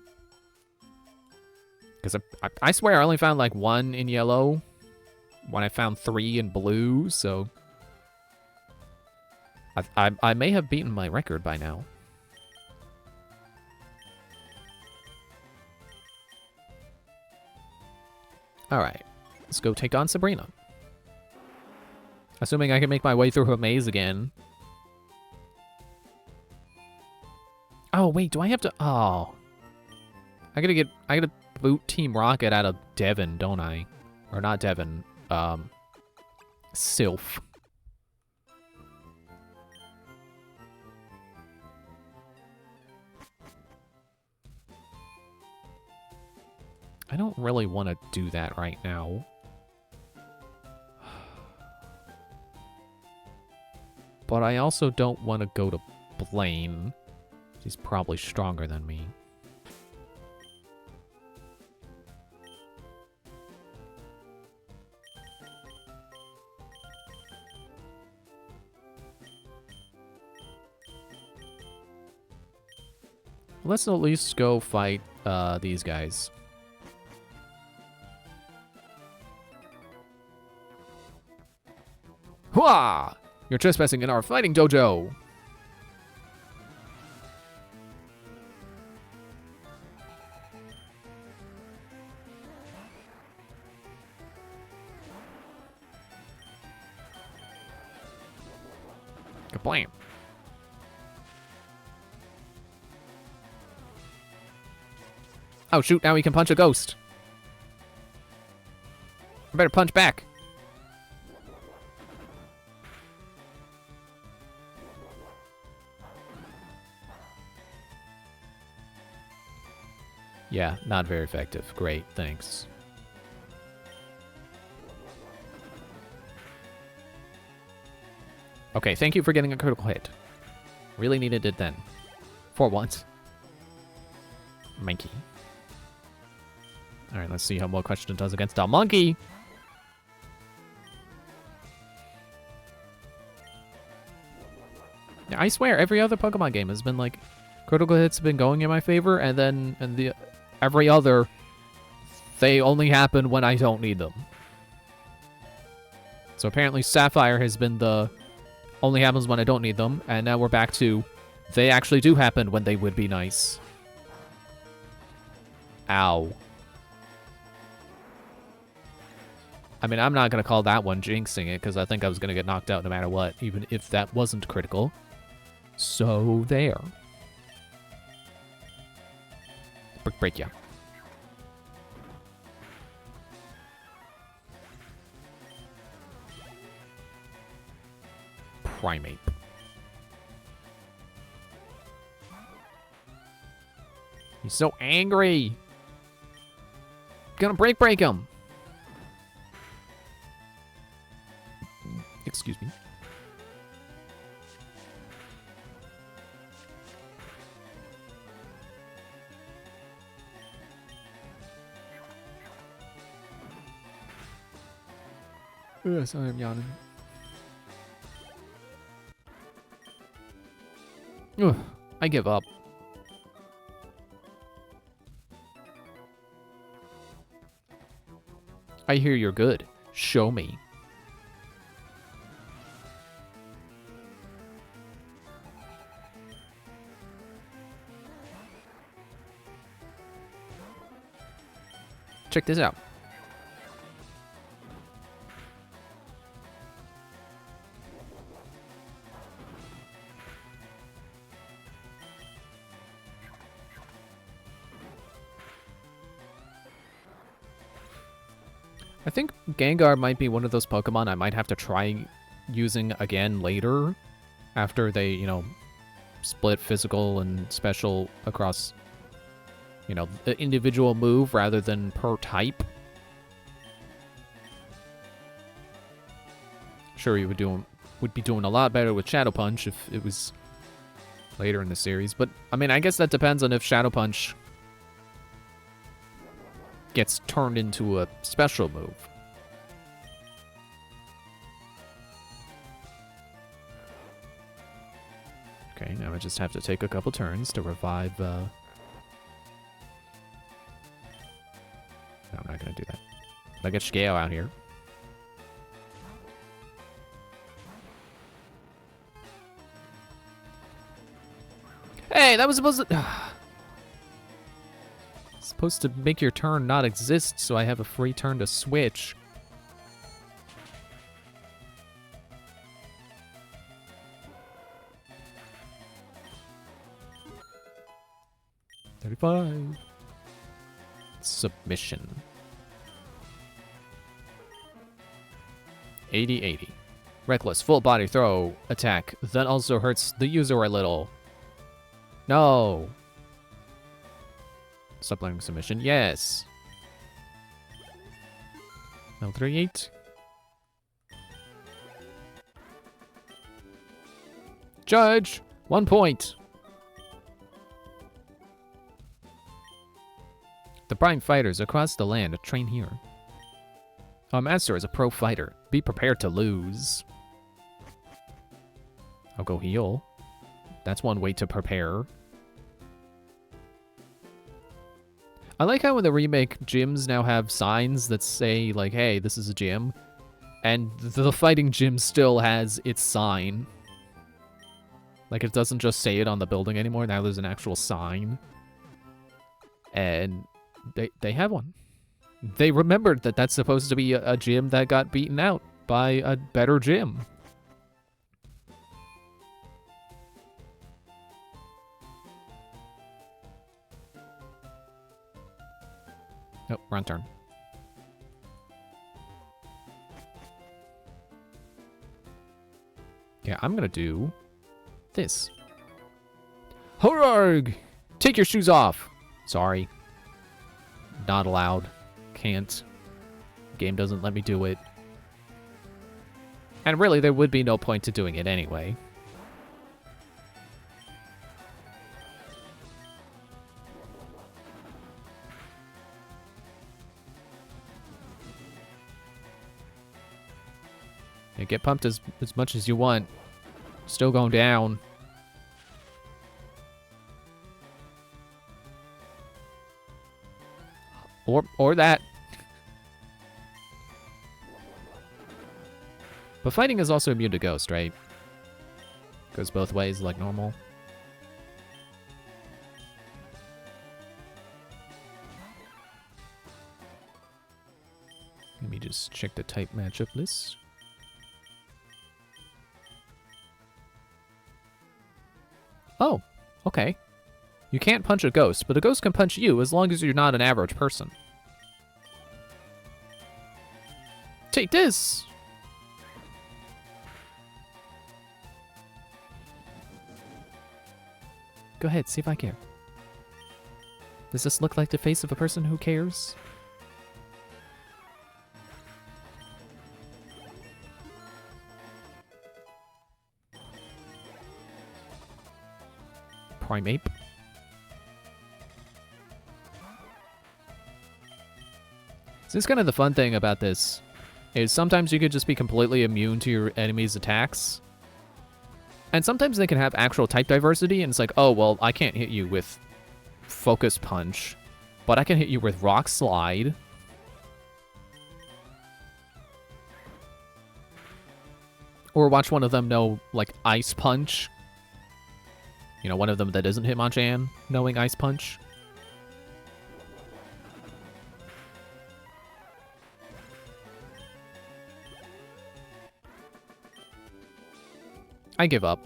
Because I swear I only found like 1 in yellow when I found 3 in blue, so... I may have beaten my record by now. Alright. Let's go take on Sabrina. Assuming I can make my way through her maze again. Oh, wait, do I have to... Oh. I gotta boot Team Rocket out of Devon, don't I? Or not Devon, Sylph. I don't really want to do that right now. But I also don't want to go to Blaine. He's probably stronger than me. Let's at least go fight these guys. Hua! You're trespassing in our fighting dojo! Blam. Oh, shoot, now he can punch a ghost. I better punch back. Yeah, not very effective. Great, thanks. Okay, thank you for getting a critical hit. Really needed it then. For once. Monkey. Alright, let's see how well question does against a monkey. Yeah, I swear, every other Pokemon game has been like, critical hits have been going in my favor, and then every other, they only happen when I don't need them. So apparently Sapphire has been the only happens when I don't need them, and now we're back to they actually do happen when they would be nice. Ow. I mean, I'm not going to call that one jinxing it, because I think I was going to get knocked out no matter what, even if that wasn't critical. So, there. Break ya. Primate. He's so angry. Gonna break him. Excuse me. Yes, I am yawning. Ugh, I give up. I hear you're good. Show me. Check this out. I think Gengar might be one of those Pokemon I might have to try using again later after they, you know, split physical and special across, you know, the individual move rather than per type. Sure, you would be doing a lot better with Shadow Punch if it was later in the series, but I mean, I guess that depends on if Shadow Punch gets turned into a special move. Okay, now I just have to take a couple turns to revive, No, I'm not gonna do that. I'll get Shigeo out here. Hey, that was supposed to... supposed to make your turn not exist, so I have a free turn to switch. $35. Submission. 80-80. Reckless, full body throw, attack, then also hurts the user a little. No. Supplementing submission, yes. Level 38. Judge, 1 point. The prime fighters across the land train here. Our master is a pro fighter. Be prepared to lose. I'll go heal. That's one way to prepare. I like how in the remake, gyms now have signs that say, like, hey, this is a gym. And the fighting gym still has its sign. Like, it doesn't just say it on the building anymore. Now there's an actual sign. And they have one. They remembered that that's supposed to be a gym that got beaten out by a better gym. Nope, wrong turn. Yeah, I'm gonna do this. Horarg! Take your shoes off! Sorry. Not allowed. Can't. Game doesn't let me do it. And really, there would be no point to doing it anyway. Yeah, get pumped as much as you want. Still going down. Or that. But fighting is also immune to ghost, right? Goes both ways like normal. Let me just check the type matchup list. Oh, okay. You can't punch a ghost, but a ghost can punch you as long as you're not an average person. Take this! Go ahead, see if I care. Does this look like the face of a person who cares? Primeape. So this is kind of the fun thing about this, is sometimes you could just be completely immune to your enemy's attacks. And sometimes they can have actual type diversity, and it's like, oh, well, I can't hit you with Focus Punch, but I can hit you with Rock Slide. Or watch one of them know, like, Ice Punch. You know, one of them that isn't Hitmonchan knowing Ice Punch. I give up.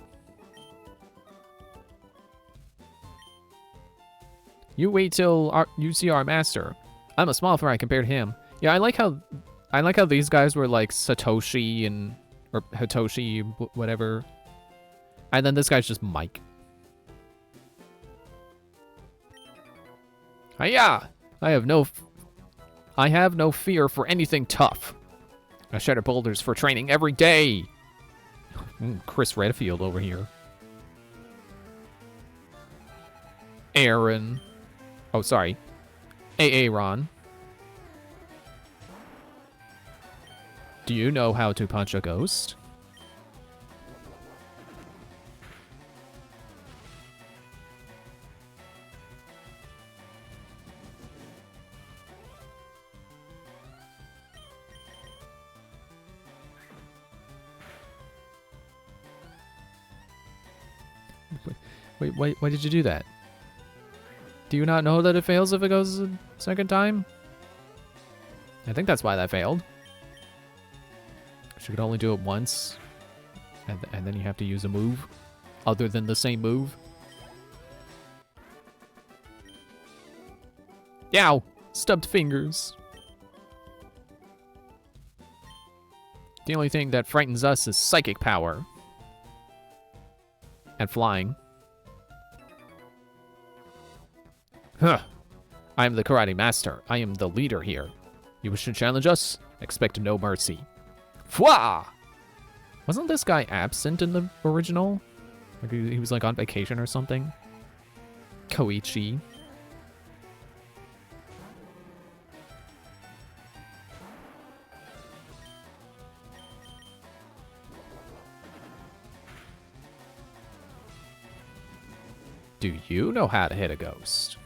You wait till you see our master. I'm a small fry compared to him. Yeah, I like how these guys were like Satoshi or Hitoshi, whatever. And then this guy's just Mike. Hiya! I have no fear for anything tough. I shatter boulders for training every day. Chris Redfield over here. Aaron. Oh, sorry. Aaron. Do you know how to punch a ghost? Wait, why did you do that? Do you not know that it fails if it goes a second time? I think that's why that failed. She could only do it once, and then you have to use a move other than the same move. Yow! Stubbed fingers. The only thing that frightens us is psychic power. And flying. Huh. I am the karate master. I am the leader here. You wish to challenge us? Expect no mercy. Fwa! Wasn't this guy absent in the original? Like he was like on vacation or something? Koichi. Do you know how to hit a ghost?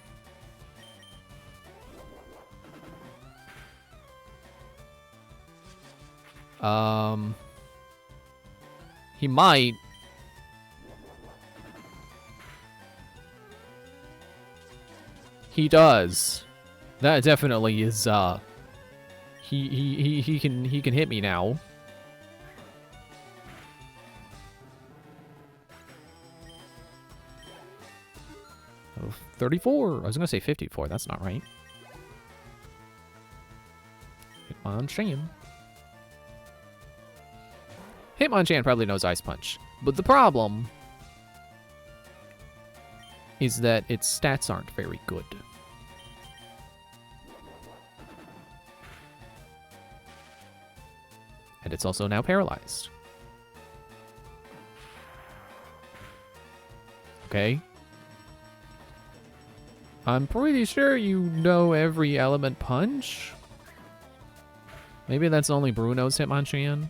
He might. He does. That definitely is, he can hit me now. Oh, 34. I was gonna say 54. That's not right. Hitmonchan. Hitmonchan probably knows Ice Punch, but the problem is that its stats aren't very good. And it's also now paralyzed. Okay. I'm pretty sure you know every element punch. Maybe that's only Bruno's Hitmonchan.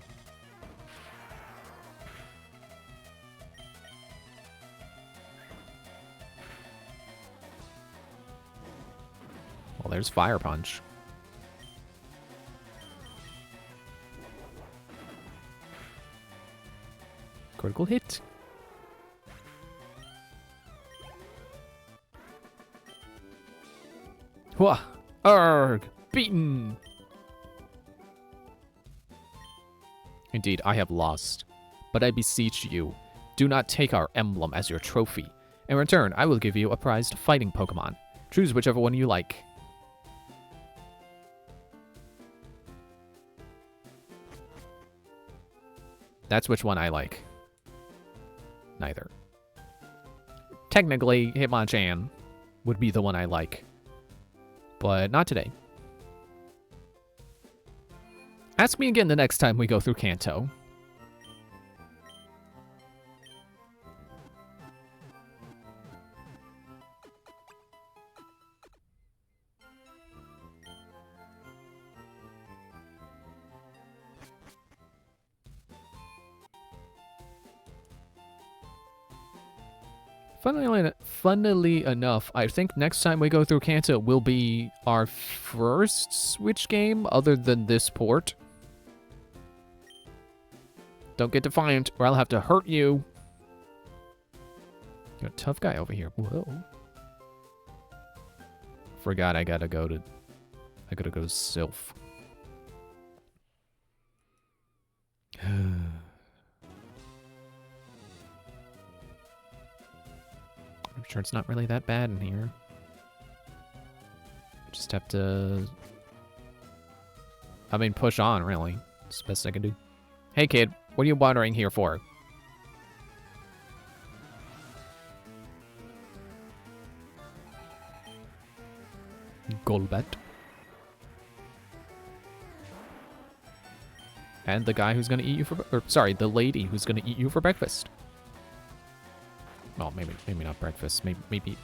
Well, there's Fire Punch. Critical hit. Wha! Arg! Beaten! Indeed, I have lost. But I beseech you, do not take our emblem as your trophy. In return, I will give you a prized fighting Pokemon. Choose whichever one you like. That's which one I like. Neither. Technically, Hitmonchan would be the one I like. But not today. Ask me again the next time we go through Kanto. Funnily enough, I think next time we go through Kanto will be our first Switch game other than this port. Don't get defiant, or I'll have to hurt you. You're a tough guy over here. Whoa. Forgot I gotta go to Sylph. I'm sure it's not really that bad in here. Just have to... I mean, push on, really. It's the best I can do. Hey, kid. What are you wandering here for? Golbat. And the guy who's gonna eat you for... Or, sorry, the lady who's gonna eat you for breakfast. Well, maybe not breakfast. Maybe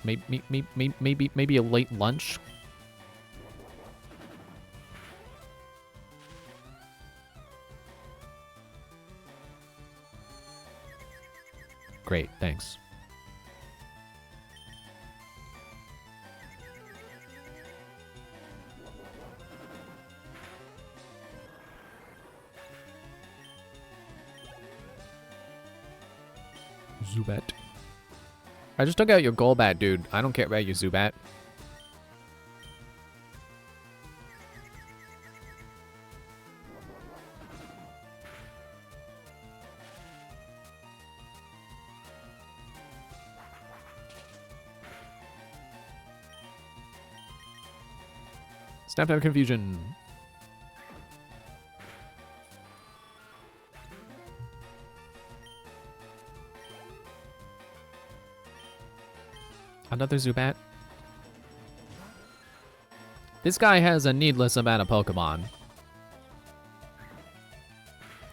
a late lunch. Great, thanks. Zubat. I just took out your Golbat, dude. I don't care about you, Zubat. Snap out of confusion. Another Zubat. This guy has a needless amount of Pokemon.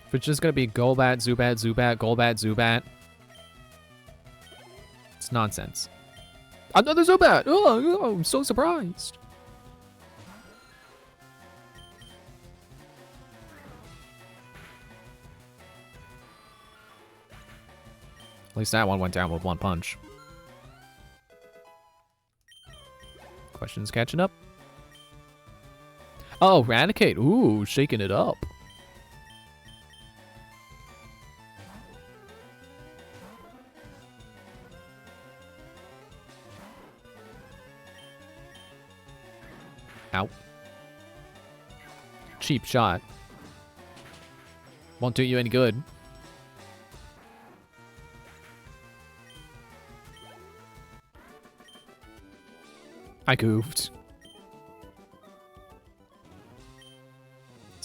If it's just gonna be Golbat, Zubat, Zubat, Golbat, Zubat. It's nonsense. Another Zubat! Oh, I'm so surprised. At least that one went down with one punch. Questions catching up. Oh, Raticate. Ooh, shaking it up. Ow. Cheap shot. Won't do you any good. I goofed.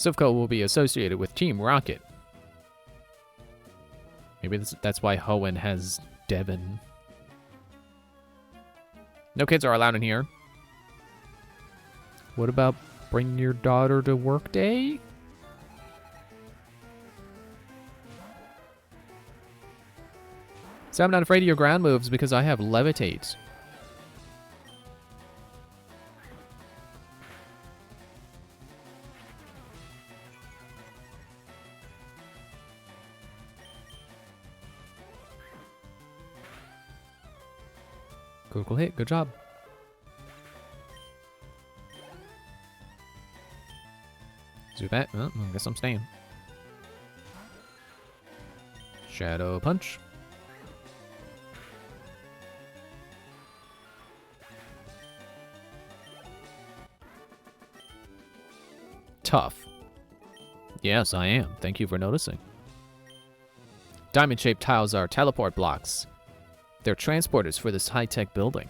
Sivko will be associated with Team Rocket. Maybe that's why Hoenn has Devin. No kids are allowed in here. What about bring your daughter to work day? So I'm not afraid of your ground moves because I have Levitate. Critical hit, good job. Zubat, oh, I guess I'm staying. Shadow Punch. Tough. Yes, I am. Thank you for noticing. Diamond-shaped tiles are teleport blocks. They're transporters for this high-tech building.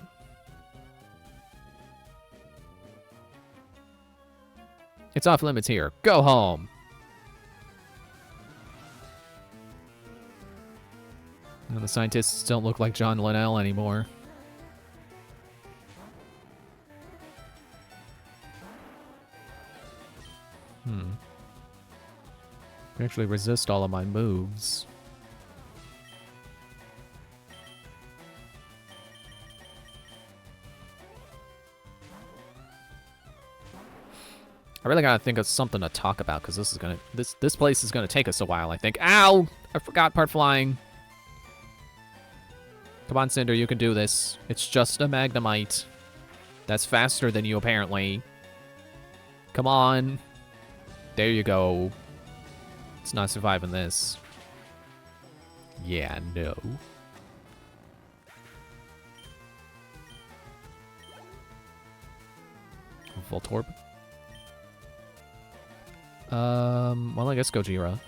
It's off limits here. Go home! Well, the scientists don't look like John Linnell anymore. I actually resist all of my moves. I really gotta think of something to talk about because this place is gonna take us a while, I think. Ow! I forgot part flying. Come on, Cinder, you can do this. It's just a Magnemite. That's faster than you, apparently. Come on. There you go. It's not surviving this. Yeah, no. Voltorb. Well, I guess Gojira.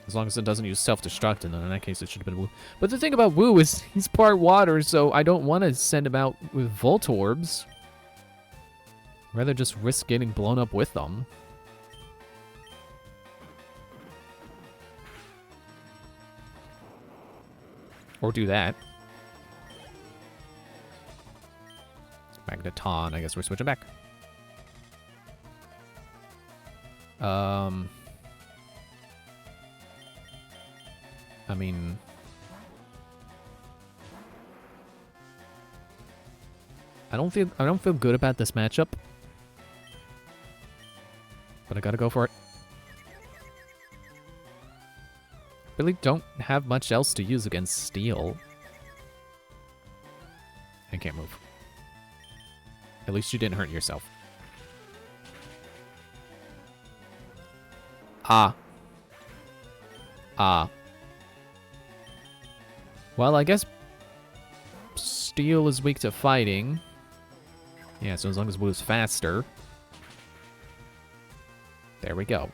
As long as it doesn't use self-destruct, and then in that case it should have been Woo. But the thing about Woo is he's part water, so I don't want to send him out with Voltorbs. Rather just risk getting blown up with them. Or do that. Magneton, I guess we're switching back. I mean... I don't feel good about this matchup. But I gotta go for it. Really don't have much else to use against Steel. I can't move. At least you didn't hurt yourself. Ah. Well, I guess Steel is weak to fighting. Yeah, so as long as Woo's faster. There we go.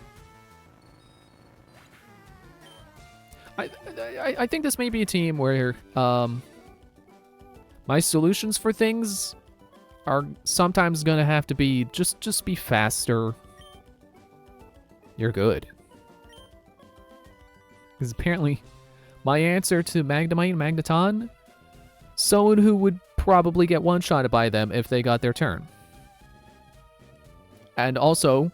I think this may be a team where my solutions for things are sometimes gonna have to be just be faster. You're good. Because apparently my answer to Magnemite and Magneton, someone who would probably get one-shotted by them if they got their turn. And also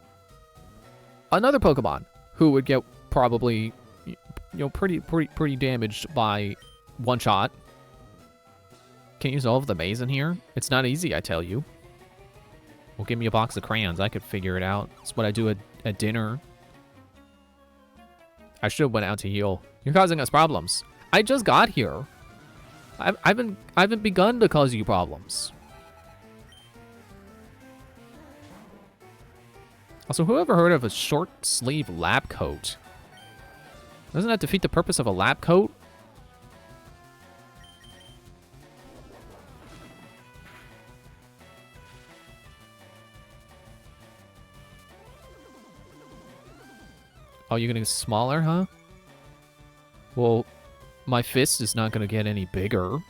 another Pokemon who would get probably, you know, pretty damaged by one shot. Can't you solve the maze in here? It's not easy, I tell you. Well, give me a box of crayons. I could figure it out. It's what I do at dinner. I should have went out to heal. You're causing us problems. I just got here. I haven't begun to cause you problems. Also, who ever heard of a short sleeve lab coat? Doesn't that defeat the purpose of a lab coat? Oh, you're getting smaller, huh? Well, my fist is not going to get any bigger.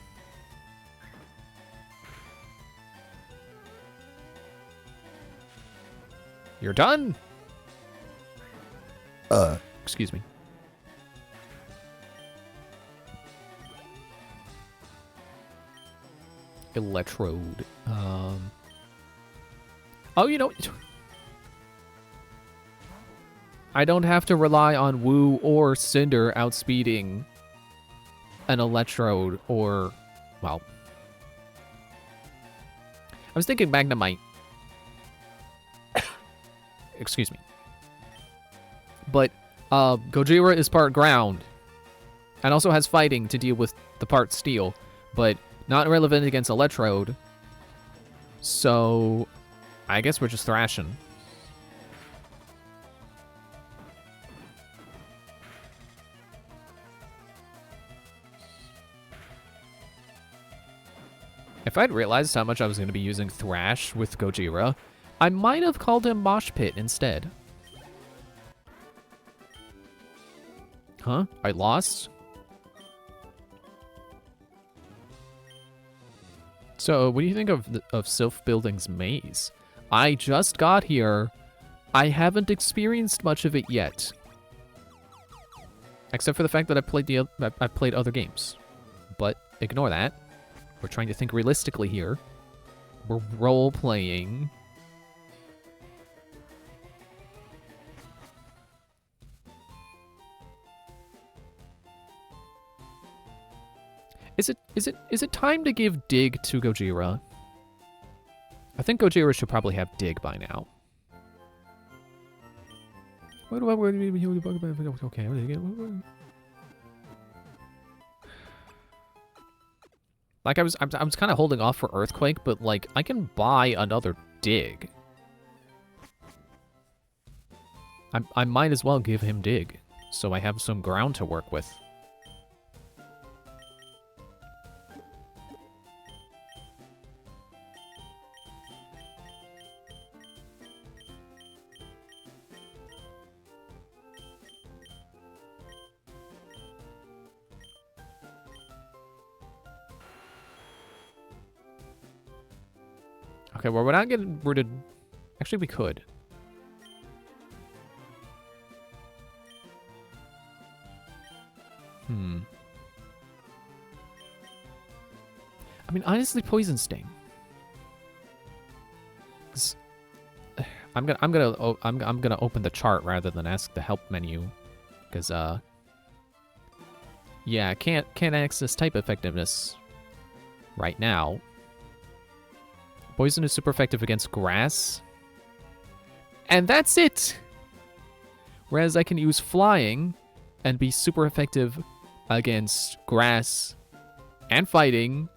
You're done? Excuse me. Electrode. Oh, you know... I don't have to rely on Woo or Cinder outspeeding an Electrode or... Well... I was thinking Magnemite. Excuse me. But, Gojira is part ground. And also has fighting to deal with the part steel. But not relevant against Electrode. So... I guess we're just thrashing. If I'd realized how much I was going to be using Thrash with Gojira, I might have called him Mosh Pit instead. Huh? I lost? So, what do you think of Sylph Building's maze? I just got here. I haven't experienced much of it yet. Except for the fact that I played other games. But ignore that. We're trying to think realistically here. We're role-playing. Is it time to give Dig to Gojira? I think Gojira should probably have Dig by now. Okay. Like I was kind of holding off for Earthquake, but like I can buy another Dig. I might as well give him Dig, so I have some ground to work with. Okay, well, we're not getting rooted. Actually, we could. I mean, honestly, Poison Sting. 'Cause I'm gonna open the chart rather than ask the help menu, because yeah, can't access type effectiveness right now. Poison is super effective against grass. And that's it! Whereas I can use flying and be super effective against grass and fighting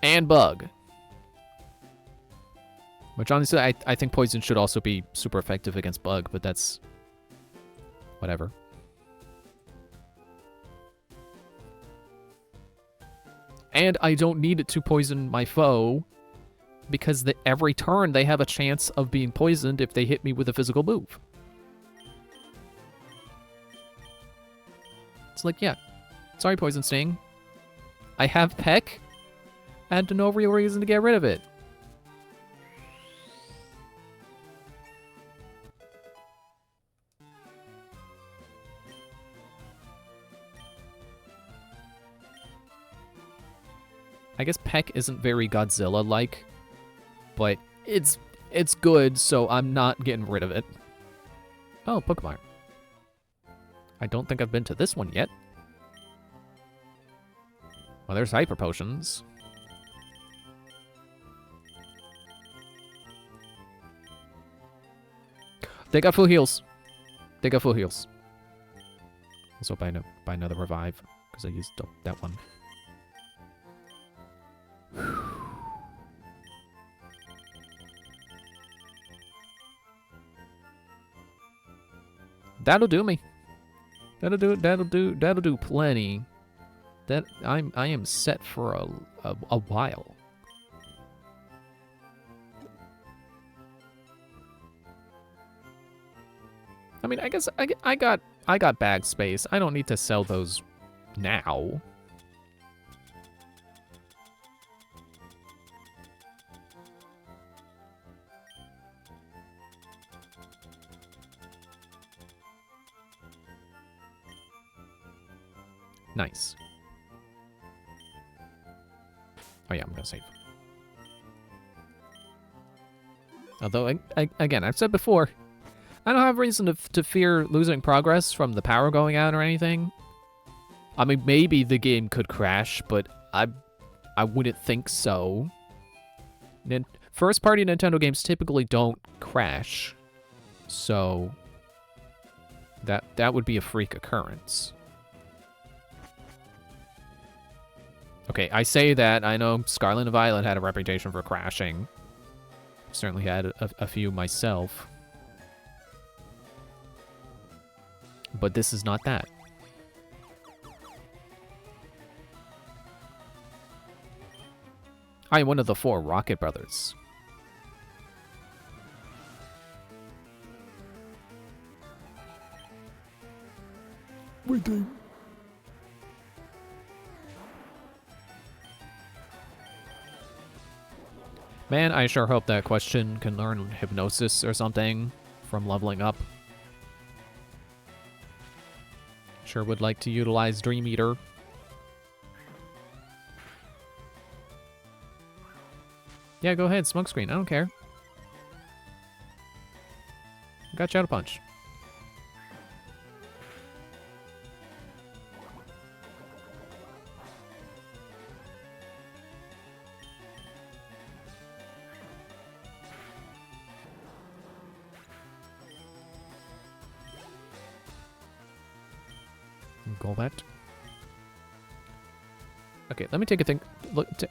and bug. Which honestly, I think poison should also be super effective against bug, but that's... whatever. And I don't need it to poison my foe, because every turn they have a chance of being poisoned if they hit me with a physical move. It's like, yeah, sorry, Poison Sting. I have Peck, and no real reason to get rid of it. I guess Peck isn't very Godzilla-like, but it's good, so I'm not getting rid of it. Oh, Pokemon. I don't think I've been to this one yet. Well, there's Hyper Potions. They got full heals. They got full heals. Also buy another revive, because I used that one. That'll do me. That'll do plenty. That I am set for a while. I mean, I guess I got bag space. I don't need to sell those now. Nice. Oh yeah, I'm gonna save. Although, again, I've said before, I don't have reason to fear losing progress from the power going out or anything. I mean, maybe the game could crash, but I wouldn't think so. First-party Nintendo games typically don't crash, so that would be a freak occurrence. Okay, I say that. I know Scarlet and Violet had a reputation for crashing. Certainly had a few myself. But this is not that. I am one of the 4 Rocket Brothers. Waiting. Man, I sure hope that question can learn hypnosis or something from leveling up. Sure would like to utilize Dream Eater. Yeah, go ahead, Smokescreen. I don't care. Got Shadow Punch. Golbat. Okay, let me take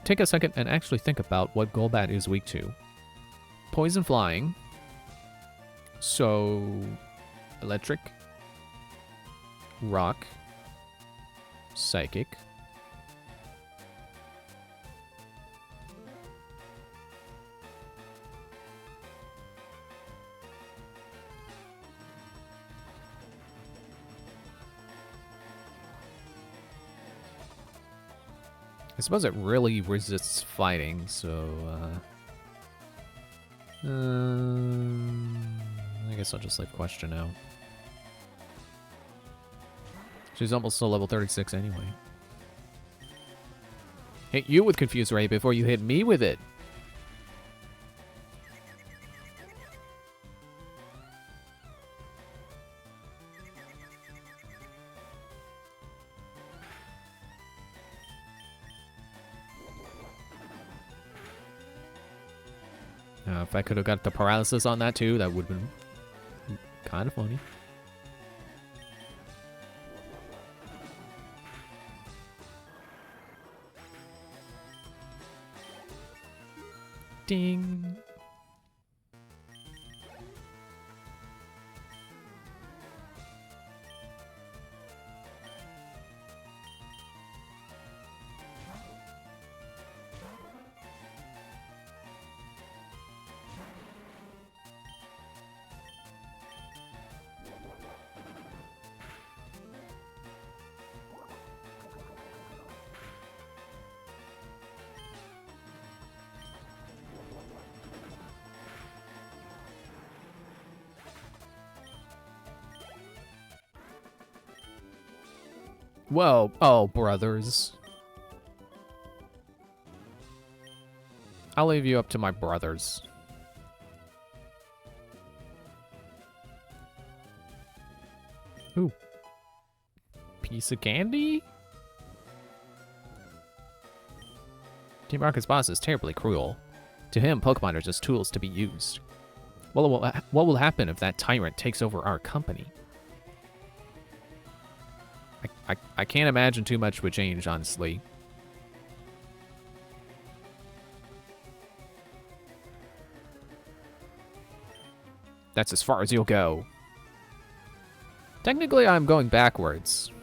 take a second and actually think about what Golbat is weak to. Poison Flying. So, Electric. Rock. Psychic. I suppose it really resists fighting, so, I guess I'll just leave question out. She's almost to level 36 anyway. Hit you with Confuse Ray before you hit me with it. If I could have got the paralysis on that too, that would have been kind of funny. Ding. Whoa. Oh, brothers. I'll leave you up to my brothers. Ooh. Piece of candy? Team Rocket's boss is terribly cruel. To him, Pokemon are just tools to be used. What will happen if that tyrant takes over our company? I can't imagine too much would change, honestly. That's as far as you'll go. Technically, I'm going backwards.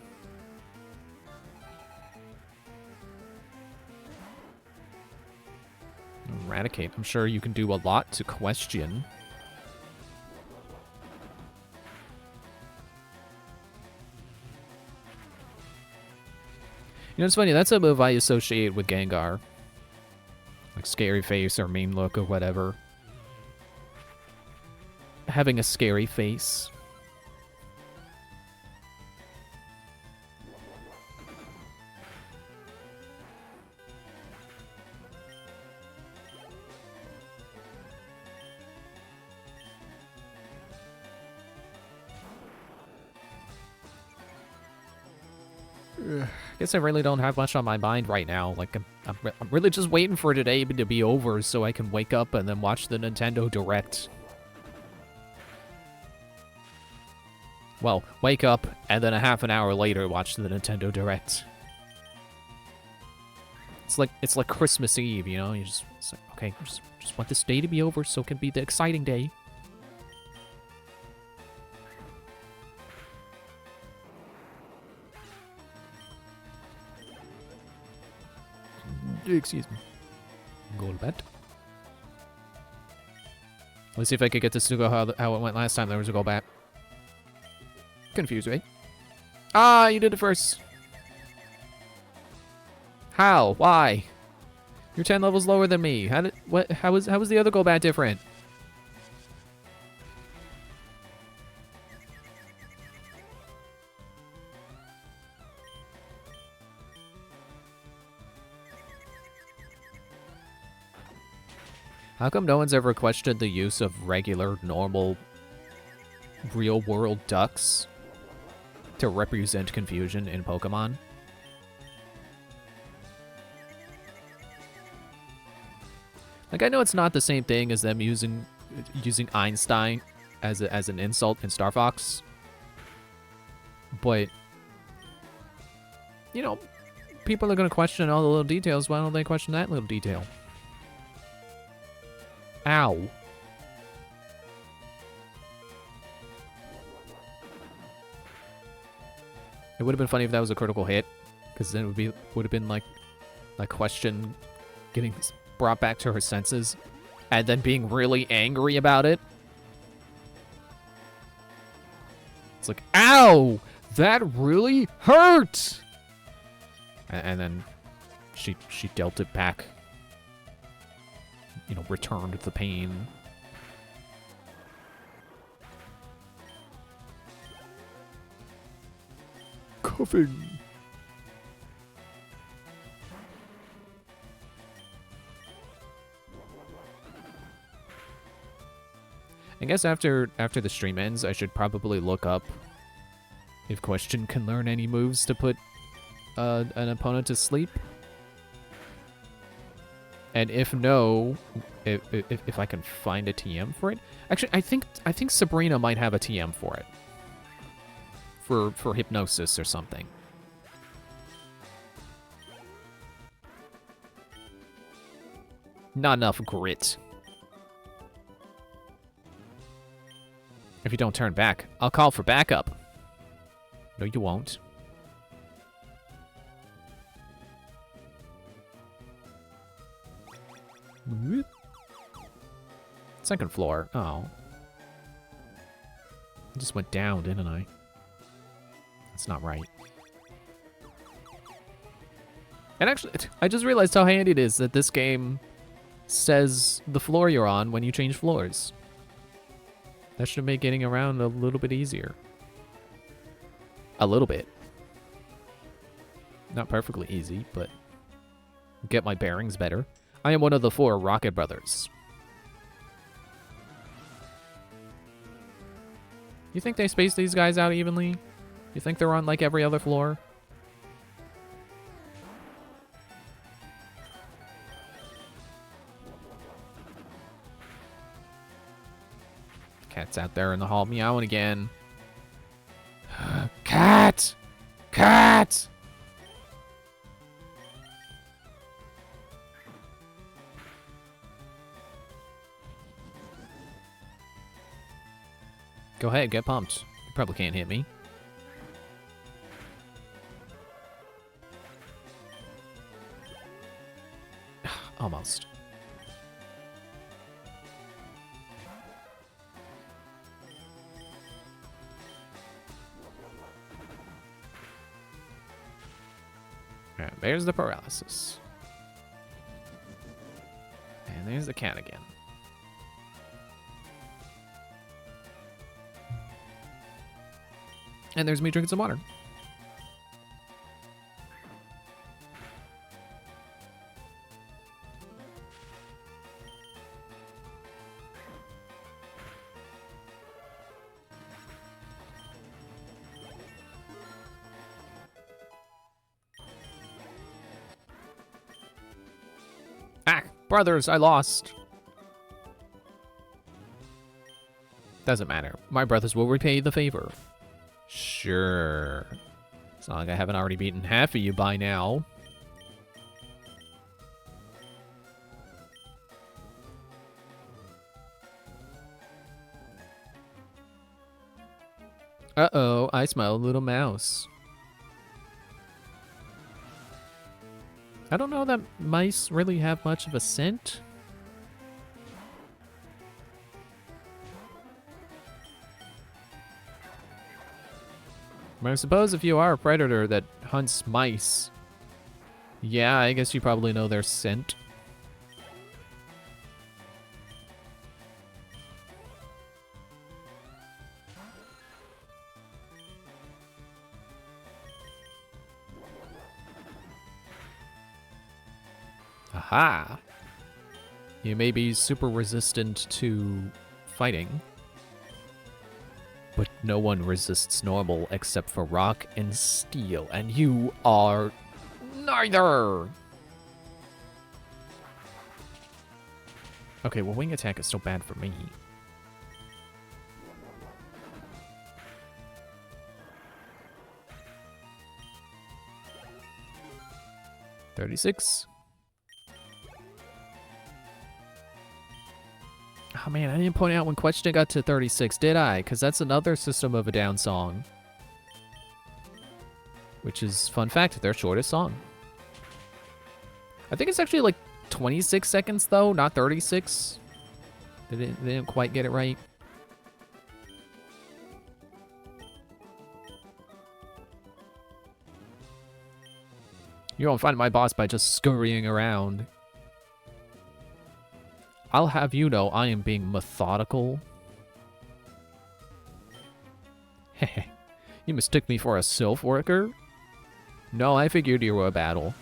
Eradicate. I'm sure you can do a lot to question. You know, it's funny, that's a move I associate with Gengar. Like scary face or mean look or whatever. Having a scary face. Guess I really don't have much on my mind right now. Like, I'm really just waiting for today to be over so I can wake up and then watch the Nintendo Direct. Well, wake up and then a half an hour later watch the Nintendo Direct. It's like Christmas Eve, you know? You just it's like, okay, just want this day to be over so it can be the exciting day. Excuse me. Go to bed. Let's see if I could get this to go how it went last time there was a go back. Confused me. Ah, you did it first. How? Why? You're 10 levels lower than me. How was the other go back different? How come no one's ever questioned the use of regular, normal, real-world ducks to represent confusion in Pokemon? Like, I know it's not the same thing as them using Einstein as an insult in Star Fox, but you know, people are gonna question all the little details. Why don't they question that little detail? Ow. It would have been funny if that was a critical hit, because then it would have been like question getting brought back to her senses, and then being really angry about it. It's like, ow! That really hurt! And then she dealt it back. You know, returned the pain. Coughing. I guess after the stream ends, I should probably look up if Question can learn any moves to put an opponent to sleep. And if no, if I can find a TM for it. Actually, I think Sabrina might have a TM for it. For hypnosis or something. Not enough grit. If you don't turn back, I'll call for backup. No, you won't. Second floor. Oh. I just went down, didn't I? That's not right. And actually, I just realized how handy it is that this game says the floor you're on when you change floors. That should make getting around a little bit easier. A little bit. Not perfectly easy, but get my bearings better. I am one of the 4 Rocket Brothers. You think they space these guys out evenly? You think they're on like every other floor? Cat's out there in the hall meowing again. Cat! Cat! Go ahead, get pumped. You probably can't hit me. Almost. Alright, there's the paralysis. And there's the cat again. And there's me drinking some water. Ah, brothers, I lost. Doesn't matter. My brothers will repay the favor. Sure. It's not like I haven't already beaten half of you by now. Uh-oh, I smell a little mouse. I don't know that mice really have much of a scent. But I suppose if you are a predator that hunts mice, yeah, I guess you probably know their scent. Aha! You may be super resistant to fighting, but no one resists normal except for rock and steel, and you are neither! Okay, well, wing attack is so bad for me. $36. Oh man, I didn't point out when Question got to 36, did I? Because that's another System of a Down song. Which is, fun fact, their shortest song. I think it's actually like 26 seconds though, not 36. They didn't quite get it right. You won't find my boss by just scurrying around. I'll have you know I am being methodical. Heh. You mistook me for a sylph worker? No, I figured you were a battle.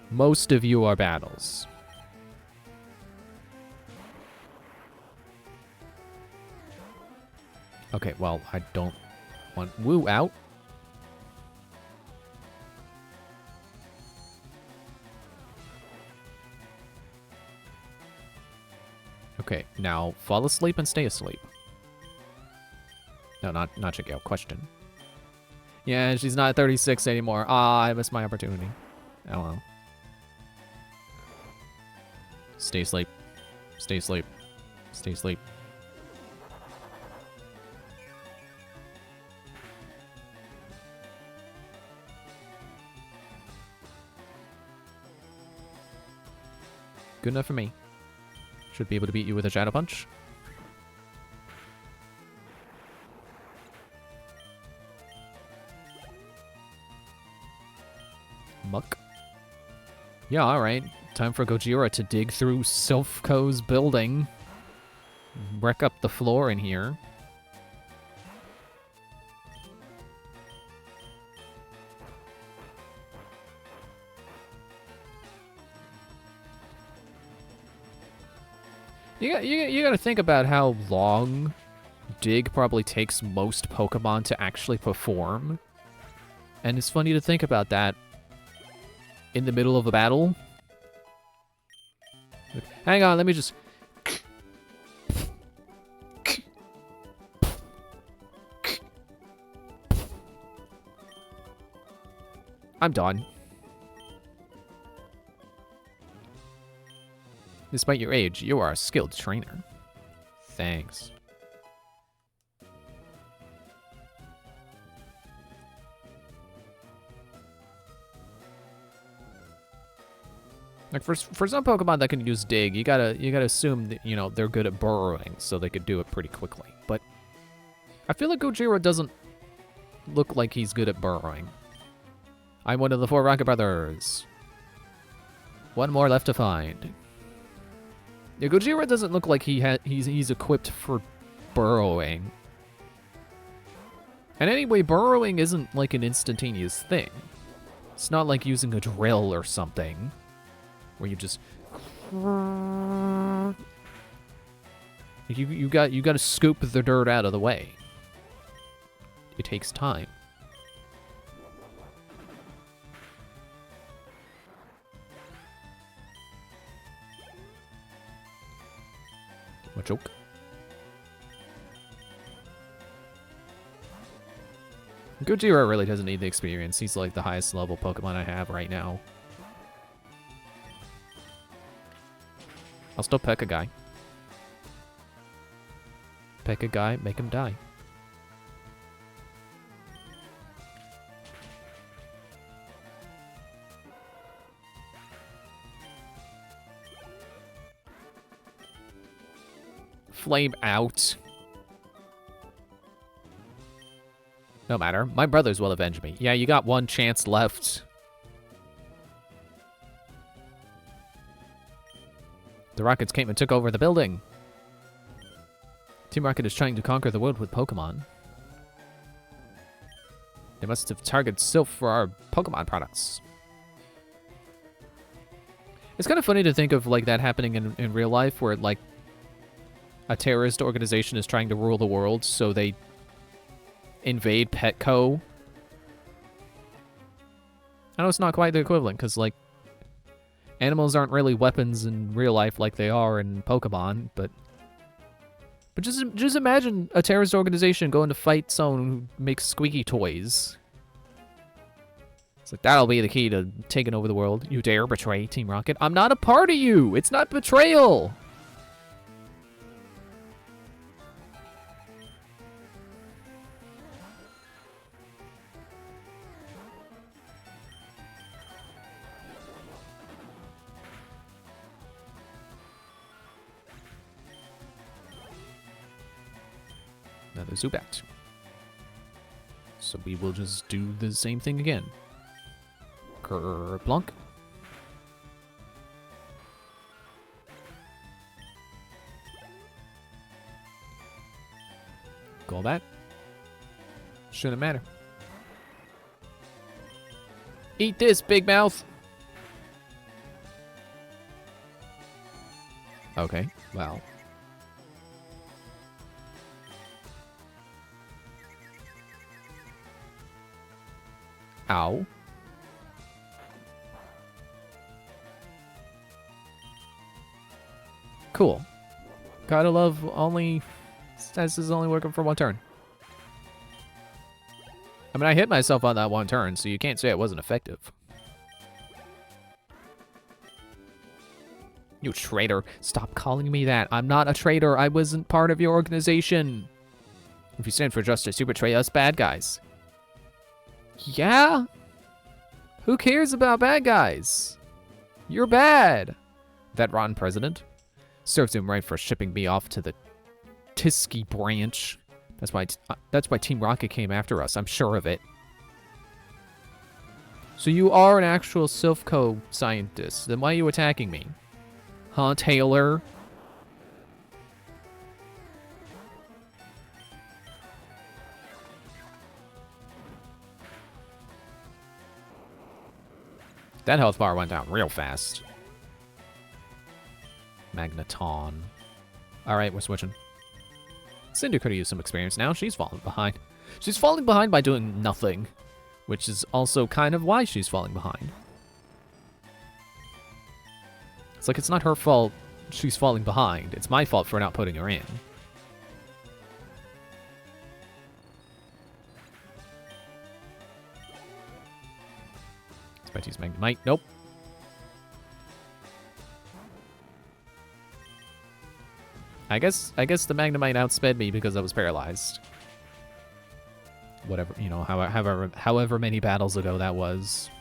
Most of you are battles. Okay, well, I don't want Woo out. Okay, now fall asleep and stay asleep. No, not Shigeo. Question. Yeah, she's not 36 anymore. Ah, I missed my opportunity. Oh well. Stay asleep. Stay asleep. Stay asleep. Good enough for me. Should be able to beat you with a Shadow Punch. Muck. Yeah, alright. Time for Gojira to dig through Silphco's building. Wreck up the floor in here. You gotta think about how long Dig probably takes most Pokemon to actually perform. And it's funny to think about that in the middle of a battle. Hang on, let me just... I'm done. Despite your age, you are a skilled trainer. Thanks. Like for some Pokemon that can use Dig, you gotta assume that, you know, they're good at burrowing, so they could do it pretty quickly. But I feel like Gojira doesn't look like he's good at burrowing. I'm one of the 4 Rocket Brothers. One more left to find. Yeah, Gojira doesn't look like he's equipped for burrowing. And anyway, burrowing isn't like an instantaneous thing. It's not like using a drill or something, where you just you got to scoop the dirt out of the way. It takes time. Machoke. Gojira really doesn't need the experience. He's like the highest level Pokemon I have right now. I'll still peck a guy. Peck a guy, make him die. Flame out. No matter. My brothers will avenge me. Yeah, you got one chance left. The Rockets came and took over the building. Team Rocket is trying to conquer the world with Pokemon. They must have targeted Sylph for our Pokemon products. It's kind of funny to think of like that happening in real life, where like a terrorist organization is trying to rule the world, so they invade Petco. I know it's not quite the equivalent, because like animals aren't really weapons in real life like they are in Pokemon, but just imagine a terrorist organization going to fight someone who makes squeaky toys. It's like, that'll be the key to taking over the world. You dare betray Team Rocket? I'm not a part of you! It's not betrayal! Another Zubat. So we will just do the same thing again. Kerplunk. Golbat. Shouldn't matter. Eat this, big mouth! Okay, well. Ow. Cool. Gotta love only... This is only working for one turn. I mean, I hit myself on that one turn, so you can't say it wasn't effective. You traitor. Stop calling me that. I'm not a traitor. I wasn't part of your organization. If you stand for justice, you betray us bad guys. Yeah? Who cares about bad guys? You're bad. That rotten president serves him right for shipping me off to the Tiski branch. That's why Team Rocket came after us. I'm sure of it. So you are an actual Silphco scientist. Then why are you attacking me? Huh, Taylor? That health bar went down real fast. Magneton. Alright, we're switching. Cinder could have used some experience now. She's falling behind. She's falling behind by doing nothing, which is also kind of why she's falling behind. It's like, it's not her fault she's falling behind. It's my fault for not putting her in. Expect to use Magnemite. Nope. I guess the Magnemite outsped me because I was paralyzed. Whatever, you know, however many battles ago that was.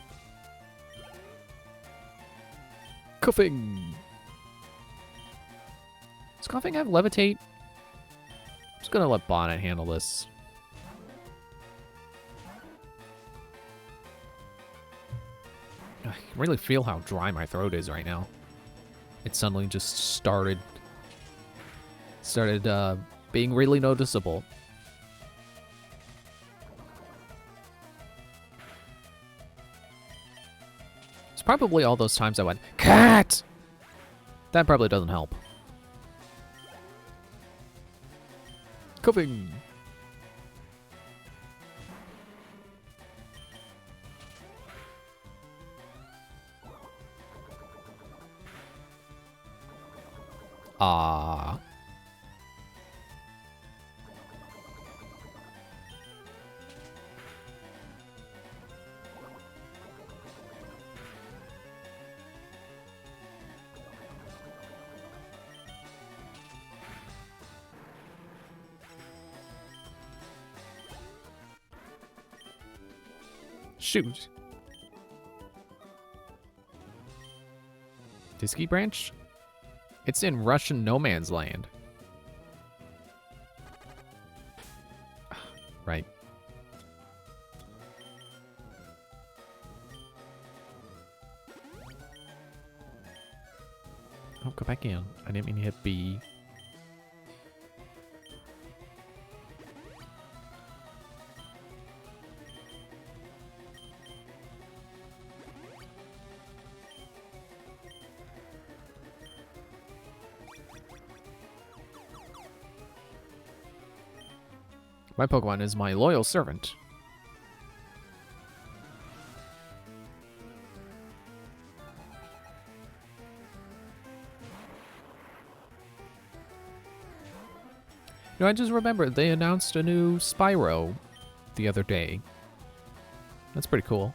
Coughing. Does Coughing have Levitate? I'm just gonna let Bonnet handle this. I can really feel how dry my throat is right now. It suddenly just started being really noticeable. It's probably all those times I went, "Cat!" That probably doesn't help. Coughing. Ah. Shoot. Disky Branch? It's in Russian no man's land. Right. Oh, go back in. I didn't mean to hit B. My Pokemon is my loyal servant. You know, I just remembered they announced a new Spyro the other day. That's pretty cool.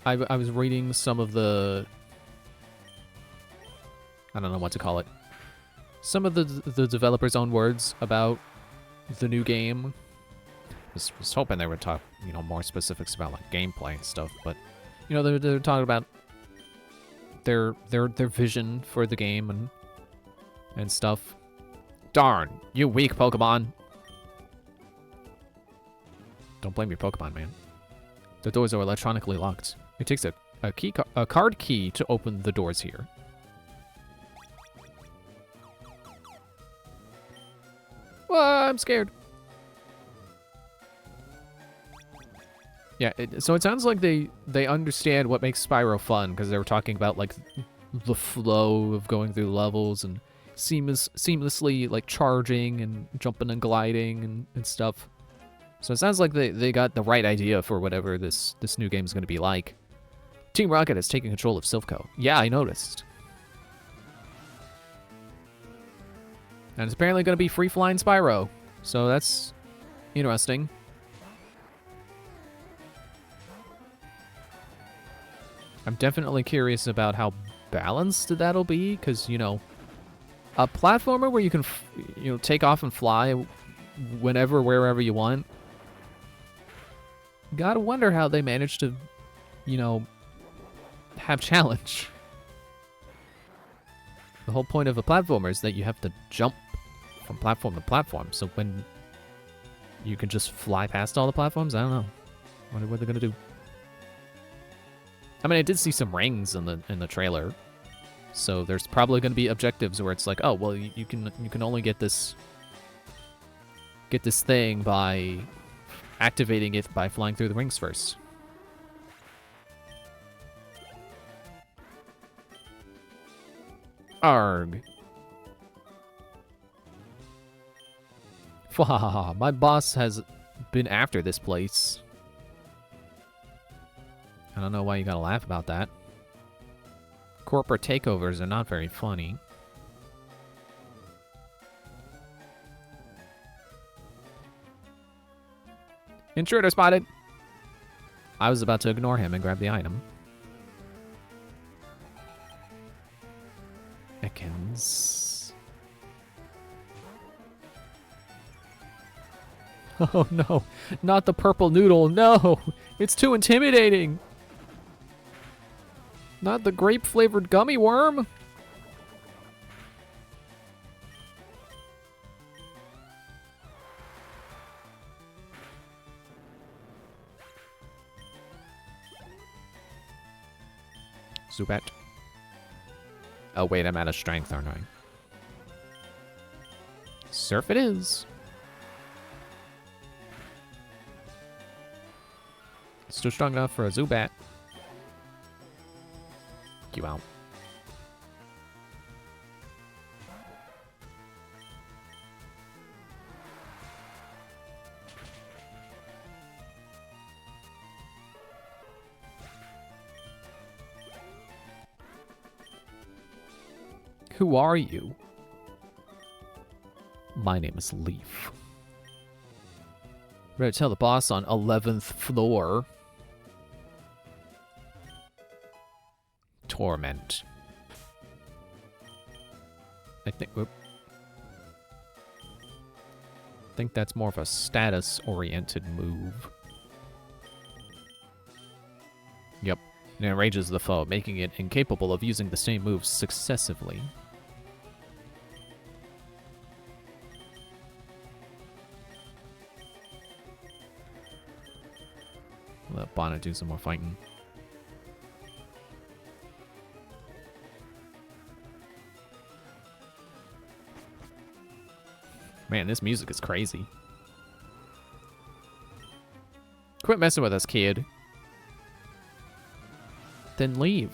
I was reading some of the... I don't know what to call it. Some of the developers' own words about the new game. Was hoping they would talk, you know, more specifics about like gameplay and stuff, but you know, they're talking about their vision for the game and stuff. Darn, you weak Pokemon! Don't blame your Pokemon, man. The doors are electronically locked. It takes a card key to open the doors here. Well, I'm scared. Yeah, so it sounds like they understand what makes Spyro fun, because they were talking about like the flow of going through levels and seamlessly like charging and jumping and gliding and stuff. So it sounds like they got the right idea for whatever this new game is going to be like. Team Rocket has taken control of Silph. Yeah, I noticed. And it's apparently going to be free-flying Spyro. So that's interesting. I'm definitely curious about how balanced that'll be, because, you know, a platformer where you can, you know, take off and fly whenever, wherever you want. Gotta wonder how they managed to, you know, have challenge. The whole point of a platformer is that you have to jump from platform to platform. So when you can just fly past all the platforms, I don't know. Wonder what they're gonna do. I mean, I did see some rings in the trailer, so there's probably gonna be objectives where it's like, oh well, you can only get this thing by activating it by flying through the rings first. Arg. Fwahaha, my boss has been after this place. I don't know why you gotta laugh about that. Corporate takeovers are not very funny. Intruder spotted! I was about to ignore him and grab the item. Ekans. Oh no, not the purple noodle, no! It's too intimidating! Not the grape-flavored gummy worm! Zubat. Oh wait, I'm out of strength, aren't I? Surf it is! Still strong enough for a Zubat. You out. Who are you? My name is Leaf. Ready to tell the boss on 11th floor. Torment. I think think that's more of a status-oriented move. Yep. It enrages the foe, making it incapable of using the same moves successively. Let Bonnet do some more fighting. Man, this music is crazy. Quit messing with us, kid. Then leave.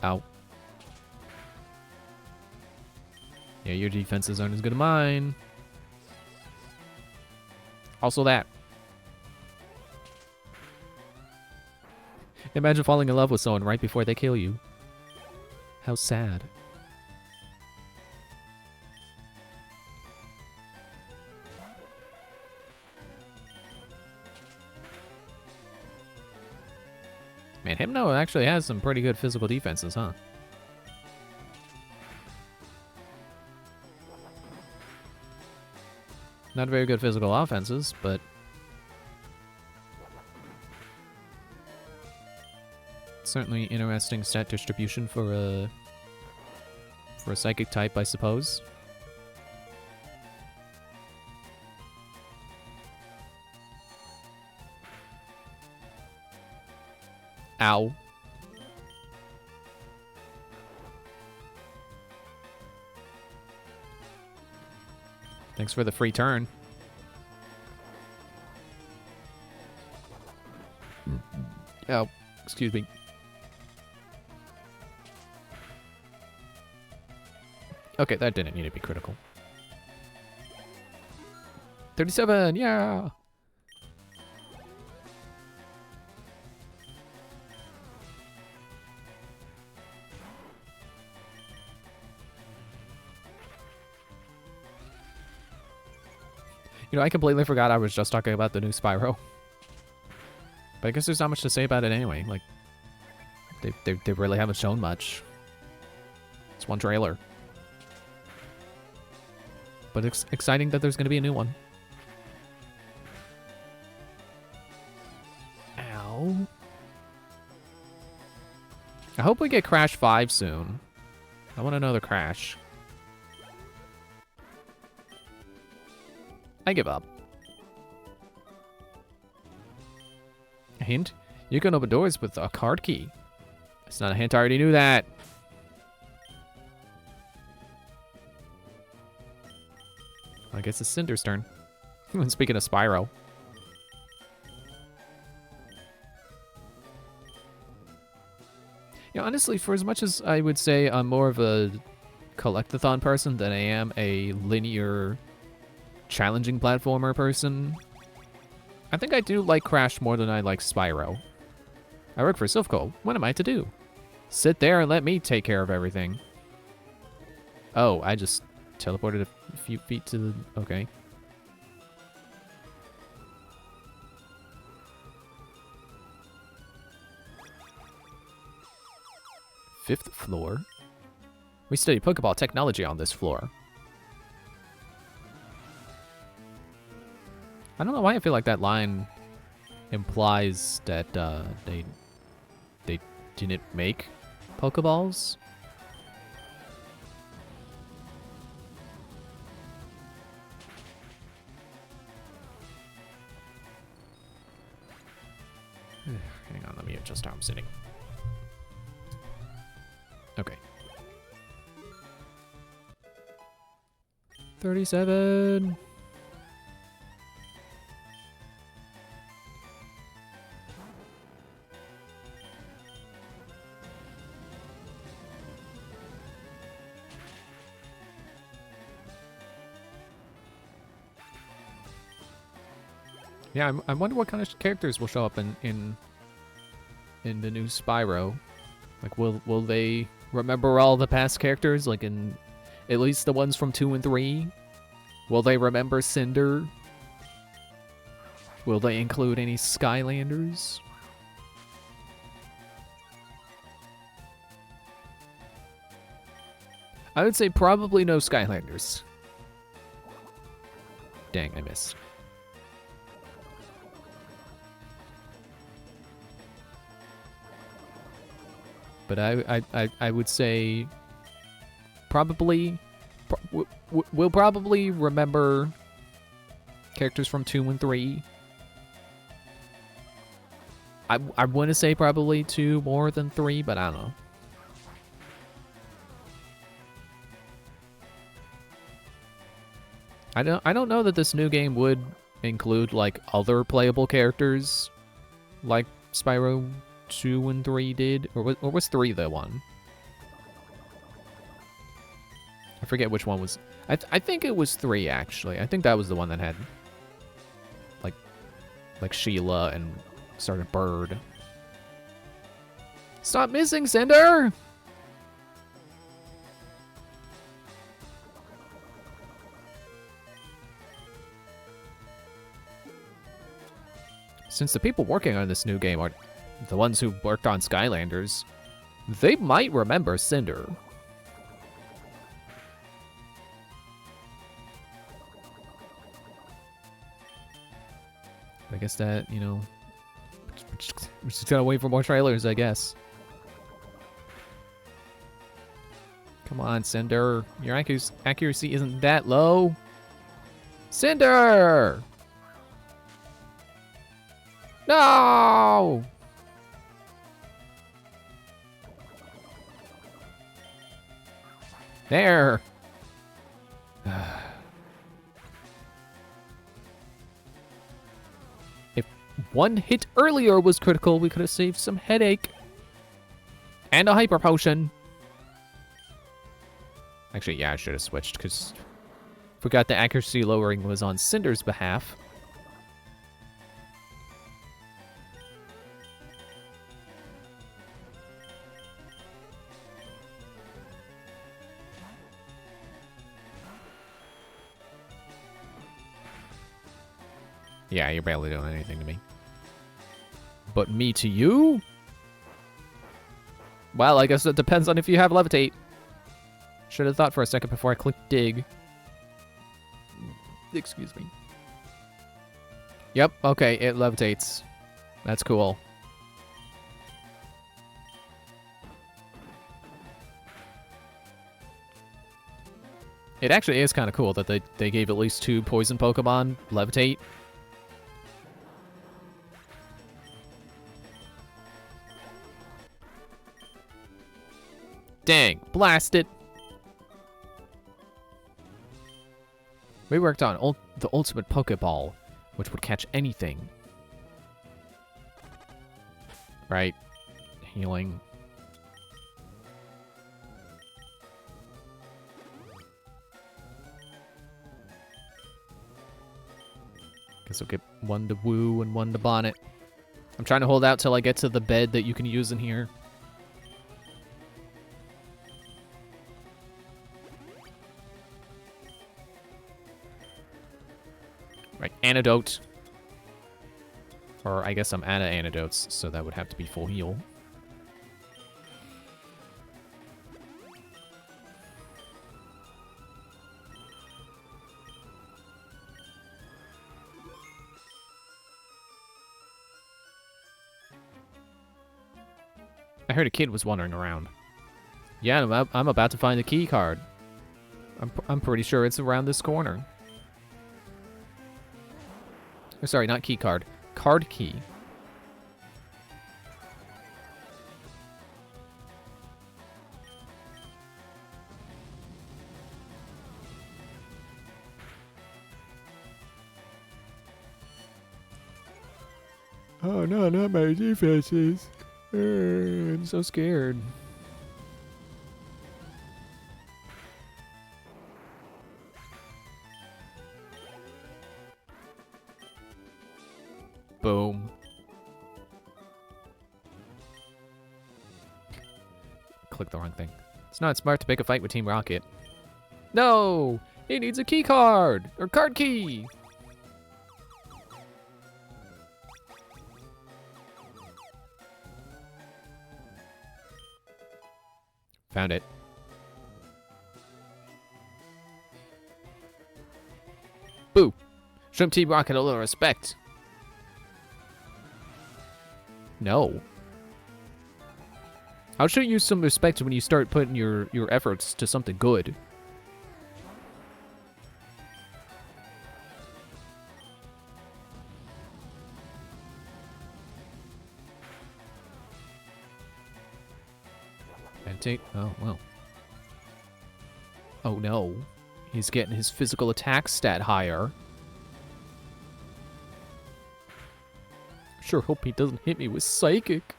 Ow. Yeah, your defenses aren't as good as mine. Also that. Imagine falling in love with someone right before they kill you. How sad. Man, Hypno actually has some pretty good physical defenses, huh? Not very good physical offenses, but certainly interesting stat distribution for a psychic type, I suppose. Ow. Thanks for the free turn. Oh, excuse me. Okay, that didn't need to be critical. 37, yeah! You know, I completely forgot I was just talking about the new Spyro. But I guess there's not much to say about it anyway. Like, they really haven't shown much. It's one trailer. But it's exciting that there's going to be a new one. Ow. I hope we get Crash 5 soon. I want another Crash. I give up. A hint? You can open doors with a card key. It's not a hint, I already knew that. I guess it's Cinder's turn. Speaking of Spyro. Yeah, honestly, for as much as I would say I'm more of a collectathon person than I am a linear challenging platformer person, I think I do like Crash more than I like Spyro. I work for Silphco. What am I to do? Sit there and let me take care of everything. Oh, I just teleported a few feet to the... Okay. Fifth floor? We study Pokeball technology on this floor. I don't know why I feel like that line implies that they didn't make Pokeballs. Hang on, let me adjust how I'm sitting. Okay. 37. Yeah, I wonder what kind of characters will show up in the new Spyro. Like, will they remember all the past characters, like in at least the ones from 2 and 3? Will they remember Cinder? Will they include any Skylanders? I would say probably no Skylanders. Dang, I missed. But I would say probably we'll probably remember characters from 2 and 3. I want to say probably 2 more than 3, but I don't know. I don't know that this new game would include like other playable characters like Spyro 2 and 3 did, or was 3 the one? I forget which one was. I think it was 3 actually. I think that was the one that had like Sheila and started Bird. Stop missing, Cinder! Since the people working on this new game are the ones who worked on Skylanders, they might remember Cinder. I guess that, you know, we're just gotta wait for more trailers, I guess. Come on, Cinder. Your accuracy isn't that low. Cinder! No! There. If one hit earlier was critical, we could have saved some headache. And a hyper potion. Actually, yeah, I should have switched, because forgot the accuracy lowering was on Cinder's behalf. Yeah, you're barely doing anything to me. But me to you? Well, I guess it depends on if you have levitate. Should have thought for a second before I clicked dig. Excuse me. Yep, okay, it levitates. That's cool. It actually is kind of cool that they gave at least 2 poison Pokemon levitate. Dang, blast it. We worked on the ultimate Pokeball, which would catch anything. Right. Healing. Guess I'll get 1 to Woo and 1 to Bonnet. I'm trying to hold out till I get to the bed that you can use in here. Right, antidote. Or I guess I'm out of antidotes, so that would have to be full heal. I heard a kid was wandering around. Yeah, I'm about to find the key card. I'm pretty sure it's around this corner. Oh, sorry, not key card. Card key. Oh no, not my defenses. I'm so scared. Boom. Click the wrong thing. It's not smart to pick a fight with Team Rocket. No! He needs a key card! Or card key! Found it. Boo! Shrimp Team Rocket a little respect. No. I'll show you some respect when you start putting your efforts to something good. And take... Oh, well. Oh, no. He's getting his physical attack stat higher. Sure hope he doesn't hit me with Psychic.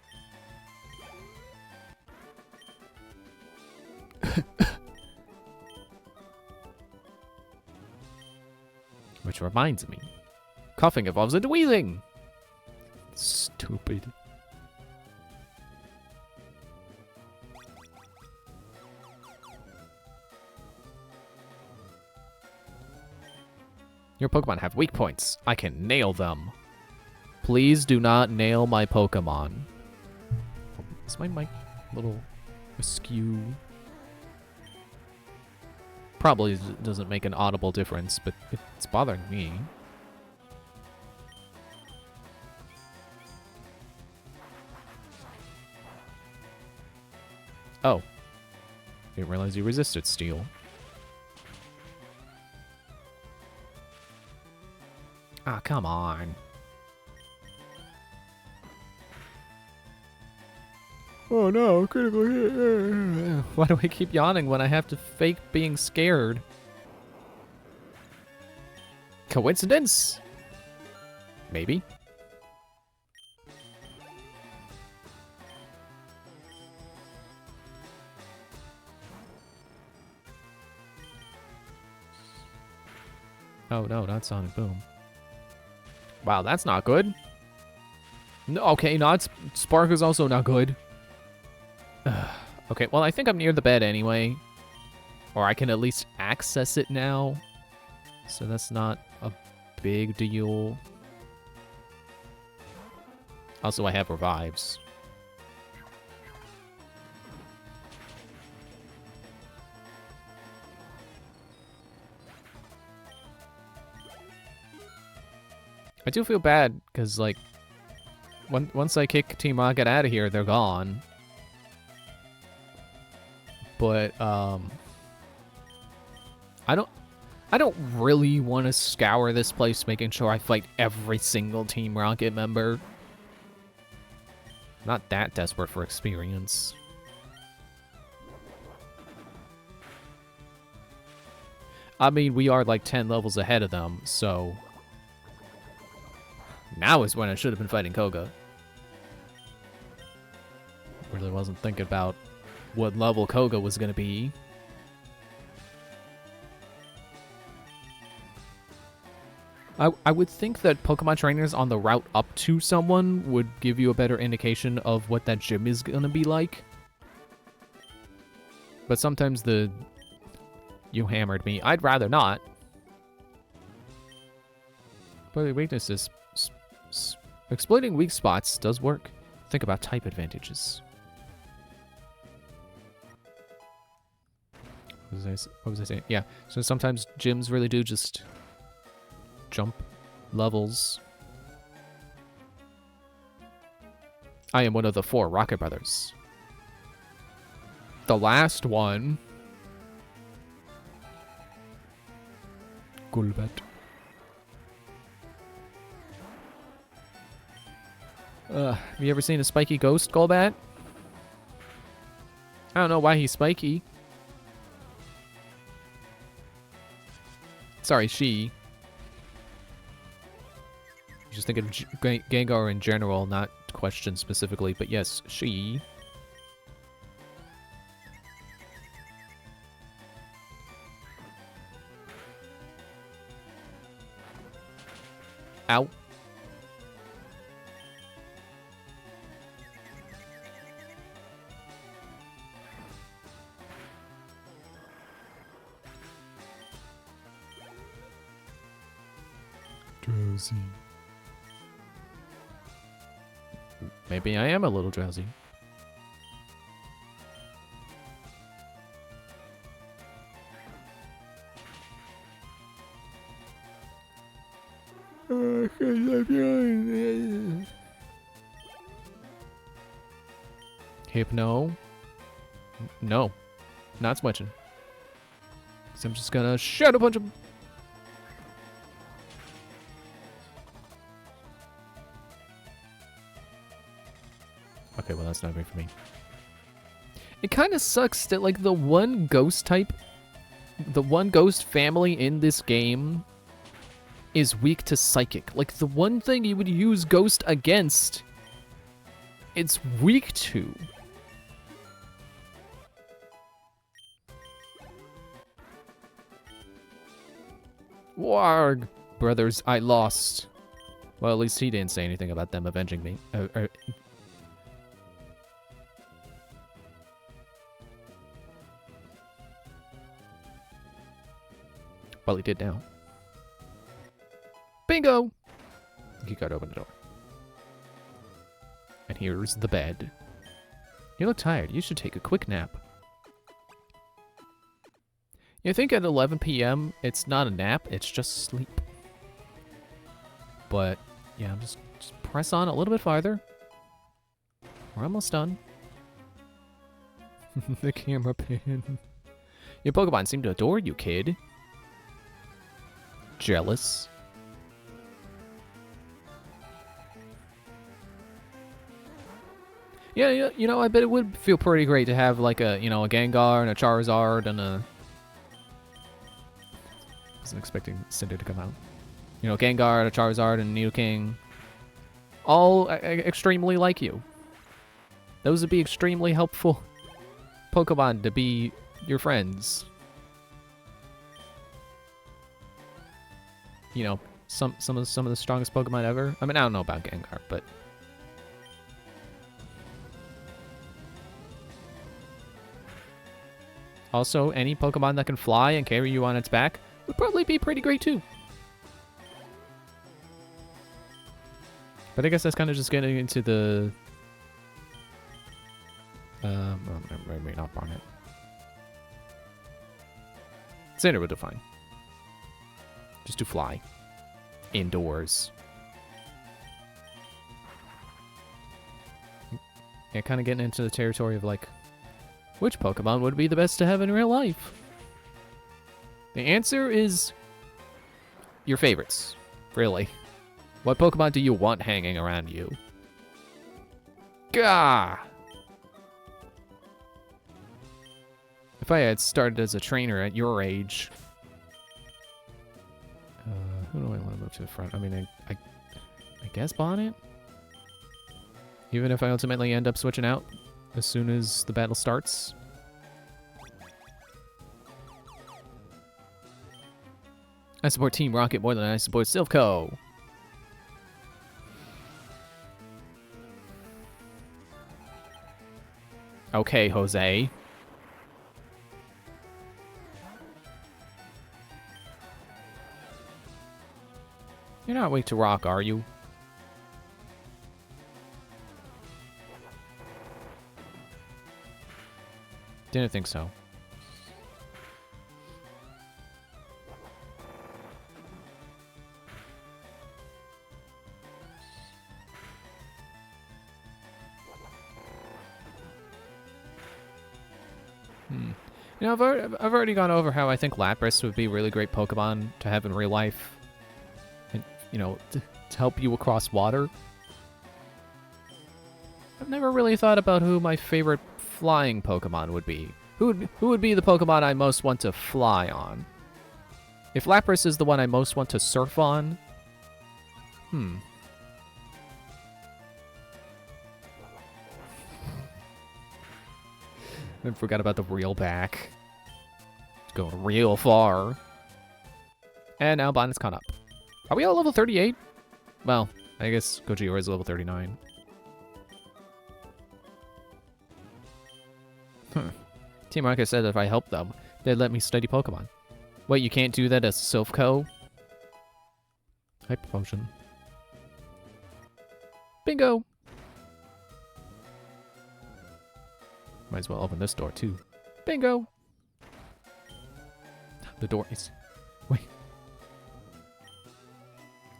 Which reminds me. Coughing evolves into wheezing. Stupid. Your Pokemon have weak points. I can nail them. Please do not nail my Pokemon. Is my mic a little askew? Probably doesn't make an audible difference, but it's bothering me. Oh. Didn't realize you resisted steel. Ah, come on. Oh no, critical hit. Why do I keep yawning when I have to fake being scared? Coincidence? Maybe. Oh no, not Sonic Boom. Wow, that's not good. No, okay, not Spark is also not good. Okay, well, I think I'm near the bed anyway. Or I can at least access it now. So that's not a big deal. Also, I have revives. I do feel bad, because, like, once I kick Team Rocket out of here, they're gone. But, I don't really want to scour this place making sure I fight every single Team Rocket member. Not that desperate for experience. I mean, we are like 10 levels ahead of them, so... Now is when I should have been fighting Koga. Really wasn't thinking about what level Koga was going to be. I would think that Pokemon trainers on the route up to someone would give you a better indication of what that gym is going to be like. But sometimes you hammered me. I'd rather not. But the weaknesses... Exploiting weak spots does work. Think about type advantages. What was I saying? Yeah, so sometimes gyms really do just jump levels. I am one of the 4 Rocket Brothers. The last one. Gulbat. Have you ever seen a spiky ghost, Golbat? I don't know why he's spiky. Sorry, she. Just thinking of Gengar in general, not question specifically, but yes, she. Ow. Drowsy. Maybe I am a little drowsy. Hypno. No. Not switching. So I'm just gonna shadow punch him. Okay, well that's not great for me. It kind of sucks that like the one ghost family in this game is weak to psychic. Like the one thing you would use ghost against, it's weak to. Warg! Brothers, I lost. Well, at least he didn't say anything about them avenging me. Well, he did now. Bingo! You gotta open the door. And here's the bed. You look tired. You should take a quick nap. You think at 11 p.m. it's not a nap, it's just sleep. But, yeah, just press on a little bit farther. We're almost done. The camera pin. Your Pokemon seem to adore you, kid. Jealous. Yeah, you know, I bet it would feel pretty great to have like a, you know, a Gengar and a Charizard and a... Wasn't expecting Cinder to come out. You know, Gengar, a Charizard, and Nidoking. All extremely like you. Those would be extremely helpful Pokemon to be your friends. You know, some of the strongest Pokemon ever. I mean, I don't know about Gengar, but also any Pokemon that can fly and carry you on its back would probably be pretty great too. But I guess that's kind of just getting into the maybe not on it. Cinder would do fine. Just to fly. Indoors. Yeah, kind of getting into the territory of like, which Pokemon would be the best to have in real life? The answer is your favorites, really. What Pokemon do you want hanging around you? Gah! If I had started as a trainer at your age... who do I want to move to the front? I mean, I guess Bonnet? Even if I ultimately end up switching out as soon as the battle starts. I support Team Rocket more than I support Silph.co. Okay, Jose. You're not weak to rock, are you? Didn't think so. You know, I've already gone over how I think Lapras would be a really great Pokemon to have in real life. And, you know, to help you across water. I've never really thought about who my favorite flying Pokemon would be. Who would be the Pokemon I most want to fly on? If Lapras is the one I most want to surf on... I forgot about the reel back. It's going real far. And now Bonnet's caught up. Are we all level 38? Well, I guess Gojira is level 39. Team Rocket said if I helped them, they'd let me study Pokemon. Wait, you can't do that as Silph.co? Hyper Potion. Bingo! Might as well open this door, too. Bingo! The door is... Wait.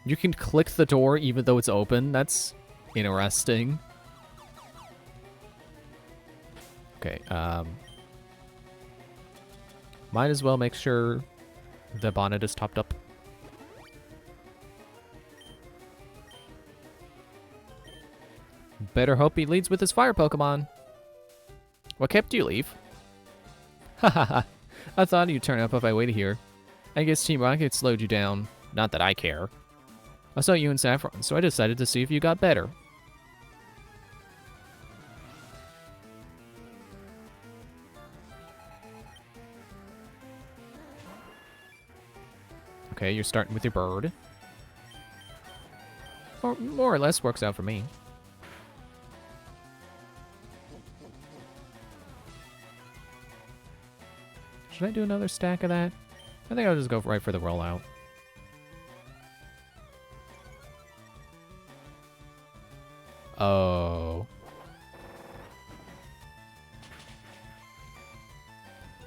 You can click the door even though it's open. That's interesting. Okay, might as well make sure the bonnet is topped up. Better hope he leads with his fire Pokemon. What kept you, Leaf? Hahaha, I thought you'd turn up if I waited here. I guess Team Rocket slowed you down. Not that I care. I saw you in Saffron, so I decided to see if you got better. Okay, you're starting with your bird. Or more or less works out for me. Should I do another stack of that? I think I'll just go right for the rollout. Oh.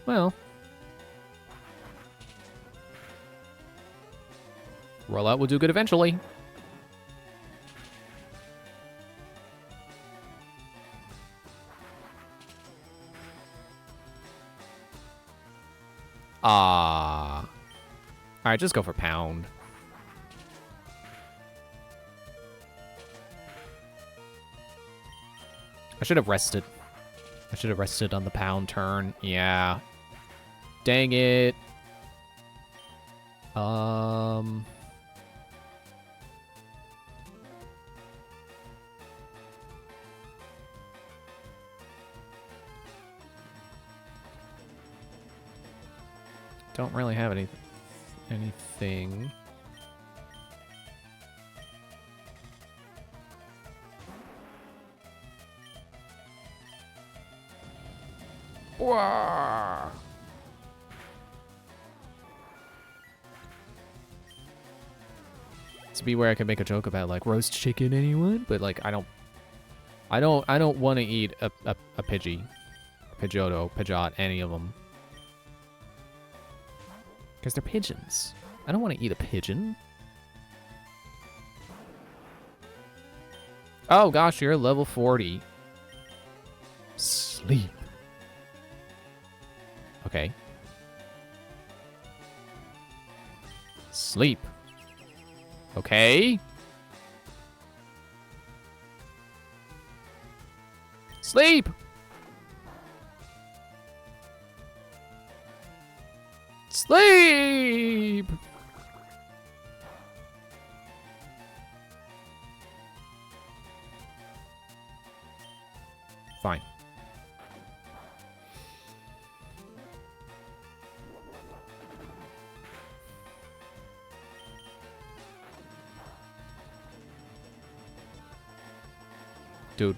Well. Rollout will do good eventually. Ah. Alright, just go for pound. I should have rested. I should have rested on the pound turn. Yeah. Dang it. Don't really have anything. Wah! To be where I can make a joke about like roast chicken, anyone, but like I don't want to eat a Pidgey, Pidgeotto, Pidgeot, any of them. Because they're pigeons. I don't want to eat a pigeon. Oh gosh, you're level 40. Sleep. Okay. Sleep. Okay. Sleep! Sleep! Fine. Dude.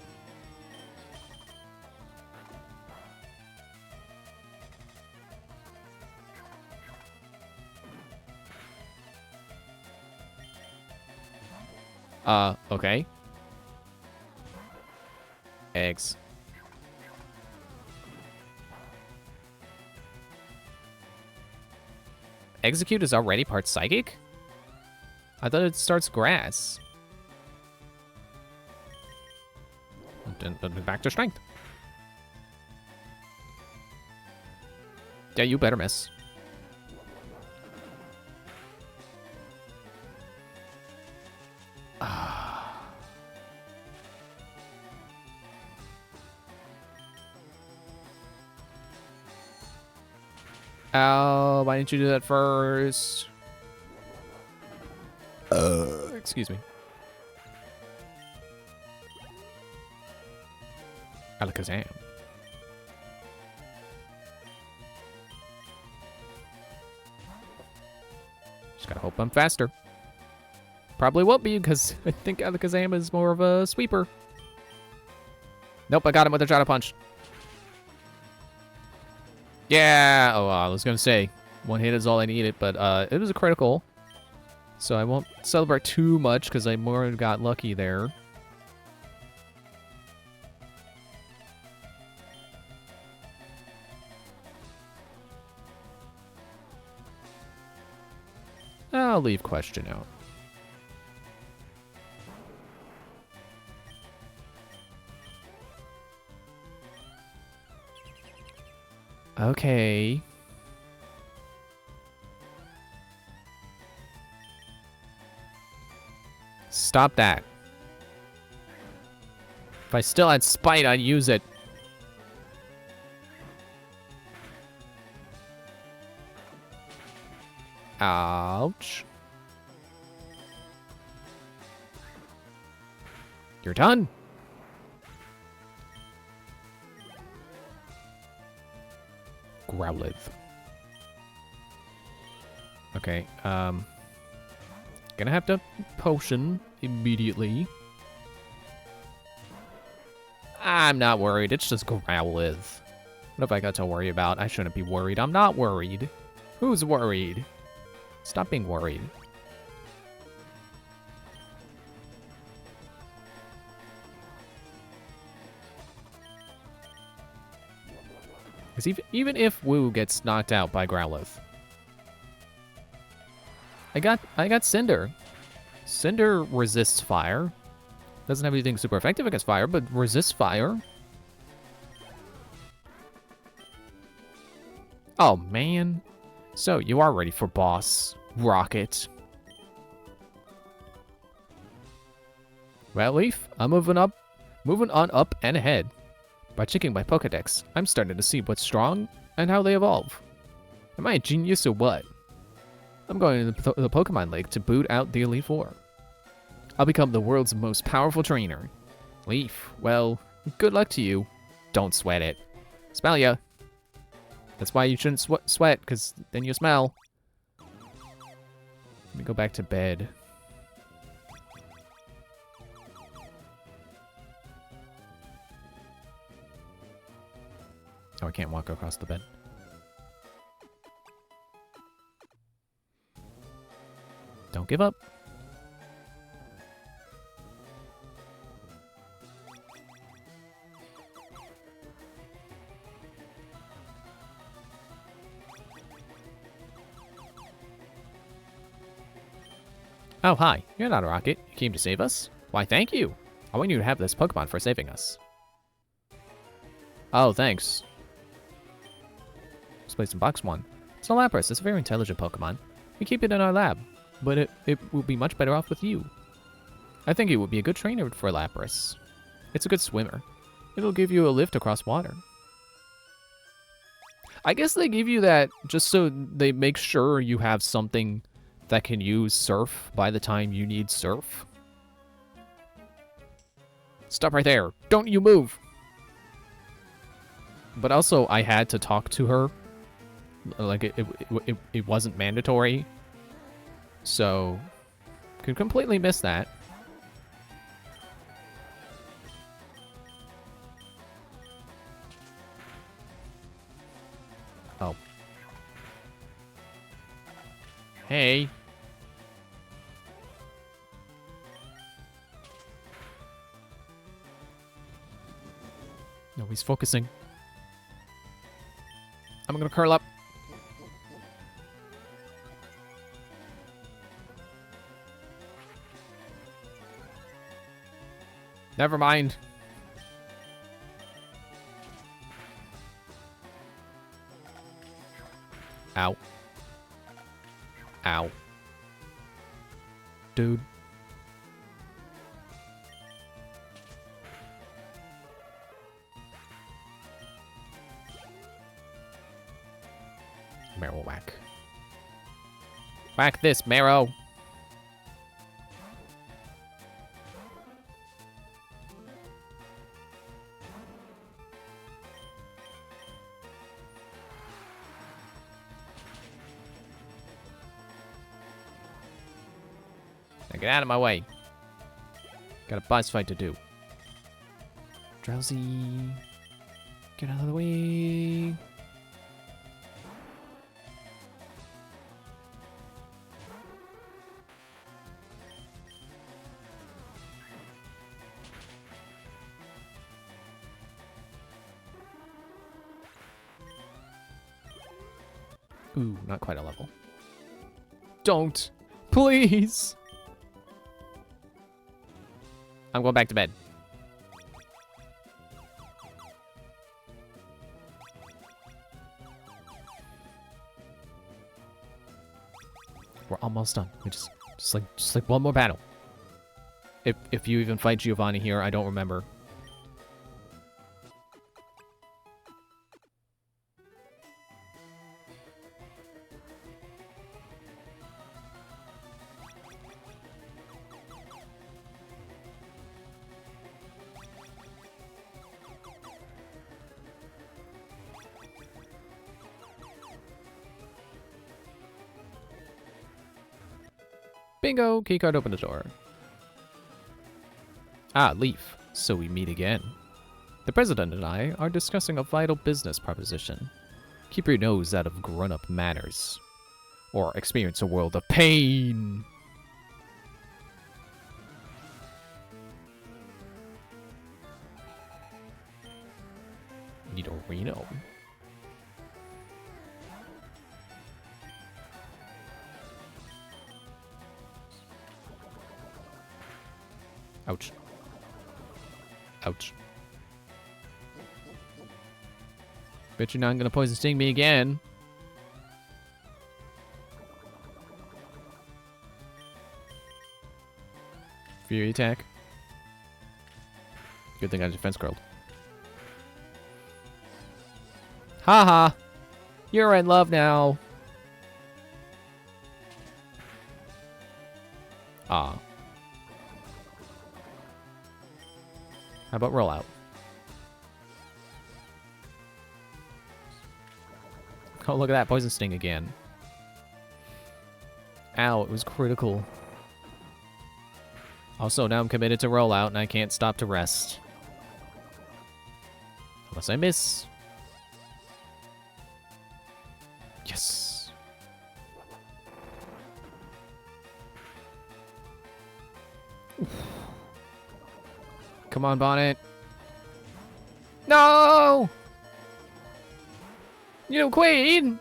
Okay. Eggs. Execute is already part psychic? I thought it starts grass. Then back to strength. Yeah, you better miss. Ow, why didn't you do that first? Excuse me. Alakazam. Just gotta hope I'm faster. Probably won't be, because I think Alakazam is more of a sweeper. Nope, I got him with a Shadow Punch. Yeah! Oh, I was gonna say, one hit is all I needed, but it was a critical. So I won't celebrate too much, because I more got lucky there. I'll leave question out. Okay. Stop that. If I still had spite, I'd use it. Ouch. You're done. Growlithe. Okay, gonna have to potion immediately. I'm not worried, it's just Growlithe. What have I got to worry about? I shouldn't be worried. I'm not worried. Who's worried? Stop being worried. Because even if Wu gets knocked out by Growlithe, I got Cinder. Cinder resists fire. Doesn't have anything super effective against fire, but resists fire. Oh man. So you are ready for boss Rocket. Well, Leaf, I'm moving on up and ahead. By checking my Pokedex, I'm starting to see what's strong and how they evolve. Am I a genius or what? I'm going to the Pokemon Lake to boot out the Elite Four. I'll become the world's most powerful trainer. Leaf, well, good luck to you. Don't sweat it. Smell ya. That's why you shouldn't sweat, because then you smell. Let me go back to bed. Oh, I can't walk across the bed. Don't give up. Oh, hi. You're not a rocket. You came to save us? Why, thank you. I want you to have this Pokemon for saving us. Oh, thanks. Let's play some box 1. It's a Lapras. It's a very intelligent Pokemon. We keep it in our lab, but it will be much better off with you. I think it would be a good trainer for Lapras. It's a good swimmer. It'll give you a lift across water. I guess they give you that just so they make sure you have something that can use Surf by the time you need Surf. Stop right there. Don't you move. But also, I had to talk to her. Like, it wasn't mandatory. So, could completely miss that. Oh. Hey. No, he's focusing. I'm gonna curl up. Never mind. Ow. Ow. Dude. Marrow whack. Whack this, Marrow. Now get out of my way. Got a boss fight to do. Drowsy. Get out of the way. Ooh, not quite a level. Don't! Please! I'm going back to bed. We're almost done. We just like one more battle. If you even fight Giovanni here, I don't remember. Bingo! Keycard opened the door. Ah, Leaf. So we meet again. The President and I are discussing a vital business proposition. Keep your nose out of grown-up matters. Or experience a world of pain! Need a Reno. Ouch. Ouch. Bet you're not gonna poison sting me again. Fury attack. Good thing I defense curled. Haha! You're in love now. Ah. How about rollout? Oh, look at that. Poison sting again. Ow, it was critical. Also, now I'm committed to rollout and I can't stop to rest. Unless I miss. Yes. Oof. Come on, Bonnet. No! You know, Queen!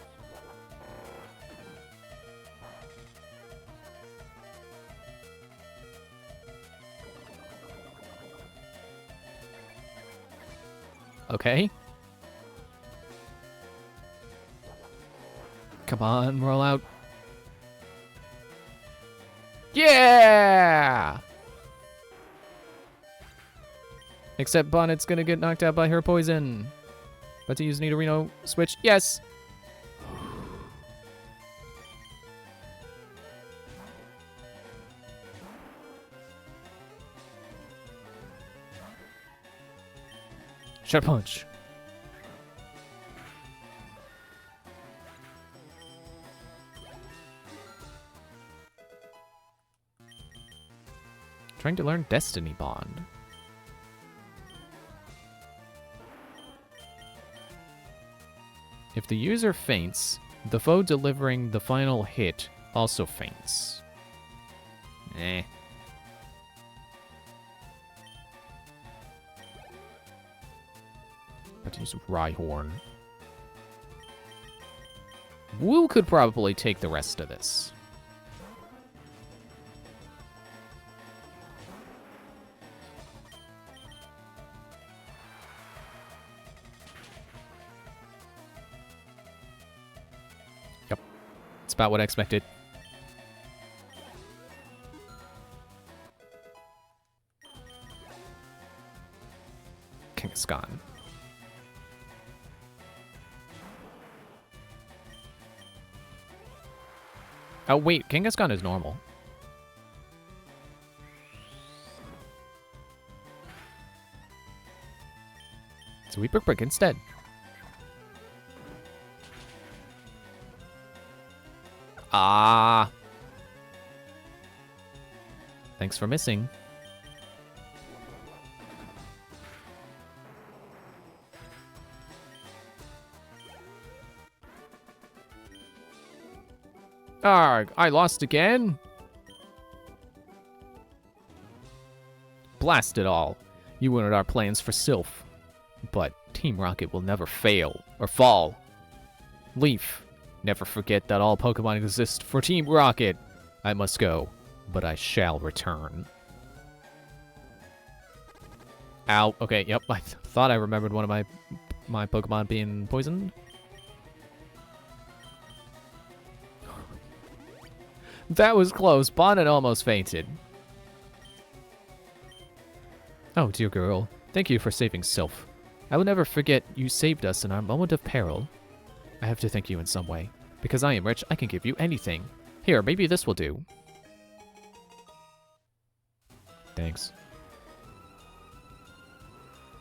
Okay. Come on, roll out. Yeah! Except Bonnet's gonna get knocked out by her poison. About to use Nidorino switch. Yes! Shot punch. Trying to learn Destiny Bond. If the user faints, the foe delivering the final hit also faints. Eh. Let's use Rhyhorn. Wu could probably take the rest of this. Yep. It's about what I expected. Kangaskhan. Oh, wait. Kangaskhan is normal. So we Brick instead. Ah. Thanks for missing. Arg, I lost again? Blast it all. You ruined our plans for Sylph. But Team Rocket will never fail or fall. Leaf, never forget that all Pokemon exist for Team Rocket. I must go, but I shall return. Ow. Okay, yep. I thought I remembered one of my Pokemon being poisoned. That was close. Bonnet almost fainted. Oh, dear girl. Thank you for saving Sylph. I will never forget you saved us in our moment of peril. I have to thank you in some way. Because I am rich, I can give you anything. Here, maybe this will do. Thanks.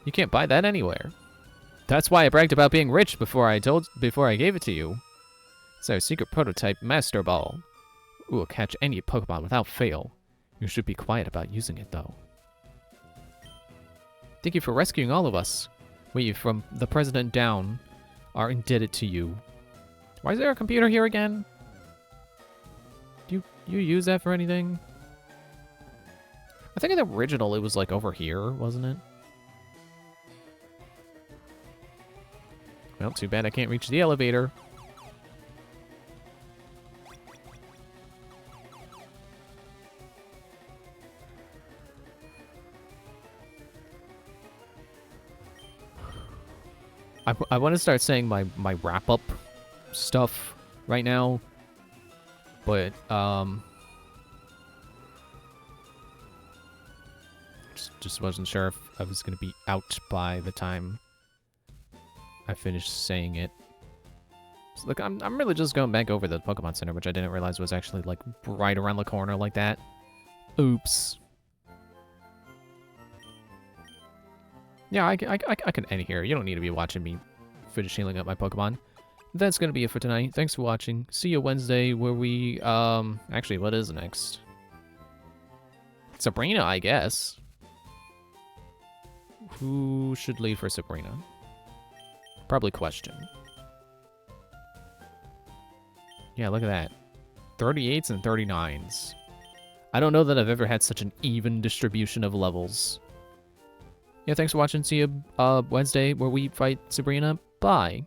You can't buy that anywhere. That's why I bragged about being rich before I gave it to you. It's our secret prototype Master Ball. It will catch any Pokemon without fail. You should be quiet about using it, though. Thank you for rescuing all of us. We, from the president down, are indebted to you. Why is there a computer here again? Do you use that for anything? I think in the original it was like over here, wasn't it? Well, too bad I can't reach the elevator. I want to start saying my wrap-up stuff right now, but just wasn't sure if I was going to be out by the time I finished saying it. So look, I'm really just going back over the Pokemon Center, which I didn't realize was actually like right around the corner like that. Oops. Yeah, I can end here. You don't need to be watching me finish healing up my Pokemon. That's going to be it for tonight. Thanks for watching. See you Wednesday where we, actually, what is next? Sabrina, I guess. Who should lead for Sabrina? Probably Question. Yeah, look at that. 38s and 39s. I don't know that I've ever had such an even distribution of levels. Yeah, thanks for watching. See you Wednesday where we fight Sabrina. Bye.